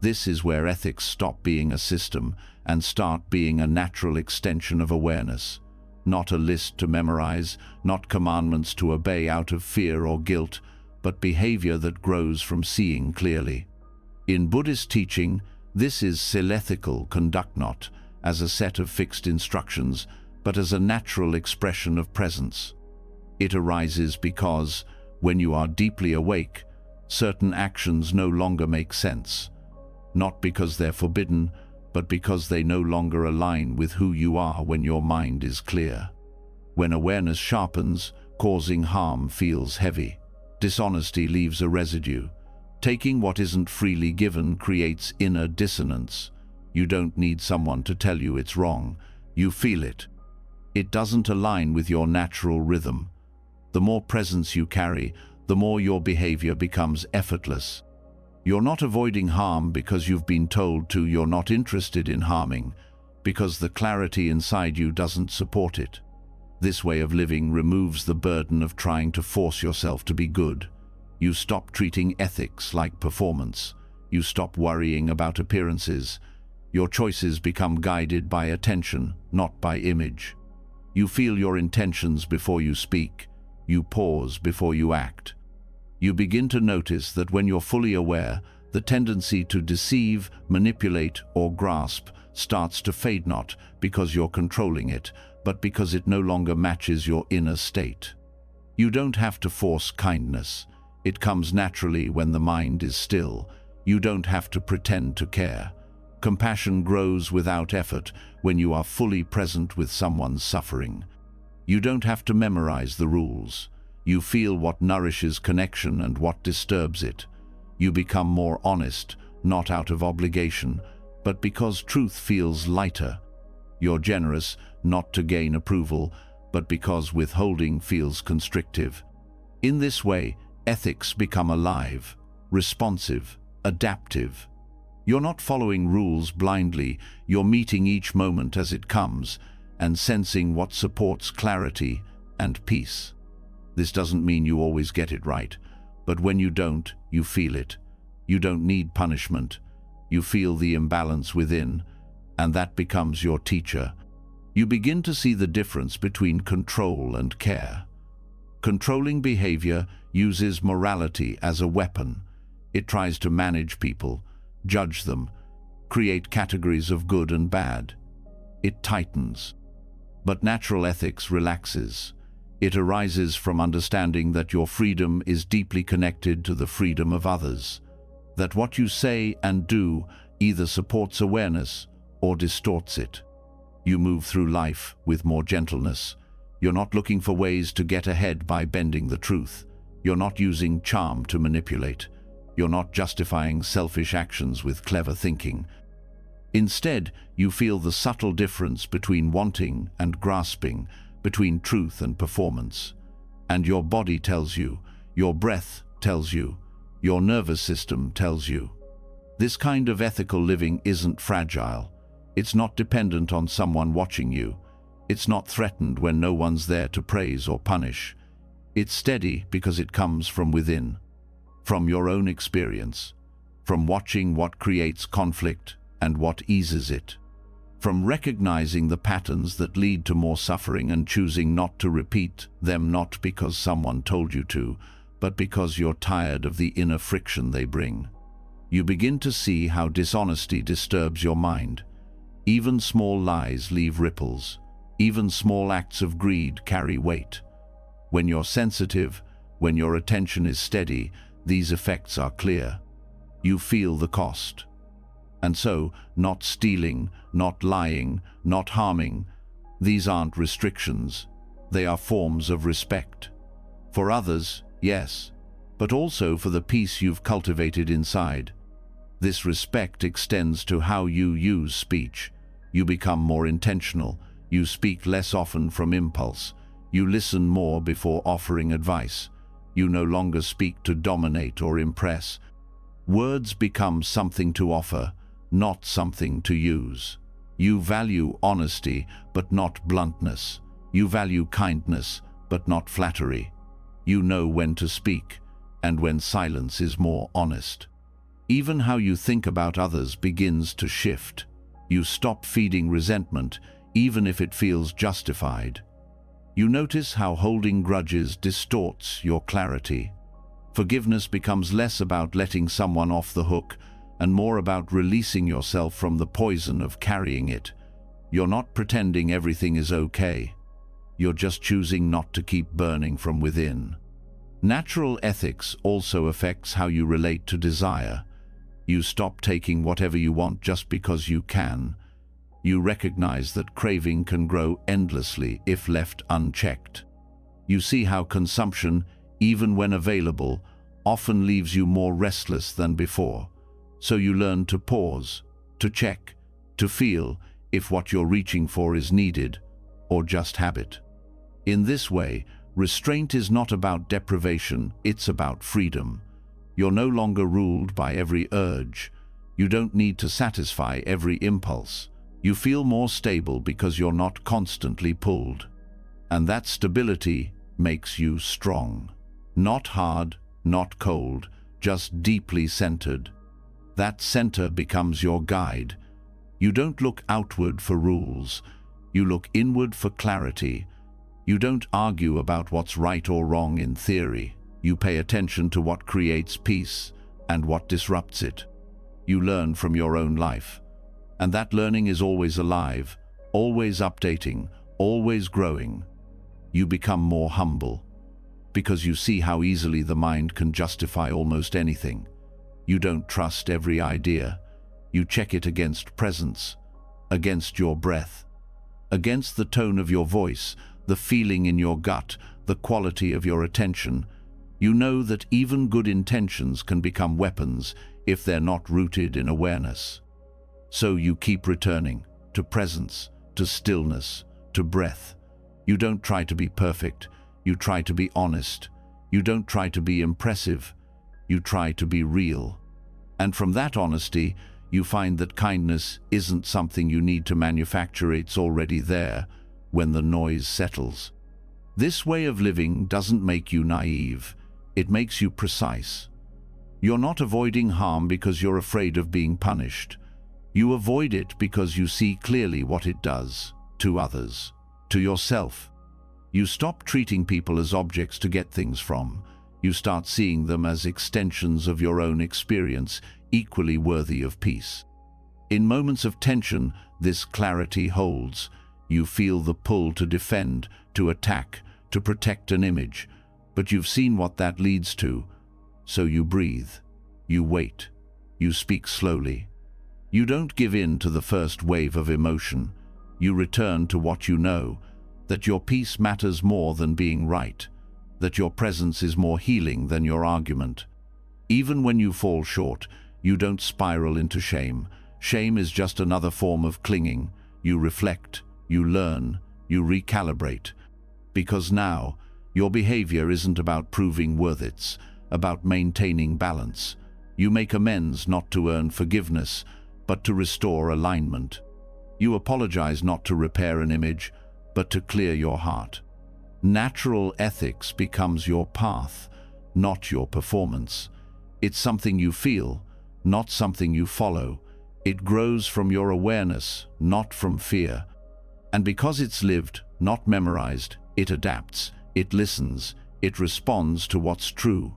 This is where ethics stop being a system and start being a natural extension of awareness. Not a list to memorize, not commandments to obey out of fear or guilt, but behavior that grows from seeing clearly. In Buddhist teaching, this is silethikal conduct, not as a set of fixed instructions, but as a natural expression of presence. It arises because, when you are deeply awake, certain actions no longer make sense. Not because they're forbidden, but because they no longer align with who you are when your mind is clear. When awareness sharpens, causing harm feels heavy. Dishonesty leaves a residue. Taking what isn't freely given creates inner dissonance. You don't need someone to tell you it's wrong. You feel it. It doesn't align with your natural rhythm. The more presence you carry, the more your behavior becomes effortless. You're not avoiding harm because you've been told to. You're not interested in harming because the clarity inside you doesn't support it. This way of living removes the burden of trying to force yourself to be good. You stop treating ethics like performance. You stop worrying about appearances. Your choices become guided by attention, not by image. You feel your intentions before you speak. You pause before you act. You begin to notice that when you're fully aware, the tendency to deceive, manipulate, or grasp starts to fade, not because you're controlling it, but because it no longer matches your inner state. You don't have to force kindness. It comes naturally when the mind is still. You don't have to pretend to care. Compassion grows without effort when you are fully present with someone's suffering. You don't have to memorize the rules. You feel what nourishes connection and what disturbs it. You become more honest, not out of obligation, but because truth feels lighter. You're generous, not to gain approval, but because withholding feels constrictive. In this way, ethics become alive, responsive, adaptive. You're not following rules blindly, you're meeting each moment as it comes and sensing what supports clarity and peace. This doesn't mean you always get it right, but when you don't, you feel it. You don't need punishment. You feel the imbalance within, and that becomes your teacher. You begin to see the difference between control and care. Controlling behavior uses morality as a weapon. It tries to manage people, judge them, create categories of good and bad. It tightens. But natural ethics relaxes. It arises from understanding that your freedom is deeply connected to the freedom of others, that what you say and do either supports awareness or distorts it. You move through life with more gentleness. You're not looking for ways to get ahead by bending the truth. You're not using charm to manipulate. You're not justifying selfish actions with clever thinking. Instead, you feel the subtle difference between wanting and grasping, between truth and performance. And your body tells you, your breath tells you, your nervous system tells you. This kind of ethical living isn't fragile. It's not dependent on someone watching you. It's not threatened when no one's there to praise or punish. It's steady because it comes from within, from your own experience, from watching what creates conflict and what eases it, from recognizing the patterns that lead to more suffering and choosing not to repeat them, not because someone told you to, but because you're tired of the inner friction they bring. You begin to see how dishonesty disturbs your mind. Even small lies leave ripples. Even small acts of greed carry weight. When you're sensitive, when your attention is steady, these effects are clear. You feel the cost. And so, not stealing, not lying, not harming, These aren't restrictions. They are forms of respect. For others, yes, but also for the peace you've cultivated inside. This respect extends to how you use speech. You become more intentional. You speak less often from impulse. You listen more before offering advice. You no longer speak to dominate or impress. Words become something to offer, not something to use. You value honesty, but not bluntness. You value kindness, but not flattery. You know when to speak, and when silence is more honest. Even how you think about others begins to shift. You stop feeding resentment, even if it feels justified. You notice how holding grudges distorts your clarity. Forgiveness becomes less about letting someone off the hook and more about releasing yourself from the poison of carrying it. You're not pretending everything is okay. You're just choosing not to keep burning from within. Natural ethics also affects how you relate to desire. You stop taking whatever you want just because you can. You recognize that craving can grow endlessly if left unchecked. You see how consumption, even when available, often leaves you more restless than before. So you learn to pause, to check, to feel if what you're reaching for is needed or just habit. In this way, restraint is not about deprivation, it's about freedom. You're no longer ruled by every urge. You don't need to satisfy every impulse. You feel more stable because you're not constantly pulled. And that stability makes you strong. Not hard, not cold, just deeply centered. That center becomes your guide. You don't look outward for rules. You look inward for clarity. You don't argue about what's right or wrong in theory. You pay attention to what creates peace and what disrupts it. You learn from your own life. And that learning is always alive, always updating, always growing. You become more humble because you see how easily the mind can justify almost anything. You don't trust every idea. You check it against presence, against your breath, against the tone of your voice, the feeling in your gut, the quality of your attention. You know that even good intentions can become weapons if they're not rooted in awareness. So you keep returning to presence, to stillness, to breath. You don't try to be perfect. You try to be honest. You don't try to be impressive. You try to be real. And from that honesty, you find that kindness isn't something you need to manufacture, it's already there when the noise settles. This way of living doesn't make you naive, it makes you precise. You're not avoiding harm because you're afraid of being punished. You avoid it because you see clearly what it does to others, to yourself. You stop treating people as objects to get things from. You start seeing them as extensions of your own experience, equally worthy of peace. In moments of tension, this clarity holds. You feel the pull to defend, to attack, to protect an image, but you've seen what that leads to. So you breathe, you wait, you speak slowly. You don't give in to the first wave of emotion. You return to what you know, that your peace matters more than being right, that your presence is more healing than your argument. Even when you fall short, you don't spiral into shame. Shame is just another form of clinging. You reflect, you learn, you recalibrate. Because now, your behavior isn't about proving worth, it's about maintaining balance. You make amends not to earn forgiveness, but to restore alignment. You apologize not to repair an image, but to clear your heart. Natural ethics becomes your path, not your performance. It's something you feel, not something you follow. It grows from your awareness, not from fear. And because it's lived, not memorized, it adapts, it listens, it responds to what's true.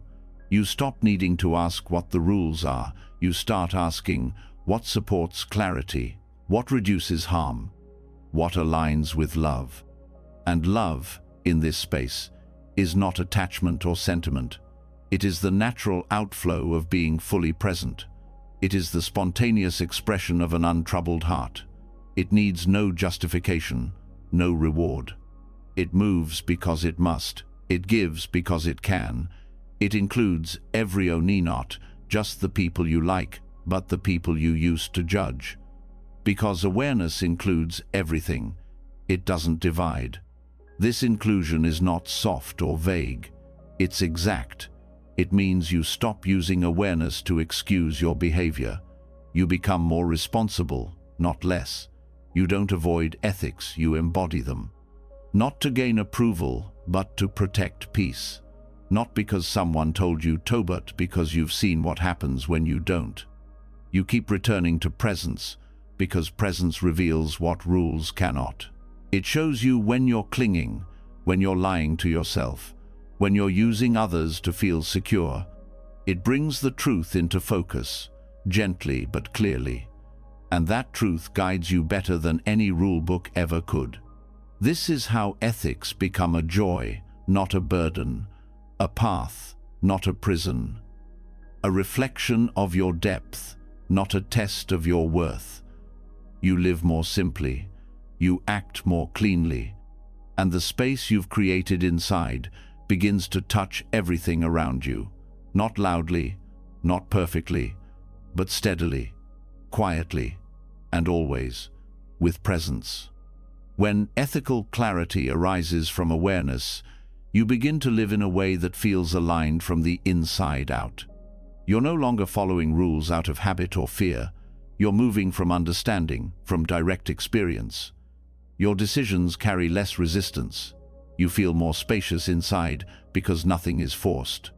You stop needing to ask what the rules are. You start asking, what supports clarity? What reduces harm? What aligns with love? And love, in this space, is not attachment or sentiment. It is the natural outflow of being fully present. It is the spontaneous expression of an untroubled heart. It needs no justification, no reward. It moves because it must. It gives because it can. It includes every not just the people you like, but the people you used to judge. Because awareness includes everything. It doesn't divide. This inclusion is not soft or vague. It's exact. It means you stop using awareness to excuse your behavior. You become more responsible, not less. You don't avoid ethics, you embody them. Not to gain approval, but to protect peace. Not because someone told you to, but because you've seen what happens when you don't. You keep returning to presence, because presence reveals what rules cannot. It shows you when you're clinging, when you're lying to yourself, when you're using others to feel secure. It brings the truth into focus, gently but clearly. And that truth guides you better than any rule book ever could. This is how ethics become a joy, not a burden, a path, not a prison, a reflection of your depth, not a test of your worth. You live more simply, you act more cleanly, and the space you've created inside begins to touch everything around you, not loudly, not perfectly, but steadily, quietly, and always with presence. When ethical clarity arises from awareness, you begin to live in a way that feels aligned from the inside out. You're no longer following rules out of habit or fear. You're moving from understanding, from direct experience. Your decisions carry less resistance. You feel more spacious inside because nothing is forced.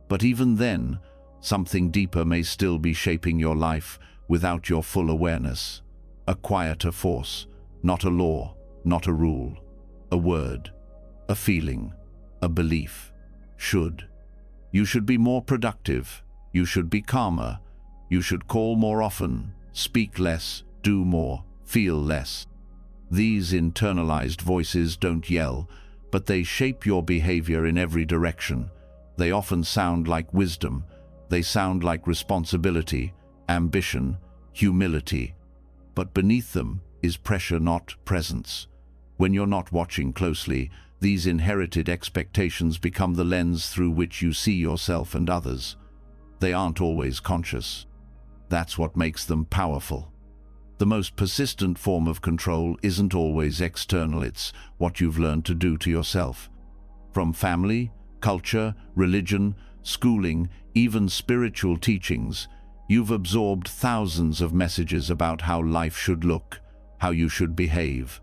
But even then, something deeper may still be shaping your life without your full awareness. A quieter force, not a law, not a rule, a word, a feeling, a belief. Should. You should be more productive. You should be calmer. You should call more often, speak less, do more, feel less. These internalized voices don't yell, but they shape your behavior in every direction. They often sound like wisdom. They sound like responsibility, ambition, humility. But beneath them is pressure, not presence. When you're not watching closely, these inherited expectations become the lens through which you see yourself and others. They aren't always conscious. That's what makes them powerful. The most persistent form of control isn't always external, it's what you've learned to do to yourself. From family, culture, religion, schooling, even spiritual teachings, you've absorbed thousands of messages about how life should look, how you should behave.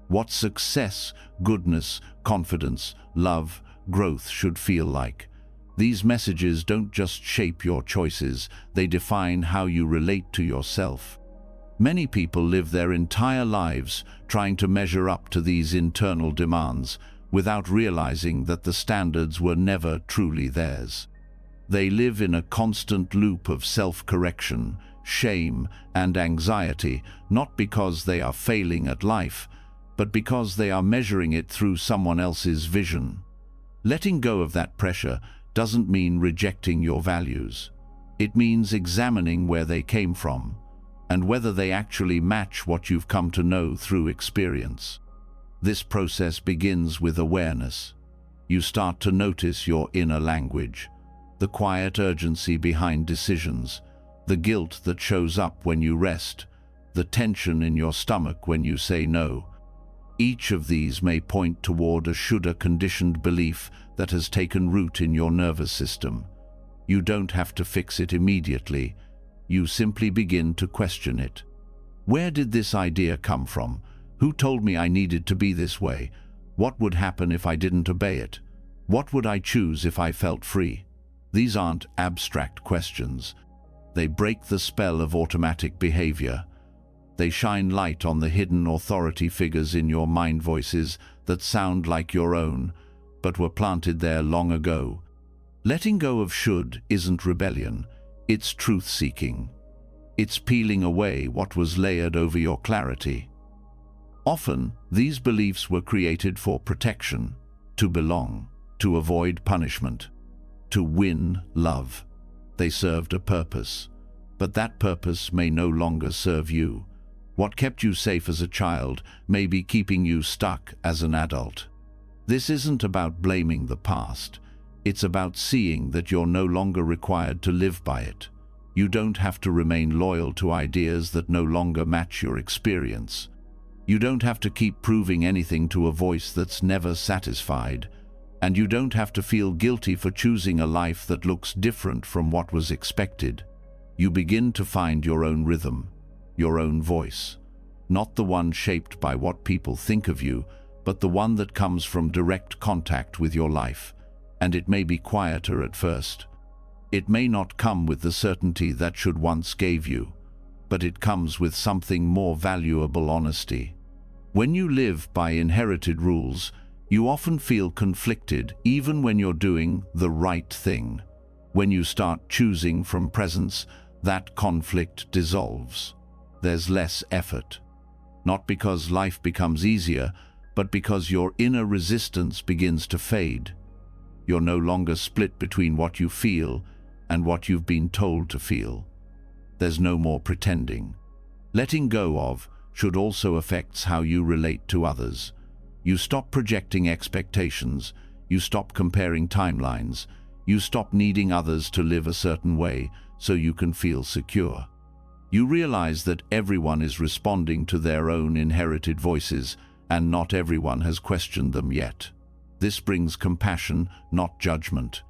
What success, goodness, confidence, love, growth should feel like. These messages don't just shape your choices, they define how you relate to yourself. Many people live their entire lives trying to measure up to these internal demands without realizing that the standards were never truly theirs. They live in a constant loop of self-correction, shame, and anxiety, not because they are failing at life, but because they are measuring it through someone else's vision. Letting go of that pressure doesn't mean rejecting your values. It means examining where they came from, and whether they actually match what you've come to know through experience. This process begins with awareness. You start to notice your inner language, the quiet urgency behind decisions, the guilt that shows up when you rest, the tension in your stomach when you say no. Each of these may point toward a shoulda-conditioned belief that has taken root in your nervous system. You don't have to fix it immediately. You simply begin to question it. Where did this idea come from? Who told me I needed to be this way? What would happen if I didn't obey it? What would I choose if I felt free? These aren't abstract questions. They break the spell of automatic behavior. They shine light on the hidden authority figures in your mind voices that sound like your own, but were planted there long ago. Letting go of should isn't rebellion, it's truth-seeking. It's peeling away what was layered over your clarity. Often, these beliefs were created for protection, to belong, to avoid punishment, to win love. They served a purpose, but that purpose may no longer serve you. What kept you safe as a child may be keeping you stuck as an adult. This isn't about blaming the past. It's about seeing that you're no longer required to live by it. You don't have to remain loyal to ideas that no longer match your experience. You don't have to keep proving anything to a voice that's never satisfied. And you don't have to feel guilty for choosing a life that looks different from what was expected. You begin to find your own rhythm, your own voice. Not the one shaped by what people think of you, but the one that comes from direct contact with your life. And it may be quieter at first. It may not come with the certainty that should once gave you, but it comes with something more valuable: honesty. When you live by inherited rules, you often feel conflicted even when you're doing the right thing. When you start choosing from presence, that conflict dissolves. There's less effort. Not because life becomes easier, but because your inner resistance begins to fade. You're no longer split between what you feel and what you've been told to feel. There's no more pretending. Letting go of should also affect how you relate to others. You stop projecting expectations. You stop comparing timelines. You stop needing others to live a certain way so you can feel secure. You realize that everyone is responding to their own inherited voices, and not everyone has questioned them yet. This brings compassion, not judgment.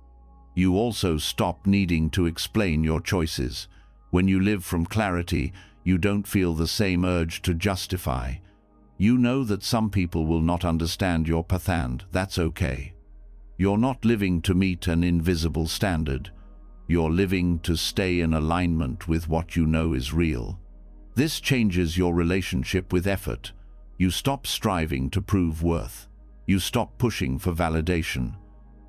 You also stop needing to explain your choices. When you live from clarity, you don't feel the same urge to justify. You know that some people will not understand your path, and that's okay. You're not living to meet an invisible standard. You're living to stay in alignment with what you know is real. This changes your relationship with effort. You stop striving to prove worth. You stop pushing for validation.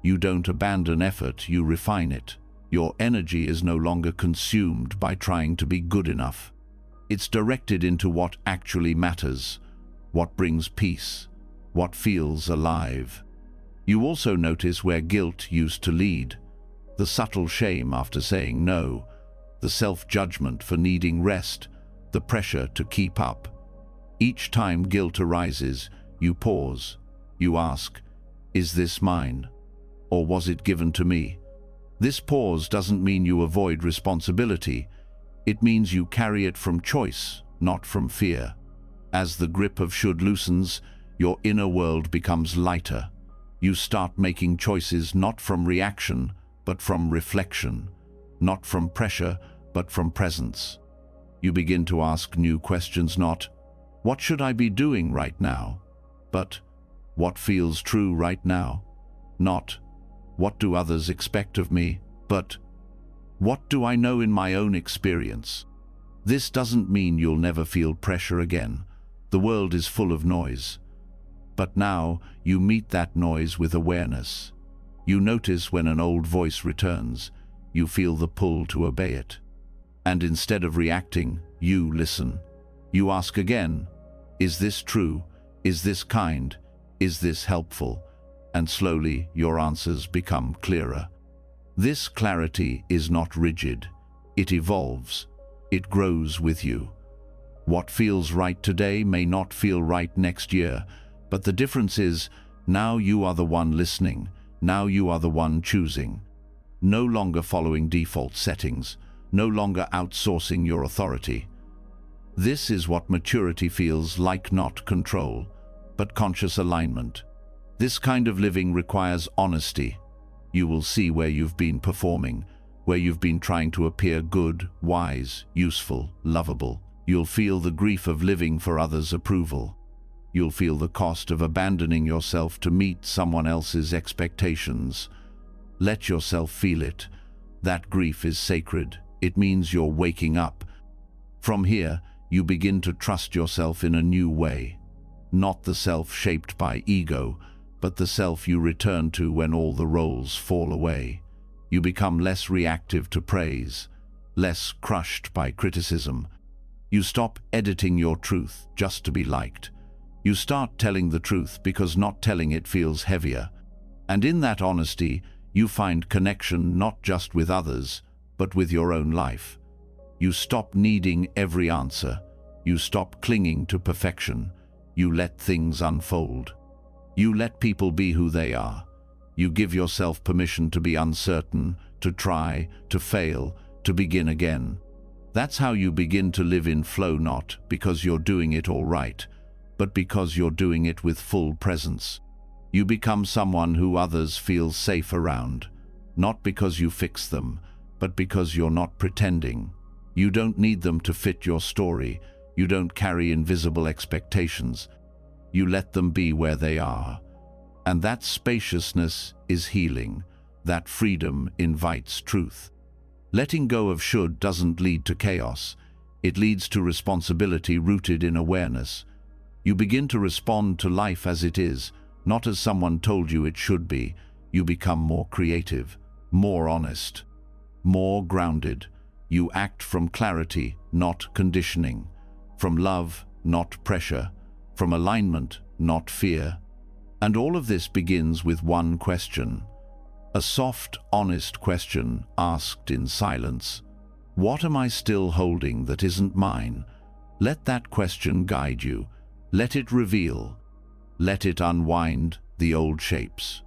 You don't abandon effort, you refine it. Your energy is no longer consumed by trying to be good enough. It's directed into what actually matters, what brings peace, what feels alive. You also notice where guilt used to lead. The subtle shame after saying no, the self-judgment for needing rest, the pressure to keep up. Each time guilt arises, you pause. You ask, is this mine? Or was it given to me? This pause doesn't mean you avoid responsibility. It means you carry it from choice, not from fear. As the grip of should loosens, your inner world becomes lighter. You start making choices not from reaction, but from reflection. Not from pressure, but from presence. You begin to ask new questions, not, what should I be doing right now? But, what feels true right now? Not, what do others expect of me? But, what do I know in my own experience? This doesn't mean you'll never feel pressure again. The world is full of noise. But now you meet that noise with awareness. You notice when an old voice returns. You feel the pull to obey it. And instead of reacting, you listen. You ask again, is this true? Is this kind? Is this helpful? And slowly your answers become clearer. This clarity is not rigid. It evolves. It grows with you. What feels right today may not feel right next year, but the difference is, now you are the one listening. Now you are the one choosing. No longer following default settings. No longer outsourcing your authority. This is what maturity feels like, not control, but conscious alignment. This kind of living requires honesty. You will see where you've been performing, where you've been trying to appear good, wise, useful, lovable. You'll feel the grief of living for others' approval. You'll feel the cost of abandoning yourself to meet someone else's expectations. Let yourself feel it. That grief is sacred. It means you're waking up. From here, you begin to trust yourself in a new way. Not the self shaped by ego, but the self you return to when all the roles fall away. You become less reactive to praise, less crushed by criticism. You stop editing your truth just to be liked. You start telling the truth because not telling it feels heavier. And in that honesty, you find connection not just with others, but with your own life. You stop needing every answer. You stop clinging to perfection. You let things unfold. You let people be who they are. You give yourself permission to be uncertain, to try, to fail, to begin again. That's how you begin to live in flow, not because you're doing it all right, but because you're doing it with full presence. You become someone who others feel safe around, not because you fix them, but because you're not pretending. You don't need them to fit your story. You don't carry invisible expectations. You let them be where they are. And that spaciousness is healing. That freedom invites truth. Letting go of should doesn't lead to chaos. It leads to responsibility rooted in awareness. You begin to respond to life as it is, not as someone told you it should be. You become more creative, more honest, more grounded. You act from clarity, not conditioning, from love, not pressure, from alignment, not fear. And all of this begins with one question. A soft, honest question asked in silence. What am I still holding that isn't mine? Let that question guide you. Let it reveal. Let it unwind the old shapes.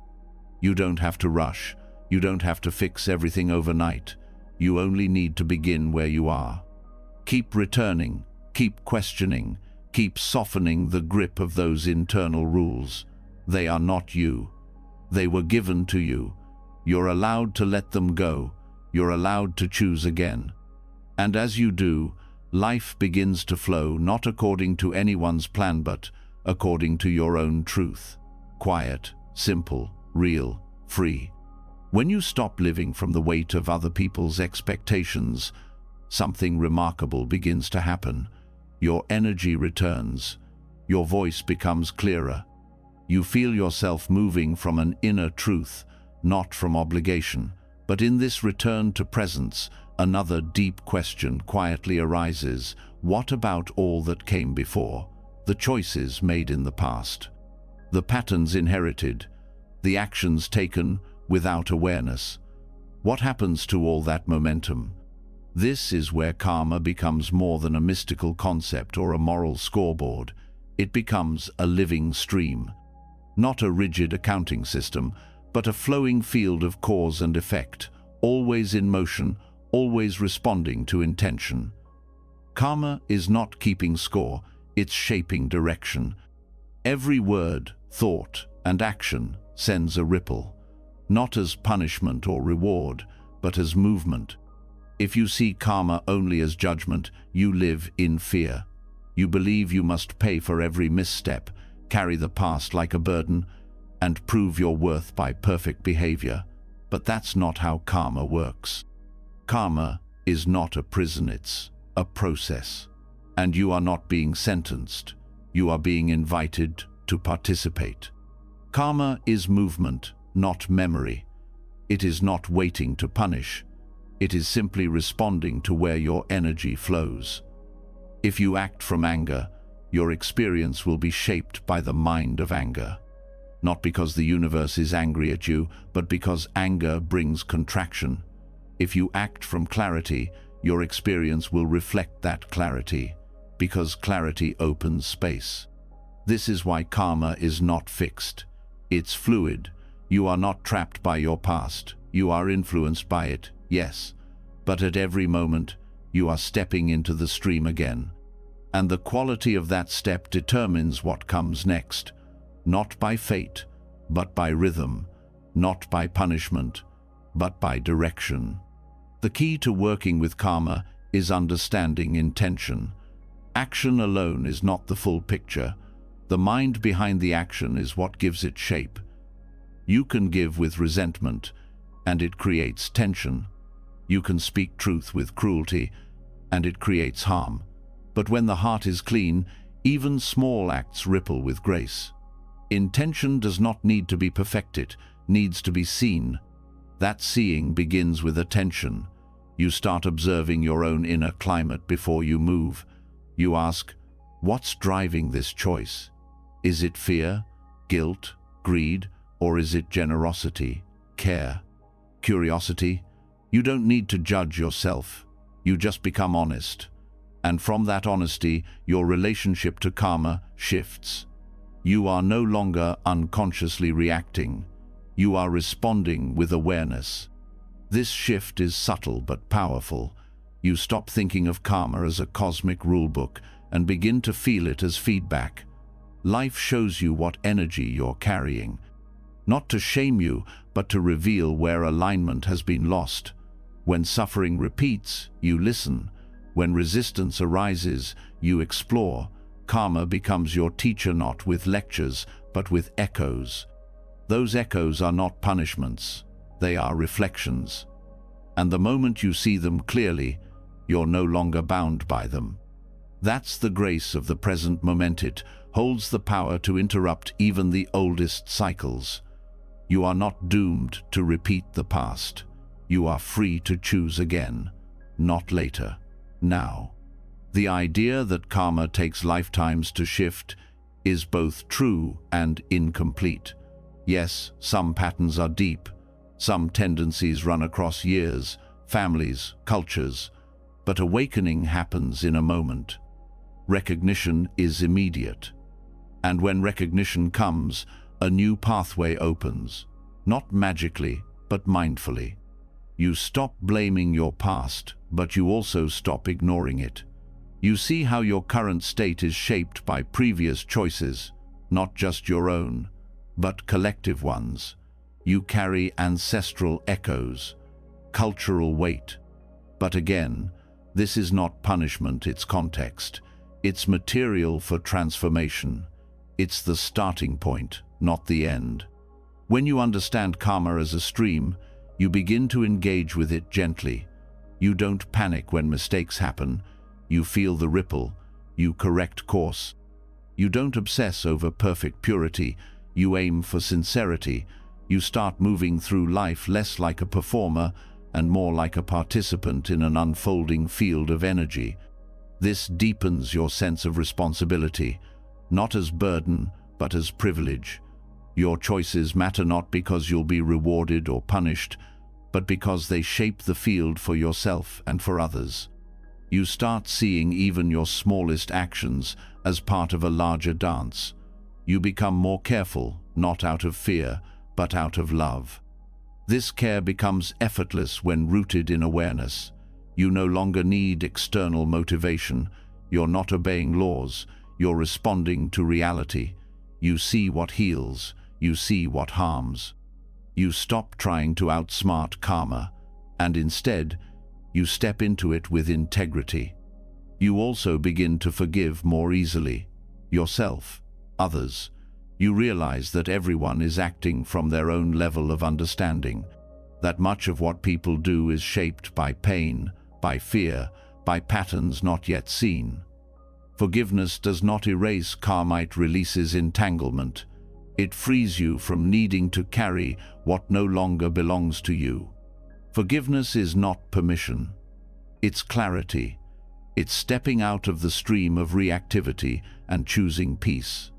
You don't have to rush. You don't have to fix everything overnight. You only need to begin where you are. Keep returning, keep questioning, keep softening the grip of those internal rules. They are not you. They were given to you. You're allowed to let them go. You're allowed to choose again. And as you do, life begins to flow not according to anyone's plan but according to your own truth. Quiet, simple, real, free. When you stop living from the weight of other people's expectations, something remarkable begins to happen. Your energy returns. Your voice becomes clearer. You feel yourself moving from an inner truth, not from obligation. But in this return to presence, another deep question quietly arises. What about all that came before? The choices made in the past, the patterns inherited, the actions taken without awareness. What happens to all that momentum? This is where karma becomes more than a mystical concept or a moral scoreboard. It becomes a living stream. Not a rigid accounting system, but a flowing field of cause and effect, always in motion, always responding to intention. Karma is not keeping score, it's shaping direction. Every word, thought, and action sends a ripple, not as punishment or reward, but as movement. If you see karma only as judgment, you live in fear. You believe you must pay for every misstep, carry the past like a burden, and prove your worth by perfect behavior. But that's not how karma works. Karma is not a prison, it's a process. And you are not being sentenced. You are being invited to participate. Karma is movement, not memory. It is not waiting to punish. It is simply responding to where your energy flows. If you act from anger, your experience will be shaped by the mind of anger. Not because the universe is angry at you, but because anger brings contraction. If you act from clarity, your experience will reflect that clarity, because clarity opens space. This is why karma is not fixed. It's fluid. You are not trapped by your past. You are influenced by it, yes. But at every moment, you are stepping into the stream again. And the quality of that step determines what comes next. Not by fate, but by rhythm. Not by punishment, but by direction. The key to working with karma is understanding intention. Action alone is not the full picture. The mind behind the action is what gives it shape. You can give with resentment, and it creates tension. You can speak truth with cruelty, and it creates harm. But when the heart is clean, even small acts ripple with grace. Intention does not need to be perfected, needs to be seen. That seeing begins with attention. You start observing your own inner climate before you move. You ask, what's driving this choice? Is it fear, guilt, greed, or is it generosity, care, curiosity? You don't need to judge yourself. You just become honest. And from that honesty, your relationship to karma shifts. You are no longer unconsciously reacting. You are responding with awareness. This shift is subtle but powerful. You stop thinking of karma as a cosmic rulebook and begin to feel it as feedback. Life shows you what energy you're carrying, not to shame you, but to reveal where alignment has been lost. When suffering repeats, you listen. When resistance arises, you explore. Karma becomes your teacher, not with lectures, but with echoes. Those echoes are not punishments, they are reflections. And the moment you see them clearly, you're no longer bound by them. That's the grace of the present moment. It holds the power to interrupt even the oldest cycles. You are not doomed to repeat the past. You are free to choose again, not later, now. The idea that karma takes lifetimes to shift is both true and incomplete. Yes, some patterns are deep. Some tendencies run across years, families, cultures. But awakening happens in a moment. Recognition is immediate. And when recognition comes, a new pathway opens. Not magically, but mindfully. You stop blaming your past, but you also stop ignoring it. You see how your current state is shaped by previous choices, not just your own, but collective ones. You carry ancestral echoes, cultural weight. But again, this is not punishment, it's context. It's material for transformation. It's the starting point, not the end. When you understand karma as a stream, you begin to engage with it gently. You don't panic when mistakes happen. You feel the ripple. You correct course. You don't obsess over perfect purity. You aim for sincerity. You start moving through life less like a performer and more like a participant in an unfolding field of energy. This deepens your sense of responsibility, not as burden, but as privilege. Your choices matter not because you'll be rewarded or punished, but because they shape the field for yourself and for others. You start seeing even your smallest actions as part of a larger dance. You become more careful, not out of fear, but out of love. This care becomes effortless when rooted in awareness. You no longer need external motivation. You're not obeying laws. You're responding to reality. You see what heals. You see what harms. You stop trying to outsmart karma, and instead, you step into it with integrity. You also begin to forgive more easily. Yourself, others. You realize that everyone is acting from their own level of understanding, that much of what people do is shaped by pain, by fear, by patterns not yet seen. Forgiveness does not erase karma, it releases entanglement. It frees you from needing to carry what no longer belongs to you. Forgiveness is not permission. It's clarity. It's stepping out of the stream of reactivity and choosing peace.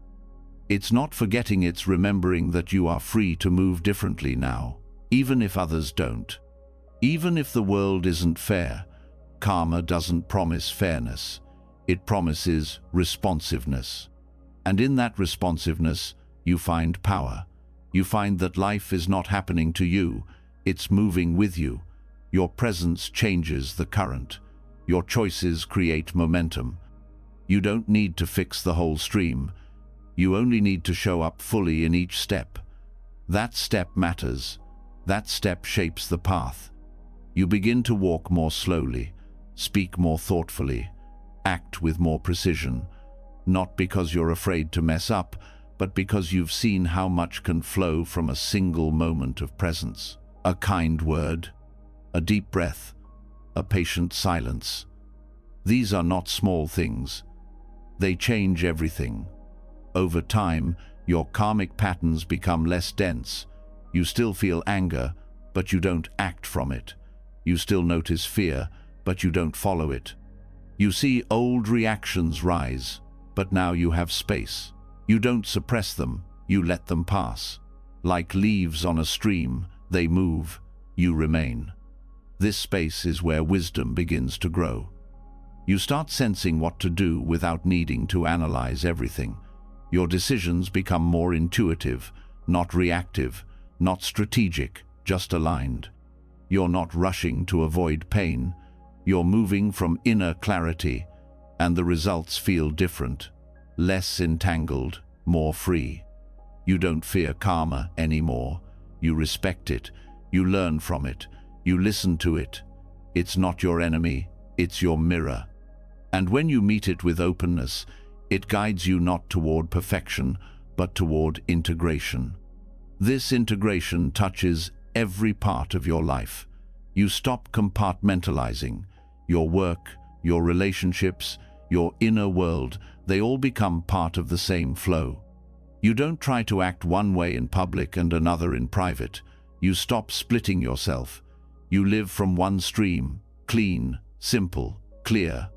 It's not forgetting, it's remembering that you are free to move differently now, even if others don't. Even if the world isn't fair, karma doesn't promise fairness. It promises responsiveness. And in that responsiveness, you find power. You find that life is not happening to you, it's moving with you. Your presence changes the current. Your choices create momentum. You don't need to fix the whole stream. You only need to show up fully in each step. That step matters. That step shapes the path. You begin to walk more slowly, speak more thoughtfully, act with more precision, not because you're afraid to mess up, but because you've seen how much can flow from a single moment of presence. A kind word, a deep breath, a patient silence. These are not small things. They change everything. Over time, your karmic patterns become less dense. You still feel anger, but you don't act from it. You still notice fear, but you don't follow it. You see old reactions rise, but now you have space. You don't suppress them, you let them pass. Like leaves on a stream, they move, you remain. This space is where wisdom begins to grow. You start sensing what to do without needing to analyze everything. Your decisions become more intuitive, not reactive, not strategic, just aligned. You're not rushing to avoid pain. You're moving from inner clarity, and the results feel different, less entangled, more free. You don't fear karma anymore. You respect it. You learn from it. You listen to it. It's not your enemy, it's your mirror. And when you meet it with openness, it guides you not toward perfection, but toward integration. This integration touches every part of your life. You stop compartmentalizing. Your work, your relationships, your inner world, they all become part of the same flow. You don't try to act one way in public and another in private. You stop splitting yourself. You live from one stream, clean, simple, clear.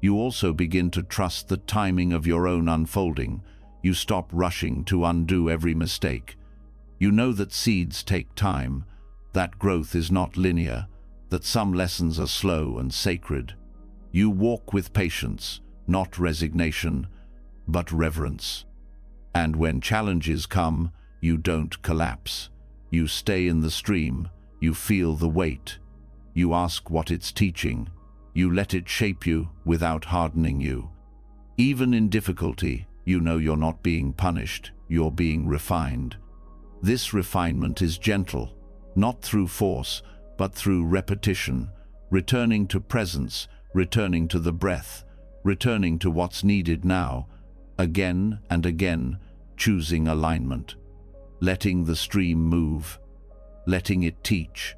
You also begin to trust the timing of your own unfolding. You stop rushing to undo every mistake. You know that seeds take time, that growth is not linear, that some lessons are slow and sacred. You walk with patience, not resignation, but reverence. And when challenges come, you don't collapse. You stay in the stream, you feel the weight. You ask what it's teaching. You let it shape you without hardening you. Even in difficulty, you know you're not being punished, you're being refined. This refinement is gentle, not through force, but through repetition, returning to presence, returning to the breath, returning to what's needed now, again and again, choosing alignment, letting the stream move, letting it teach,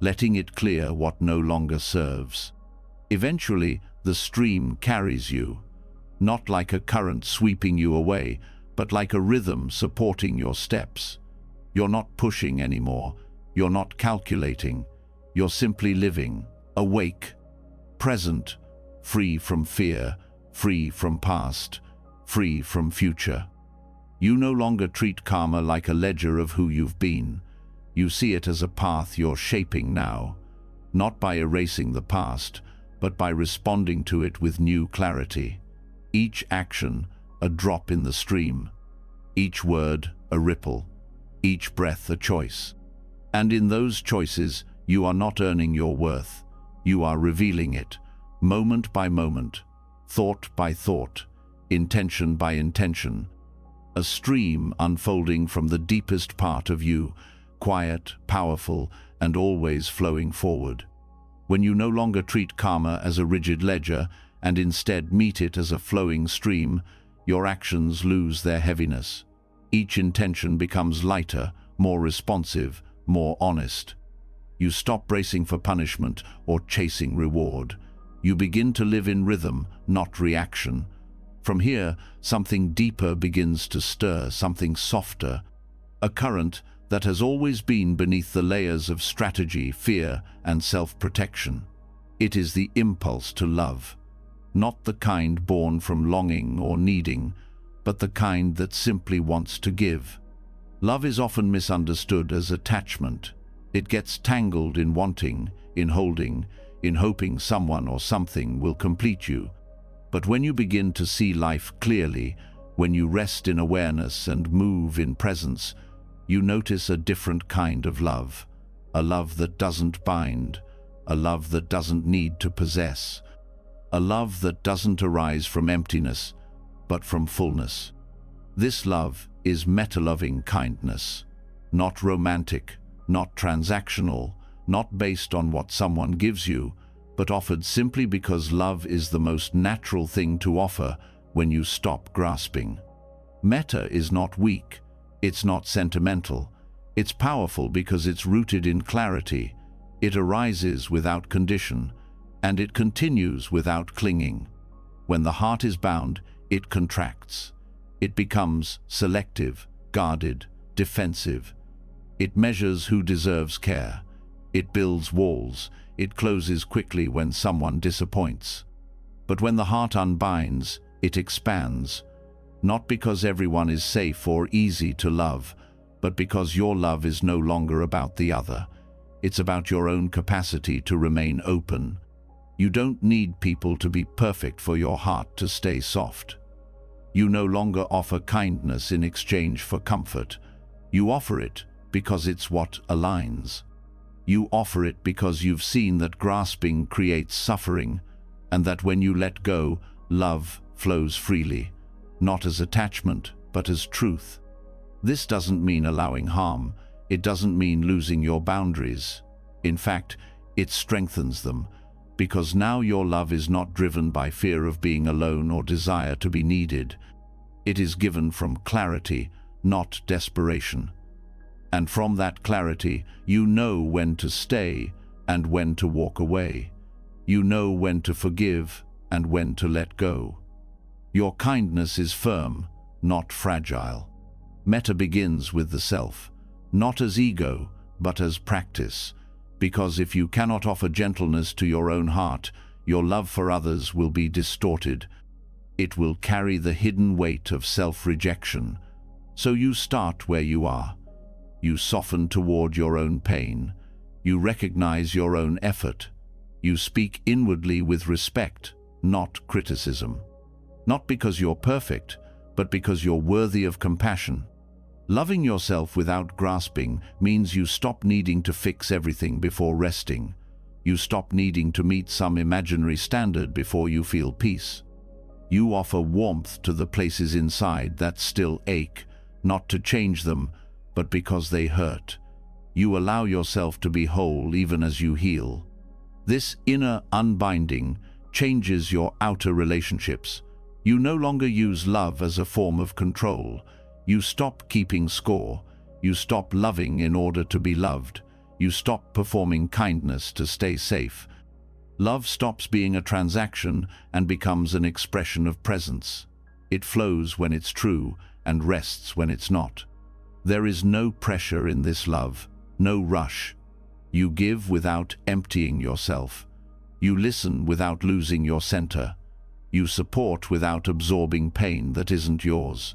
letting it clear what no longer serves. Eventually, the stream carries you, not like a current sweeping you away, but like a rhythm supporting your steps. You're not pushing anymore. You're not calculating. You're simply living, awake, present, free from fear, free from past, free from future. You no longer treat karma like a ledger of who you've been. You see it as a path you're shaping now, not by erasing the past, but by responding to it with new clarity. Each action, a drop in the stream. Each word, a ripple. Each breath, a choice. And in those choices, you are not earning your worth. You are revealing it, moment by moment, thought by thought, intention by intention. A stream unfolding from the deepest part of you, quiet, powerful, and always flowing forward. When you no longer treat karma as a rigid ledger and instead meet it as a flowing stream, your actions lose their heaviness. Each intention becomes lighter, more responsive, more honest. You stop bracing for punishment or chasing reward. You begin to live in rhythm, not reaction. From here, something deeper begins to stir, something softer, a current that has always been beneath the layers of strategy, fear, and self-protection. It is the impulse to love, not the kind born from longing or needing, but the kind that simply wants to give. Love is often misunderstood as attachment. It gets tangled in wanting, in holding, in hoping someone or something will complete you. But when you begin to see life clearly, when you rest in awareness and move in presence, you notice a different kind of love. A love that doesn't bind, a love that doesn't need to possess, a love that doesn't arise from emptiness, but from fullness. This love is meta-loving kindness, not romantic, not transactional, not based on what someone gives you, but offered simply because love is the most natural thing to offer when you stop grasping. Metta is not weak, it's not sentimental, it's powerful because it's rooted in clarity, it arises without condition, and it continues without clinging. When the heart is bound, it contracts. It becomes selective, guarded, defensive. It measures who deserves care. It builds walls. It closes quickly when someone disappoints. But when the heart unbinds, it expands, not because everyone is safe or easy to love, but because your love is no longer about the other. It's about your own capacity to remain open. You don't need people to be perfect for your heart to stay soft. You no longer offer kindness in exchange for comfort. You offer it because it's what aligns. You offer it because you've seen that grasping creates suffering, and that when you let go, love flows freely, not as attachment, but as truth. This doesn't mean allowing harm. It doesn't mean losing your boundaries. In fact, it strengthens them, because now your love is not driven by fear of being alone or desire to be needed. It is given from clarity, not desperation. And from that clarity, you know when to stay and when to walk away. You know when to forgive and when to let go. Your kindness is firm, not fragile. Metta begins with the self, not as ego, but as practice. Because if you cannot offer gentleness to your own heart, your love for others will be distorted. It will carry the hidden weight of self-rejection. So you start where you are. You soften toward your own pain. You recognize your own effort. You speak inwardly with respect, not criticism. Not because you're perfect, but because you're worthy of compassion. Loving yourself without grasping means you stop needing to fix everything before resting. You stop needing to meet some imaginary standard before you feel peace. You offer warmth to the places inside that still ache, not to change them, but because they hurt. You allow yourself to be whole even as you heal. This inner unbinding changes your outer relationships. You no longer use love as a form of control. You stop keeping score. You stop loving in order to be loved. You stop performing kindness to stay safe. Love stops being a transaction and becomes an expression of presence. It flows when it's true and rests when it's not. There is no pressure in this love, no rush. You give without emptying yourself. You listen without losing your center. You support without absorbing pain that isn't yours.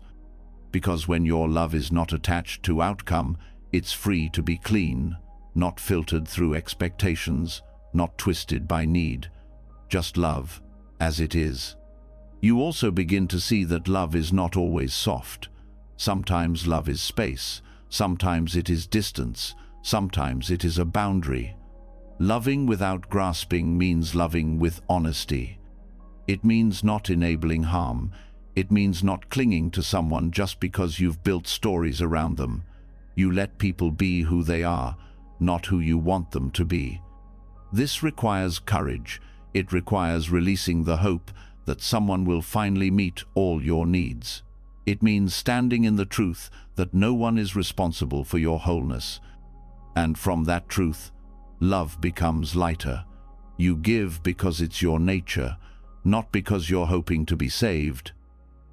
Because when your love is not attached to outcome, it's free to be clean, not filtered through expectations, not twisted by need. Just love, as it is. You also begin to see that love is not always soft. Sometimes love is space, sometimes it is distance, sometimes it is a boundary. Loving without grasping means loving with honesty. It means not enabling harm. It means not clinging to someone just because you've built stories around them. You let people be who they are, not who you want them to be. This requires courage. It requires releasing the hope that someone will finally meet all your needs. It means standing in the truth that no one is responsible for your wholeness. And from that truth, love becomes lighter. You give because it's your nature, not because you're hoping to be saved.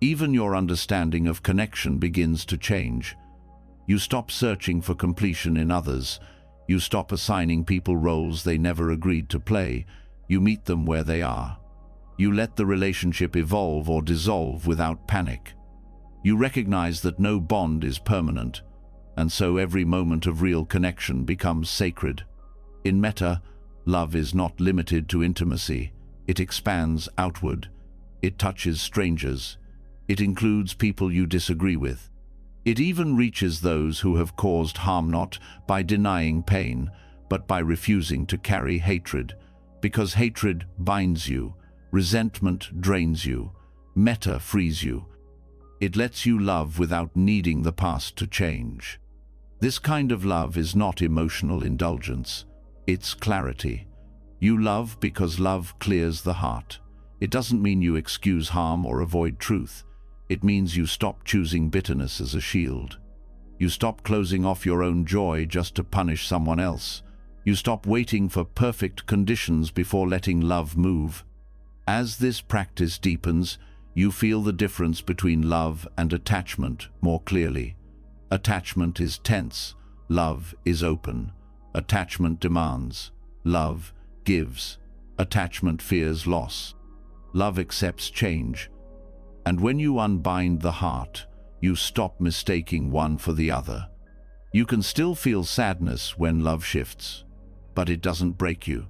Even your understanding of connection begins to change. You stop searching for completion in others. You stop assigning people roles they never agreed to play. You meet them where they are. You let the relationship evolve or dissolve without panic. You recognize that no bond is permanent, and so every moment of real connection becomes sacred. In Metta, love is not limited to intimacy. It expands outward. It touches strangers. It includes people you disagree with. It even reaches those who have caused harm, not by denying pain, but by refusing to carry hatred. Because hatred binds you, resentment drains you, metta frees you. It lets you love without needing the past to change. This kind of love is not emotional indulgence. It's clarity. You love because love clears the heart. It doesn't mean you excuse harm or avoid truth. It means you stop choosing bitterness as a shield. You stop closing off your own joy just to punish someone else. You stop waiting for perfect conditions before letting love move. As this practice deepens, you feel the difference between love and attachment more clearly. Attachment is tense. Love is open. Attachment demands. Love gives. Attachment fears loss. Love accepts change. And when you unbind the heart, you stop mistaking one for the other. You can still feel sadness when love shifts, but it doesn't break you.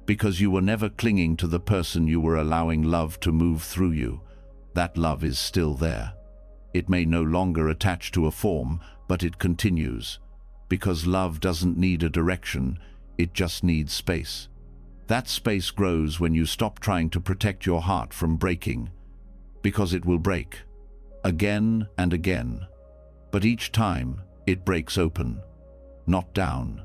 because you were never clinging to the person you were allowing love to move through you. That love is still there. It may no longer attach to a form, but it continues. Because love doesn't need a direction, it just needs space. That space grows when you stop trying to protect your heart from breaking, because it will break, again and again. But each time, it breaks open, not down.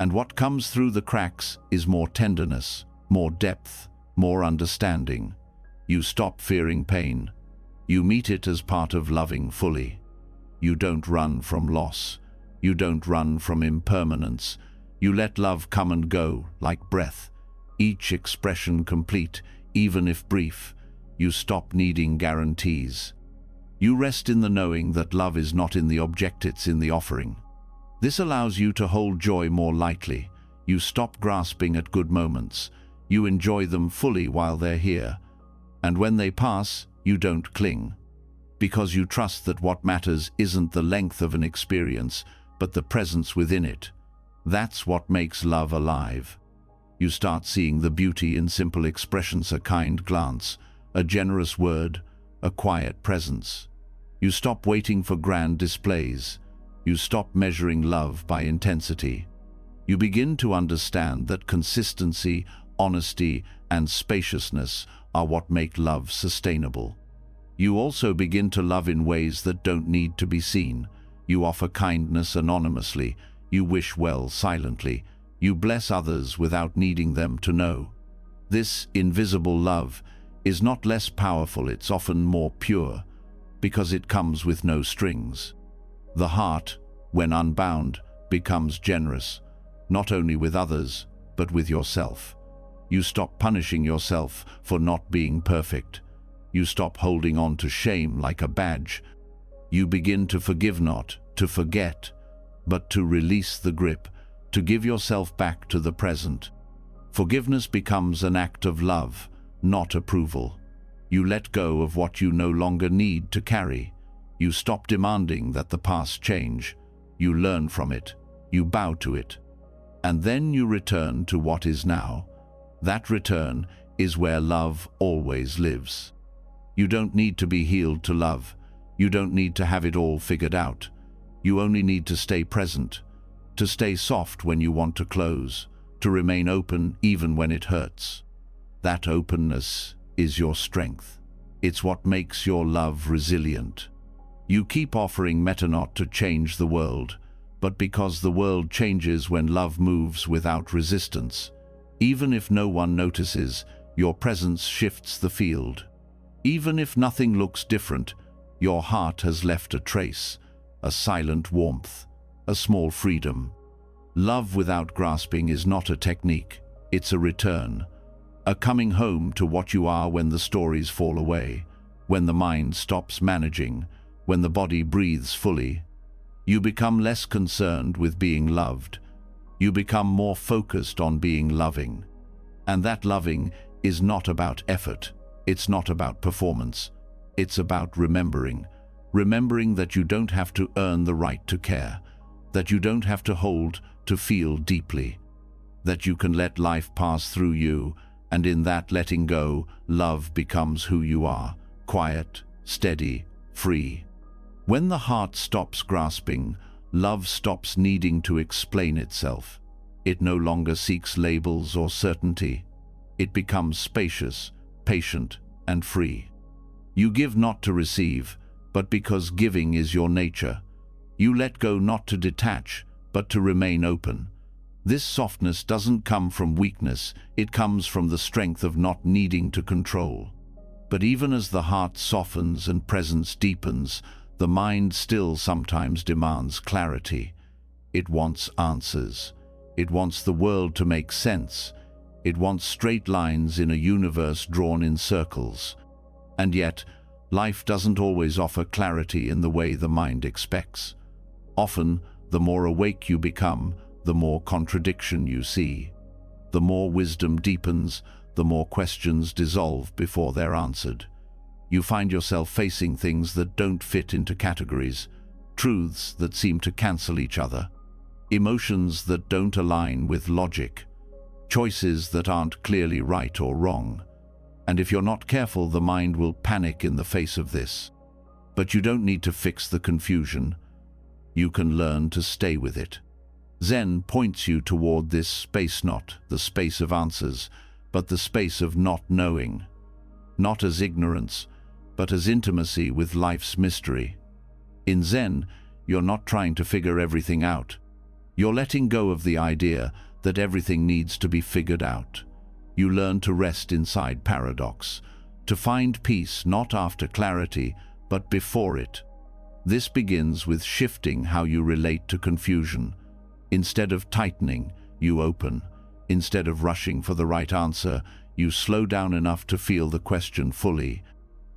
And what comes through the cracks is more tenderness, more depth, more understanding. You stop fearing pain. You meet it as part of loving fully. You don't run from loss. You don't run from impermanence. You let love come and go like breath, each expression complete, even if brief. You stop needing guarantees. You rest in the knowing that love is not in the object, it's in the offering. This allows you to hold joy more lightly. You stop grasping at good moments. You enjoy them fully while they're here. And when they pass, you don't cling. Because you trust that what matters isn't the length of an experience, but the presence within it. That's what makes love alive. You start seeing the beauty in simple expressions, a kind glance, a generous word, a quiet presence. You stop waiting for grand displays. You stop measuring love by intensity. You begin to understand that consistency, honesty, and spaciousness are what make love sustainable. You also begin to love in ways that don't need to be seen. You offer kindness anonymously. You wish well silently. You bless others without needing them to know. This invisible love is not less powerful, it's often more pure, because it comes with no strings. The heart, when unbound, becomes generous, not only with others, but with yourself. You stop punishing yourself for not being perfect. You stop holding on to shame like a badge. You begin to forgive, not to forget, but to release the grip, to give yourself back to the present. Forgiveness becomes an act of love, not approval. You let go of what you no longer need to carry. You stop demanding that the past change. You learn from it. You bow to it. And then you return to what is now. That return is where love always lives. You don't need to be healed to love. You don't need to have it all figured out. You only need to stay present, to stay soft when you want to close, to remain open even when it hurts. That openness is your strength. It's what makes your love resilient. You keep offering metta not to change the world, but because the world changes when love moves without resistance. Even if no one notices, your presence shifts the field. Even if nothing looks different, your heart has left a trace, a silent warmth, a small freedom. Love without grasping is not a technique, it's a return, a coming home to what you are when the stories fall away, when the mind stops managing, when the body breathes fully. You become less concerned with being loved. You become more focused on being loving. And that loving is not about effort. It's not about performance. It's about remembering. Remembering that you don't have to earn the right to care, that you don't have to hold to feel deeply, that you can let life pass through you, and in that letting go, love becomes who you are, quiet, steady, free. When the heart stops grasping, love stops needing to explain itself. It no longer seeks labels or certainty. It becomes spacious, patient, and free. You give not to receive, but because giving is your nature. You let go not to detach, but to remain open. This softness doesn't come from weakness, it comes from the strength of not needing to control. But even as the heart softens and presence deepens, the mind still sometimes demands clarity. It wants answers. It wants the world to make sense. It wants straight lines in a universe drawn in circles. And yet, life doesn't always offer clarity in the way the mind expects. Often, the more awake you become, the more contradiction you see. The more wisdom deepens, the more questions dissolve before they're answered. You find yourself facing things that don't fit into categories, truths that seem to cancel each other, emotions that don't align with logic. choices that aren't clearly right or wrong. And if you're not careful, the mind will panic in the face of this. But you don't need to fix the confusion. You can learn to stay with it. Zen points you toward this space, not the space of answers, but the space of not knowing. Not as ignorance, but as intimacy with life's mystery. In Zen, you're not trying to figure everything out. You're letting go of the idea that everything needs to be figured out. You learn to rest inside paradox, to find peace not after clarity, but before it. This begins with shifting how you relate to confusion. Instead of tightening, you open. Instead of rushing for the right answer, you slow down enough to feel the question fully.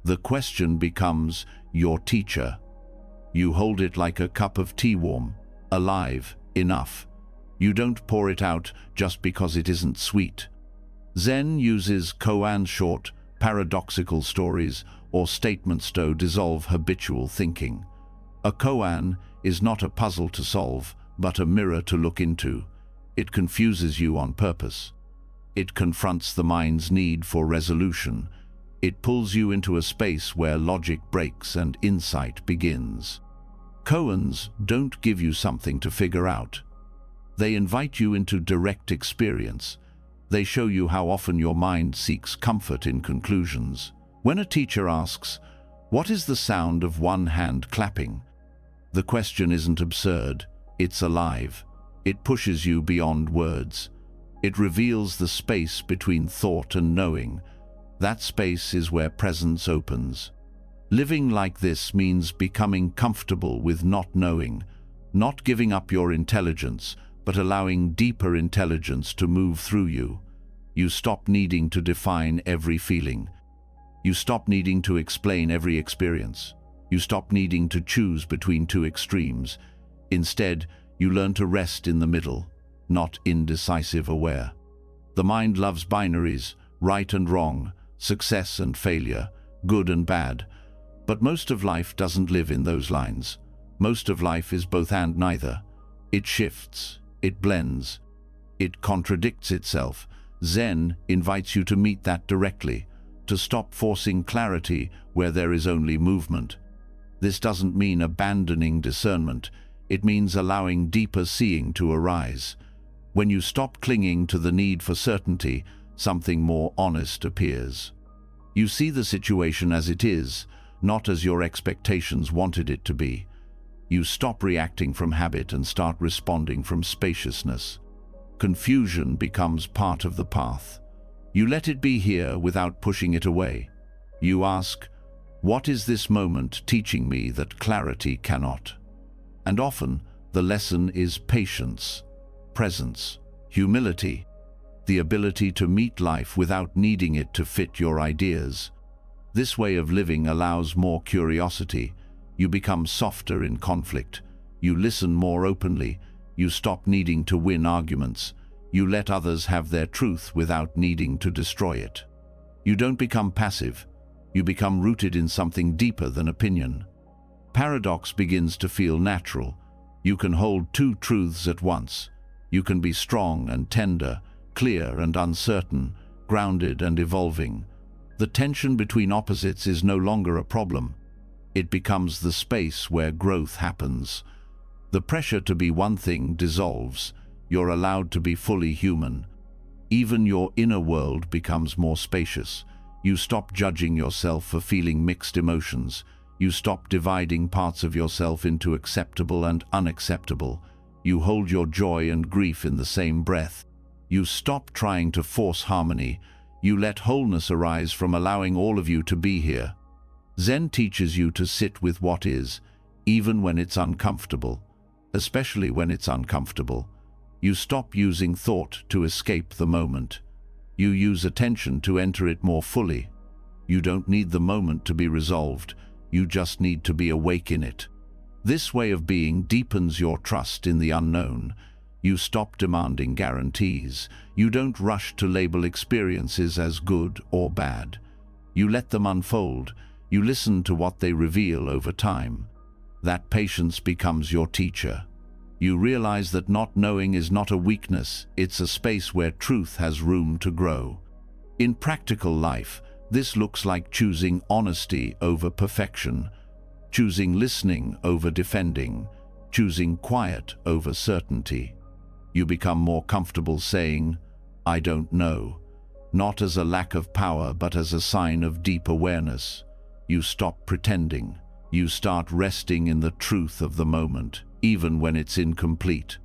The question becomes your teacher. You hold it like a cup of tea, warm, alive, enough. You don't pour it out just because it isn't sweet. Zen uses koan, short, paradoxical stories or statements to dissolve habitual thinking. A koan is not a puzzle to solve, but a mirror to look into. It confuses you on purpose. It confronts the mind's need for resolution. It pulls you into a space where logic breaks and insight begins. Koans don't give you something to figure out. They invite you into direct experience. They show you how often your mind seeks comfort in conclusions. When a teacher asks, "What is the sound of one hand clapping?" the question isn't absurd, it's alive. It pushes you beyond words. It reveals the space between thought and knowing. That space is where presence opens. Living like this means becoming comfortable with not knowing, not giving up your intelligence, but allowing deeper intelligence to move through you. You stop needing to define every feeling. You stop needing to explain every experience. You stop needing to choose between two extremes. Instead, you learn to rest in the middle, not indecisive aware. The mind loves binaries, right and wrong, success and failure, good and bad. But most of life doesn't live in those lines. Most of life is both and neither. It shifts, it blends, it contradicts itself. Zen invites you to meet that directly, to stop forcing clarity where there is only movement. This doesn't mean abandoning discernment. It means allowing deeper seeing to arise. When you stop clinging to the need for certainty, something more honest appears. You see the situation as it is, not as your expectations wanted it to be. You stop reacting from habit and start responding from spaciousness. Confusion becomes part of the path. You let it be here without pushing it away. You ask, "What is this moment teaching me that clarity cannot?" And often, the lesson is patience, presence, humility, the ability to meet life without needing it to fit your ideas. This way of living allows more curiosity. You become softer in conflict. You listen more openly. You stop needing to win arguments. You let others have their truth without needing to destroy it. You don't become passive. You become rooted in something deeper than opinion. Paradox begins to feel natural. You can hold two truths at once. You can be strong and tender, clear and uncertain, grounded and evolving. The tension between opposites is no longer a problem. It becomes the space where growth happens. The pressure to be one thing dissolves. You're allowed to be fully human. Even your inner world becomes more spacious. You stop judging yourself for feeling mixed emotions. You stop dividing parts of yourself into acceptable and unacceptable. You hold your joy and grief in the same breath. You stop trying to force harmony. You let wholeness arise from allowing all of you to be here. Zen teaches you to sit with what is, even when it's uncomfortable, especially when it's uncomfortable. You stop using thought to escape the moment. You use attention to enter it more fully. You don't need the moment to be resolved. You just need to be awake in it. This way of being deepens your trust in the unknown. You stop demanding guarantees. You don't rush to label experiences as good or bad. You let them unfold. You listen to what they reveal over time. That patience becomes your teacher. You realize that not knowing is not a weakness, it's a space where truth has room to grow. In practical life, this looks like choosing honesty over perfection, choosing listening over defending, choosing quiet over certainty. You become more comfortable saying, "I don't know," not as a lack of power but as a sign of deep awareness. You stop pretending. You start resting in the truth of the moment, even when it's incomplete.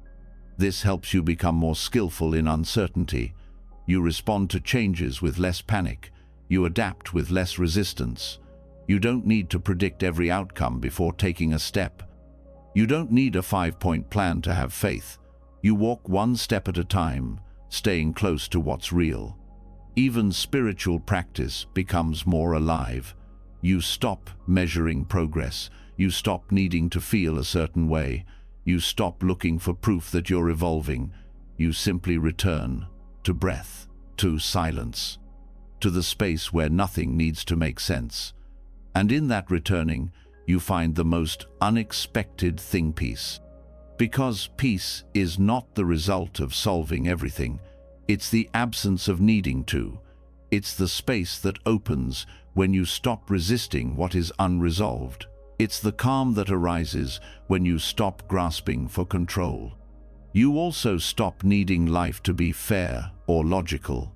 This helps you become more skillful in uncertainty. You respond to changes with less panic. You adapt with less resistance. You don't need to predict every outcome before taking a step. You don't need a 5-point plan to have faith. You walk one step at a time, staying close to what's real. Even spiritual practice becomes more alive. You stop measuring progress. You stop needing to feel a certain way. You stop looking for proof that you're evolving. You simply return to breath, to silence, to the space where nothing needs to make sense. And in that returning, you find the most unexpected thing: peace. Because peace is not the result of solving everything. It's the absence of needing to. It's the space that opens when you stop resisting what is unresolved. It's the calm that arises when you stop grasping for control. You also stop needing life to be fair or logical.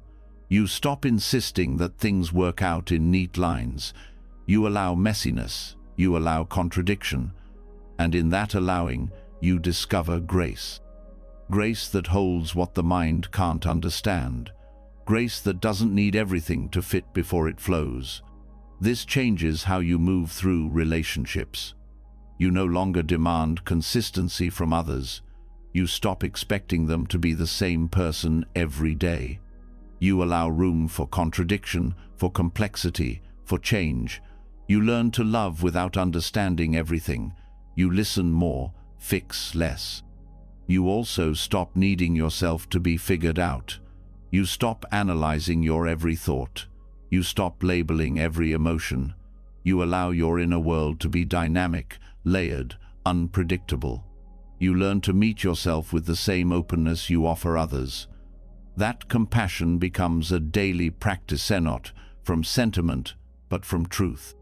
You stop insisting that things work out in neat lines. You allow messiness. You allow contradiction. And in that allowing, you discover grace. Grace that holds what the mind can't understand. Grace that doesn't need everything to fit before it flows. This changes how you move through relationships. You no longer demand consistency from others. You stop expecting them to be the same person every day. You allow room for contradiction, for complexity, for change. You learn to love without understanding everything. You listen more, fix less. You also stop needing yourself to be figured out. You stop analyzing your every thought. You stop labeling every emotion. You allow your inner world to be dynamic, layered, unpredictable. You learn to meet yourself with the same openness you offer others. That compassion becomes a daily practice, not from sentiment, but from truth.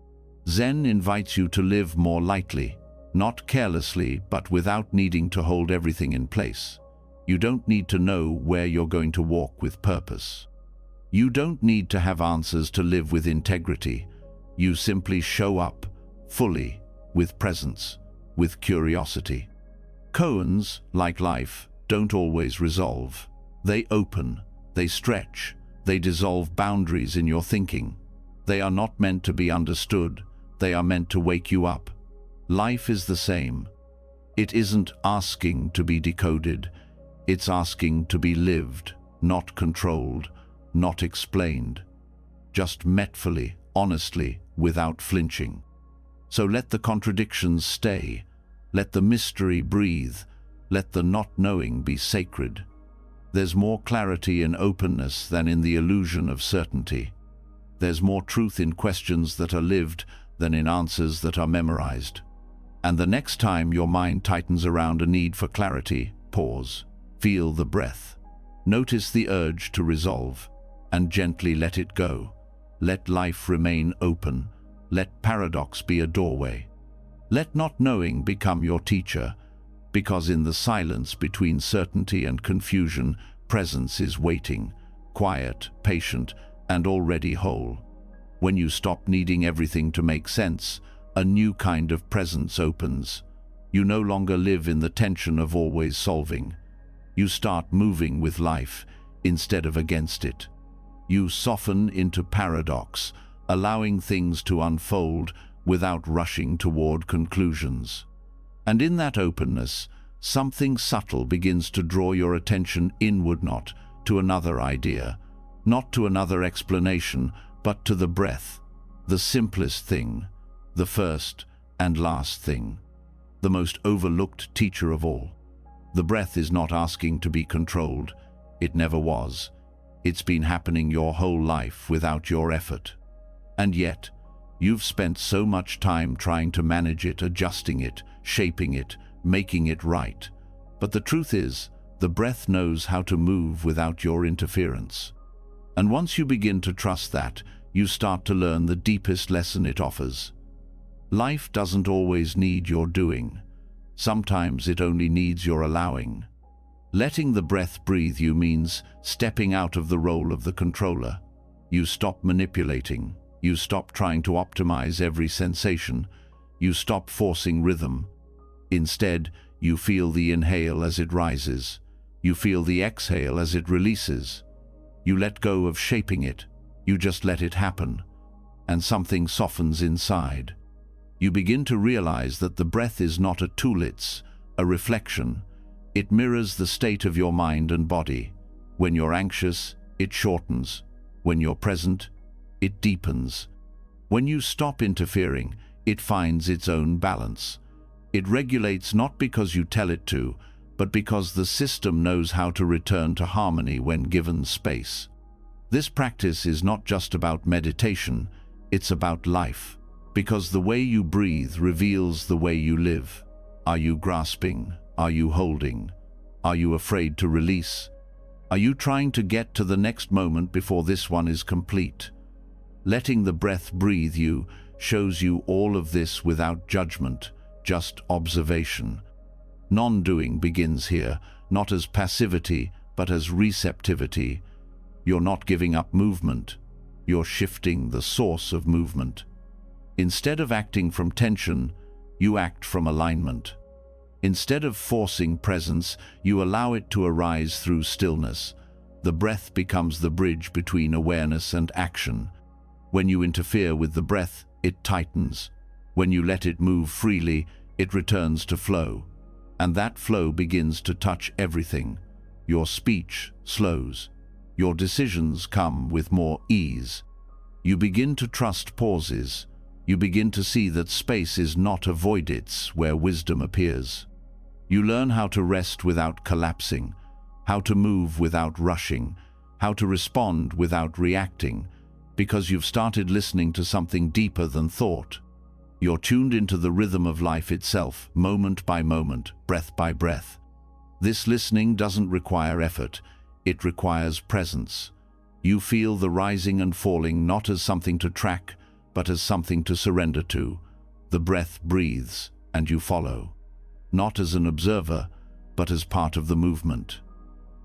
Zen invites you to live more lightly, not carelessly, but without needing to hold everything in place. You don't need to know where you're going to walk with purpose. You don't need to have answers to live with integrity. You simply show up, fully, with presence, with curiosity. Koans, like life, don't always resolve. They open, they stretch, they dissolve boundaries in your thinking. They are not meant to be understood, they are meant to wake you up. Life is the same. It isn't asking to be decoded, it's asking to be lived, not controlled, not explained. Just met fully, honestly, without flinching. So let the contradictions stay, let the mystery breathe, let the not knowing be sacred. There's more clarity in openness than in the illusion of certainty. There's more truth in questions that are lived than in answers that are memorized. And the next time your mind tightens around a need for clarity, pause, feel the breath. Notice the urge to resolve, and gently let it go. Let life remain open. Let paradox be a doorway. Let not knowing become your teacher, because in the silence between certainty and confusion, presence is waiting, quiet, patient, and already whole. When you stop needing everything to make sense, a new kind of presence opens. You no longer live in the tension of always solving. You start moving with life instead of against it. You soften into paradox, allowing things to unfold without rushing toward conclusions. And in that openness, something subtle begins to draw your attention inward, not to another idea, not to another explanation, but to the breath, the simplest thing, the first and last thing, the most overlooked teacher of all. The breath is not asking to be controlled. It never was. It's been happening your whole life without your effort. And yet, you've spent so much time trying to manage it, adjusting it, shaping it, making it right. But the truth is, the breath knows how to move without your interference. And once you begin to trust that, you start to learn the deepest lesson it offers. Life doesn't always need your doing. Sometimes it only needs your allowing. Letting the breath breathe you means stepping out of the role of the controller. You stop manipulating. You stop trying to optimize every sensation. You stop forcing rhythm. Instead, you feel the inhale as it rises. You feel the exhale as it releases. You let go of shaping it. You just let it happen. And something softens inside. You begin to realize that the breath is not a tool, it's a reflection. It mirrors the state of your mind and body. When you're anxious, it shortens. When you're present, it deepens. When you stop interfering, it finds its own balance. It regulates not because you tell it to, but because the system knows how to return to harmony when given space. This practice is not just about meditation, it's about life. Because the way you breathe reveals the way you live. Are you grasping? Are you holding? Are you afraid to release? Are you trying to get to the next moment before this one is complete? Letting the breath breathe you shows you all of this without judgment, just observation. Non-doing begins here, not as passivity, but as receptivity. You're not giving up movement. You're shifting the source of movement. Instead of acting from tension, you act from alignment. Instead of forcing presence, you allow it to arise through stillness. The breath becomes the bridge between awareness and action. When you interfere with the breath, it tightens. When you let it move freely, it returns to flow. And that flow begins to touch everything. Your speech slows. Your decisions come with more ease. You begin to trust pauses. You begin to see that space is not a void, it's where wisdom appears. You learn how to rest without collapsing, how to move without rushing, how to respond without reacting, because you've started listening to something deeper than thought. You're tuned into the rhythm of life itself, moment by moment, breath by breath. This listening doesn't require effort, it requires presence. You feel the rising and falling not as something to track, but as something to surrender to. The breath breathes, and you follow. Not as an observer, but as part of the movement.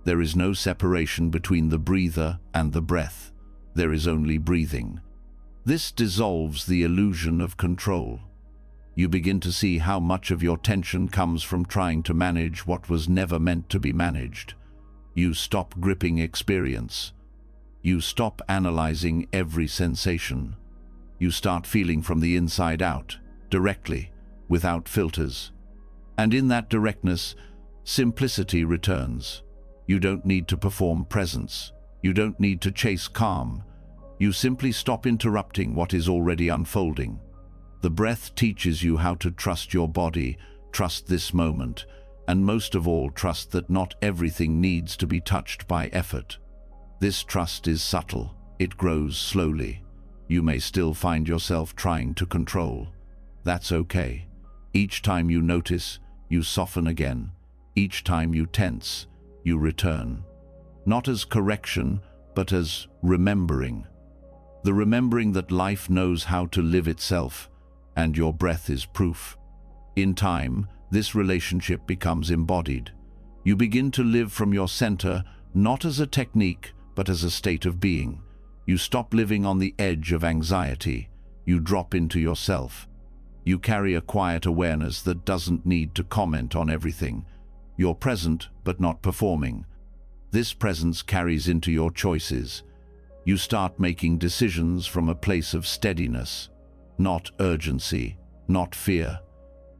There is no separation between the breather and the breath. There is only breathing. This dissolves the illusion of control. You begin to see how much of your tension comes from trying to manage what was never meant to be managed. You stop gripping experience. You stop analyzing every sensation. You start feeling from the inside out, directly, without filters. And in that directness, simplicity returns. You don't need to perform presence. You don't need to chase calm. You simply stop interrupting what is already unfolding. The breath teaches you how to trust your body, trust this moment, and most of all, trust that not everything needs to be touched by effort. This trust is subtle. It grows slowly. You may still find yourself trying to control. That's okay. Each time you notice, you soften again. Each time you tense, you return. Not as correction, but as remembering. The remembering that life knows how to live itself, and your breath is proof. In time, this relationship becomes embodied. You begin to live from your center, not as a technique, but as a state of being. You stop living on the edge of anxiety. You drop into yourself. You carry a quiet awareness that doesn't need to comment on everything. You're present, but not performing. This presence carries into your choices. You start making decisions from a place of steadiness, not urgency, not fear.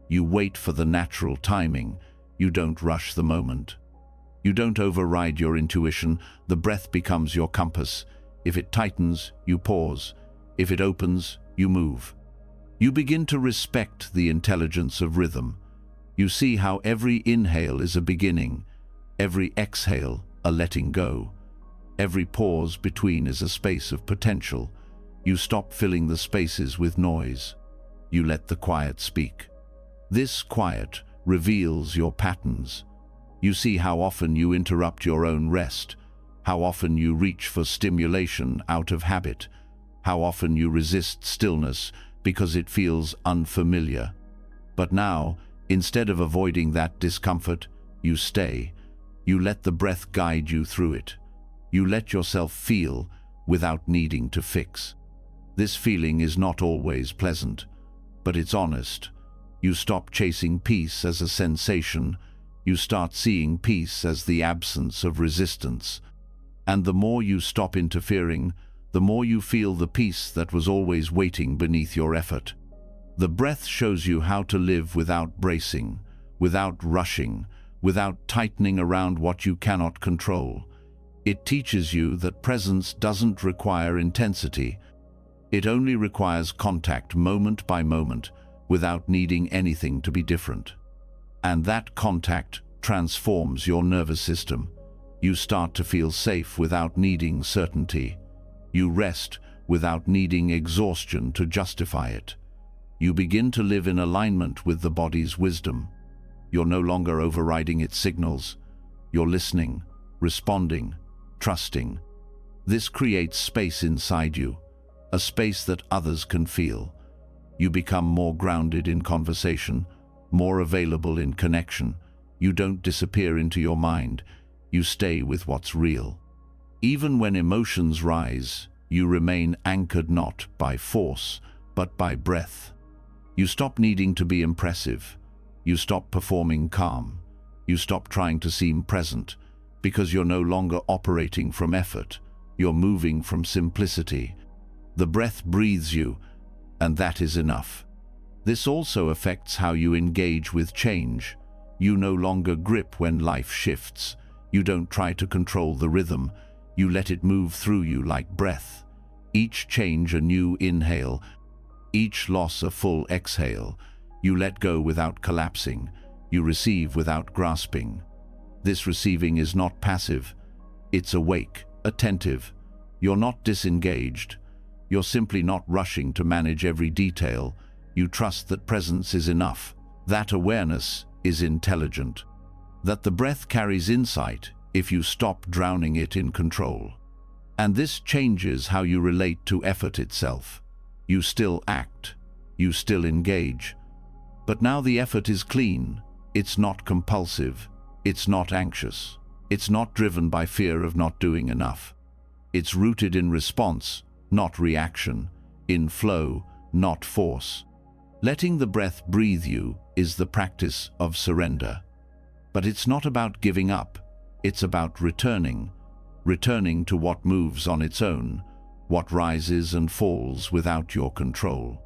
You wait for the natural timing. You don't rush the moment. You don't override your intuition. The breath becomes your compass. If it tightens, you pause. If it opens, you move. You begin to respect the intelligence of rhythm. You see how every inhale is a beginning, every exhale a letting go. Every pause between is a space of potential. You stop filling the spaces with noise. You let the quiet speak. This quiet reveals your patterns. You see how often you interrupt your own rest, how often you reach for stimulation out of habit, how often you resist stillness because it feels unfamiliar. But now, instead of avoiding that discomfort, you stay. You let the breath guide you through it. You let yourself feel without needing to fix. This feeling is not always pleasant, but it's honest. You stop chasing peace as a sensation. You start seeing peace as the absence of resistance. And the more you stop interfering, the more you feel the peace that was always waiting beneath your effort. The breath shows you how to live without bracing, without rushing, without tightening around what you cannot control. It teaches you that presence doesn't require intensity. It only requires contact moment by moment, without needing anything to be different. And that contact transforms your nervous system. You start to feel safe without needing certainty. You rest without needing exhaustion to justify it. You begin to live in alignment with the body's wisdom. You're no longer overriding its signals. You're listening, responding, trusting. This creates space inside you, a space that others can feel. You become more grounded in conversation, more available in connection. You don't disappear into your mind. You stay with what's real. Even when emotions rise, you remain anchored not by force, but by breath. You stop needing to be impressive. You stop performing calm. You stop trying to seem present, because you're no longer operating from effort. You're moving from simplicity. The breath breathes you, and that is enough. This also affects how you engage with change. You no longer grip when life shifts. You don't try to control the rhythm. You let it move through you like breath. Each change a new inhale, each loss a full exhale. You let go without collapsing. You receive without grasping. This receiving is not passive. It's awake, attentive. You're not disengaged. You're simply not rushing to manage every detail. You trust that presence is enough. That awareness is intelligent. That the breath carries insight if you stop drowning it in control. And this changes how you relate to effort itself. You still act. You still engage. But now the effort is clean. It's not compulsive. It's not anxious. It's not driven by fear of not doing enough. It's rooted in response, not reaction, in flow, not force. Letting the breath breathe you is the practice of surrender. But it's not about giving up. It's about returning to what moves on its own, what rises and falls without your control,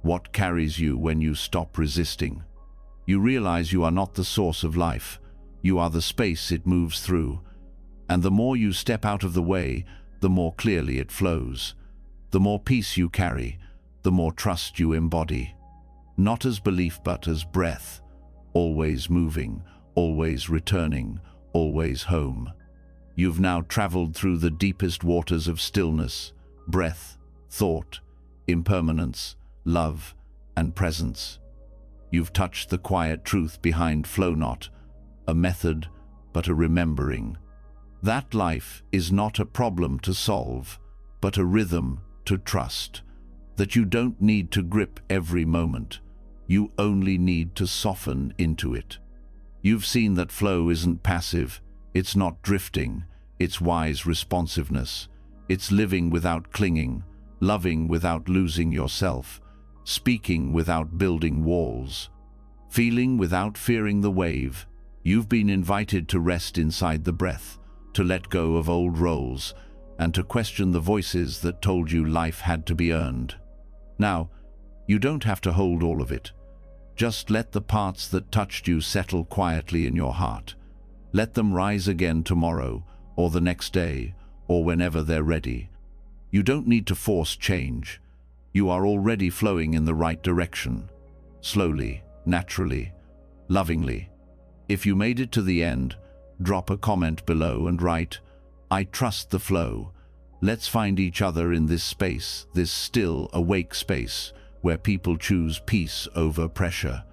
what carries you when you stop resisting. You realize you are not the source of life. You are the space it moves through. And the more you step out of the way, the more clearly it flows. The more peace you carry, the more trust you embody. Not as belief, but as breath, always moving, always returning, always home. You've now traveled through the deepest waters of stillness, breath, thought, impermanence, love, and presence. You've touched the quiet truth behind flow, not a method, but a remembering. That life is not a problem to solve, but a rhythm to trust. That you don't need to grip every moment. You only need to soften into it. You've seen that flow isn't passive. It's not drifting. It's wise responsiveness. It's living without clinging, loving without losing yourself, speaking without building walls, feeling without fearing the wave. You've been invited to rest inside the breath, to let go of old roles, and to question the voices that told you life had to be earned. Now, you don't have to hold all of it. Just let the parts that touched you settle quietly in your heart. Let them rise again tomorrow, or the next day, or whenever they're ready. You don't need to force change. You are already flowing in the right direction. Slowly, naturally, lovingly. If you made it to the end, drop a comment below and write, "I trust the flow." Let's find each other in this space, this still, awake space, where people choose peace over pressure.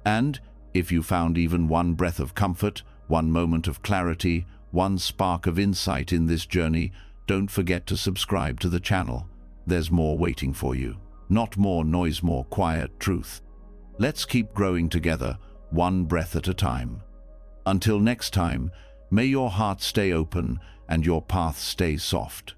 And if you found even one breath of comfort, one moment of clarity, one spark of insight in this journey. Don't forget to subscribe to the channel. There's more waiting for you. Not more noise, more quiet truth. Let's keep growing together, one breath at a time. Until next time, may your heart stay open and your path stay soft.